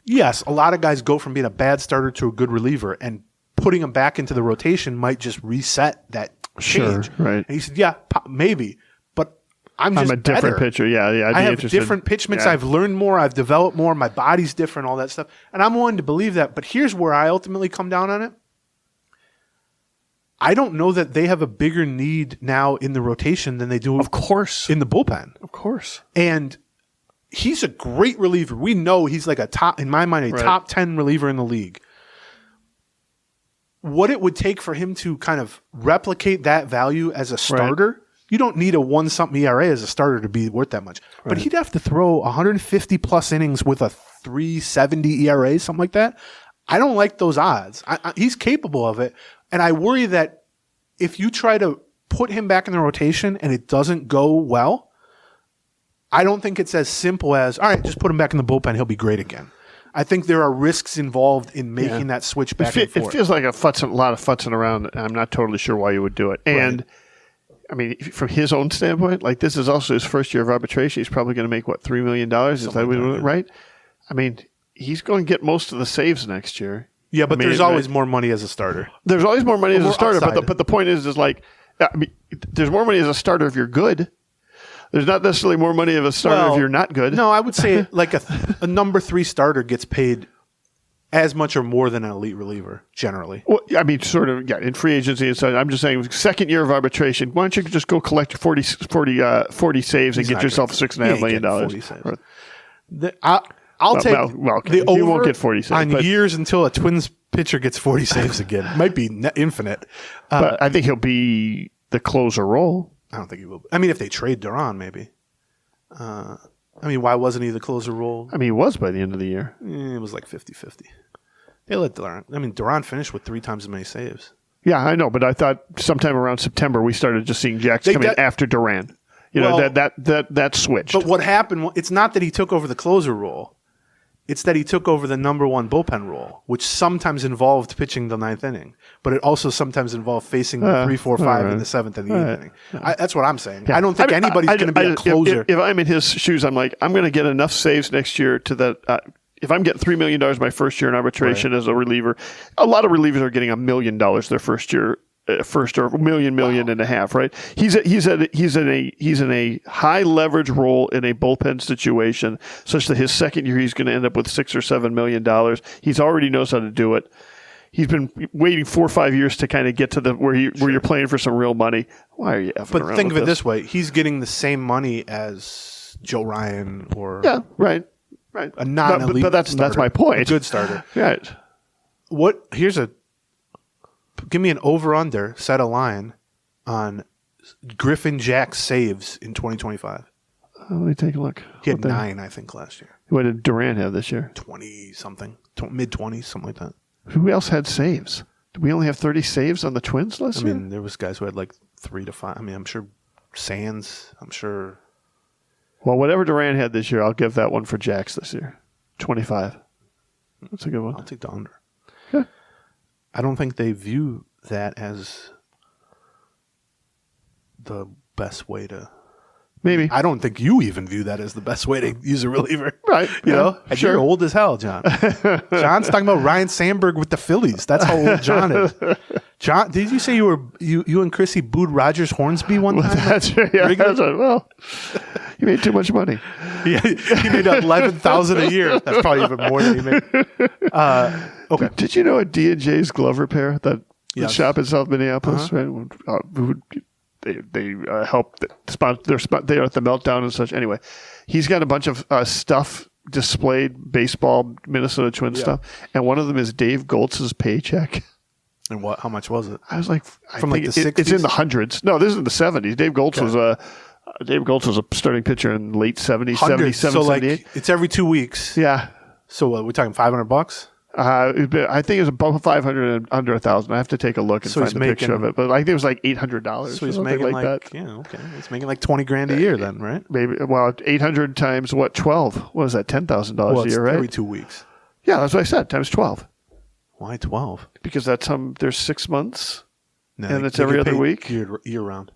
yes, a lot of guys go from being a bad starter to a good reliever, and putting him back into the rotation might just reset that change. Sure, right. And he said, yeah, maybe, but I'm just a different better. pitcher. Yeah. I have different pitch mix. Yeah. I've learned more. I've developed more. My body's different, all that stuff. And I'm willing to believe that. But here's where I ultimately come down on it. I don't know that they have a bigger need now in the rotation than they do, of course, in the bullpen. Of course. And he's a great reliever. We know he's like in my mind, a top 10 reliever in the league. What it would take for him to kind of replicate that value as a starter, you don't need a 1-something ERA as a starter to be worth that much. Right. But he'd have to throw 150-plus innings with a 3.70 ERA, something like that. I don't like those odds. He's capable of it. And I worry that if you try to put him back in the rotation and it doesn't go well, I don't think it's as simple as, all right, just put him back in the bullpen. He'll be great again. I think there are risks involved in making that switch back and forth. It feels like a lot of futzing around. I'm not totally sure why you would do it. And, I mean, from his own standpoint, like this is also his first year of arbitration. He's probably going to make, $3 million? Is that right? I mean, he's going to get most of the saves next year. Yeah, but there's always more money as a starter. There's always more money as a starter, but the point is like, I mean, there's more money as a starter if you're good. There's not necessarily more money as a starter if you're not good. No, I would say like a number 3 starter gets paid as much or more than an elite reliever, generally. Well, I mean, sort of, in free agency and so I'm just saying, second year of arbitration, why don't you just go collect 40 saves and get yourself $6.5 million? 40 saves. I'll take the over. You won't get 40 saves on years until a Twins pitcher gets 40 saves again. Might be infinite. But I think he'll be the closer role. I don't think he will. I mean, if they trade Duran, maybe. I mean, why wasn't he the closer role? I mean, he was by the end of the year. It was like 50-50. They let Duran. I mean, Duran finished with 3 times as many saves. Yeah, I know, but I thought sometime around September we started just seeing Jacks come in after Duran. That switched. But what happened? It's not that he took over the closer role. It's that he took over the number 1 bullpen role, which sometimes involved pitching the 9th inning, but it also sometimes involved facing the 3, 4, 5 in the 7th and the 8th inning. That's what I'm saying. Yeah. I don't think anybody's going to be a closer. If I'm in his shoes, I'm like, I'm going to get enough saves next year to that. If I'm getting $3 million my first year in arbitration as a reliever, a lot of relievers are getting $1 million their first year. First or million and a half, right? He's in a high leverage role in a bullpen situation, such that his second year he's going to end up with $6 or $7 million. He's already knows how to do it. He's been waiting 4 or 5 years to kind of get to where you're playing for some real money. Why are you effing around? But think of it this way: he's getting the same money as Joe Ryan or right, a non-elite. But that's my point. A good starter, right? Give me an over/under, set a line on Griffin Jack saves in 2025. Let me take a look. He had 9, I think, last year. What did Durant have this year? 20-something. Mid-20s, something like that. Who else had saves? Did we only have 30 saves on the Twins last year? I mean, there was guys who had like 3 to 5. I mean, I'm sure Sands, I'm sure. Well, whatever Durant had this year, I'll give that one for Jax this year. 25. That's a good one. I'll take the under. Yeah. I don't think they view that as the best way to. Maybe. I don't think you even view that as the best way to use a reliever. Right. You know? And Sure. you're old as hell, John. John's talking about Ryan Sandberg with the Phillies. That's how old John is. John, did you say you and Chrissy booed Rogers Hornsby one time? That's right. Yeah, that's right. Well, you made too much money. Yeah, he made $11,000 a year. That's probably even more than he made. Okay. Did you know a D&J's glove repair, that Yes. shop in South Minneapolis, right? They help sponsor. They are at the Meltdown and such. Anyway, he's got a bunch of stuff displayed, baseball, Minnesota Twins stuff, and one of them is Dave Goltz's paycheck. And what? How much was it? I was like, From like the 60s? It's in the hundreds. No, this is in the 70s. Dave Goltz was a starting pitcher in late 70s, 77, So 78. like it's every 2 weeks. Yeah. So we're talking $500. I think it was above 500 and under 1,000. I have to take a look and So find he's the picture of making- it. But I think it was like $800. So he's or something making like that. yeah, okay. He's making like $20,000 a year then, right? Maybe 800 times what? 12. What is that? $10,000 Well, a it's year, right? every 2 weeks. Yeah, that's what I said. Times 12 Why 12? because that's there's 6 months. No, And they- it's they every get other paid week? year round.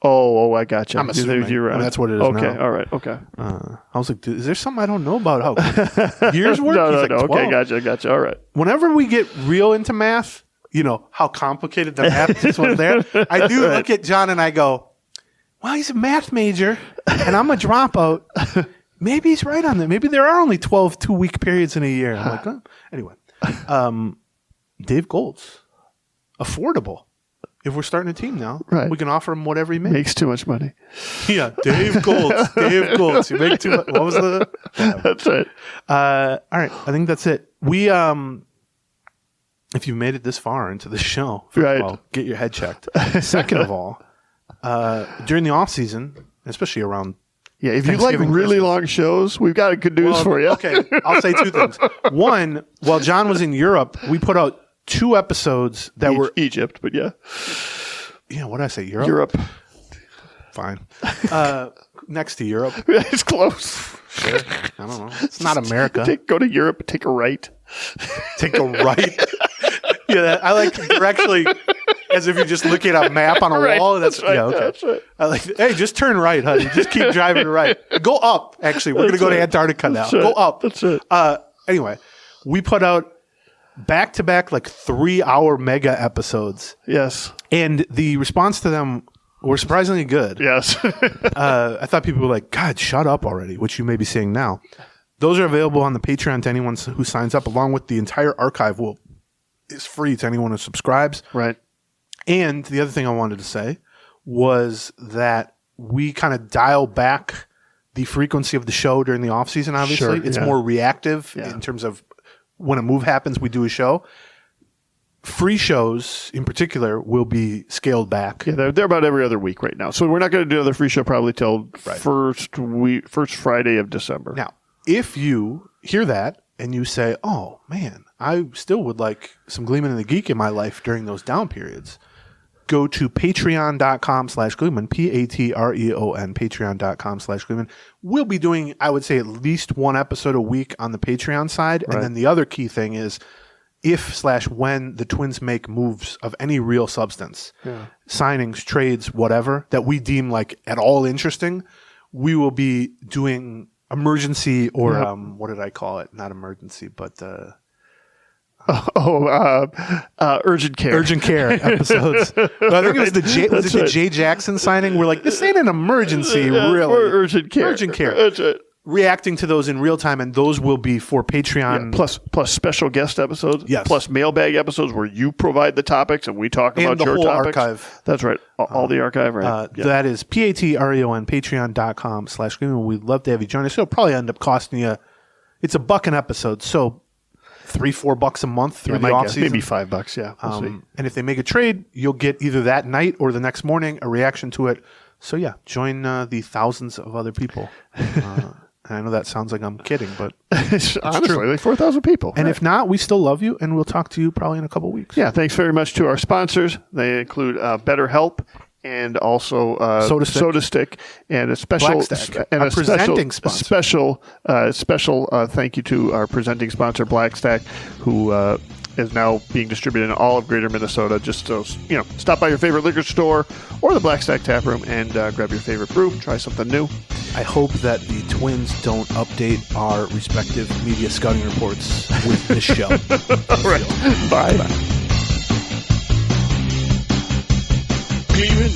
Oh, I gotcha. I'm assuming. Year round. I mean, that's what it is Okay, now. all right, okay. I was like, dude, is there something I don't know about how years work? No, He's no, like, no. 12. Okay, gotcha. All right. Whenever we get real into math, you know how complicated the math just was there. I do look at John and I go, well, he's a math major and I'm a dropout. Maybe he's right on that. Maybe there are only 12 2-week periods in a year. I'm like, oh. Anyway, Dave Goltz, affordable. If we're starting a team now, Right. we can offer him whatever he makes. Makes too much money. Yeah, Dave Goltz. Dave Goltz. You make too much. What was the? That's it. All right, I think that's it. We if you made it this far into the show, first Right. of all, get your head checked. Second of all, during the off season, especially around Yeah, if you like Thanksgiving, really Christmas. long shows, we've got good news for you. Okay, I'll say 2 things. One, while John was in Europe, we put out 2 episodes that were Egypt, but yeah. what did I say? Europe. Europe. Fine. Next to Europe. It's close. Sure. I don't know. It's not America. Go to Europe, take a right. Take a right. Yeah, I like directly as if you're just looking at a map on a Right, wall. That's right, yeah, okay. that's right. I like. Hey, just turn right, honey. Just keep driving right. Go up. Actually, we're gonna go to Antarctica now. That's Go right. up. That's it. Anyway, we put out back-to-back like 3-hour mega episodes, Yes. and the response to them were surprisingly good. Yes. I thought people were like, God, shut up already, which you may be seeing now. Those are available on the Patreon to anyone who signs up, along with the entire archive is free to anyone who subscribes. Right. And the other thing I wanted to say was that we kind of dial back the frequency of the show during the off season. Obviously, Sure, it's yeah. more reactive Yeah. in terms of when a move happens, we do a show. Free shows, in particular, will be scaled back. Yeah, they're about every other week right now. So we're not going to do another free show probably till first Friday of December. Now, if you hear that and you say, "Oh man, I still would like some Gleeman and the Geek in my life during those down periods," go to patreon.com/Gleeman, Patreon, patreon.com/Gleeman. We'll be doing, I would say, at least 1 episode a week on the Patreon side. Right. And then the other key thing is if/when the Twins make moves of any real substance, signings, trades, whatever, that we deem like at all interesting, we will be doing emergency or what did I call it? Not emergency, but urgent care. urgent care episodes. I think it was the Jay Jackson signing. We're like, this ain't an emergency, really. Or urgent care. Urgent care. Urgent. Reacting to those in real time, and those will be for Patreon. Plus special guest episodes. Yes. Plus mailbag episodes where you provide the topics and we talk And about the your whole topics. archive. That's right. All the archive, right? That is Patreon, patreon.com/Gleeman. We'd love to have you join us. It'll probably end up costing you, it's $1 an episode. So $3-4 a month through the my off guess, season. maybe $5. Yeah, we'll see. And if they make a trade, you'll get either that night or the next morning a reaction to it. So yeah, join the thousands of other people. And I know that sounds like I'm kidding, but Honestly, true. like 4,000 people. and if not, we still love you, and we'll talk to you probably in a couple weeks. Yeah, thanks very much to our sponsors. They include BetterHelp and also Soda Stick. and a special Blackstack, and our a presenting special special thank you to our presenting sponsor Blackstack, who is now being distributed in all of Greater Minnesota. Just so stop by your favorite liquor store or the Blackstack Tap Room and grab your favorite brew. Try something new. I hope that the Twins don't update our respective media scouting reports with this show. All right, bye. Gleeman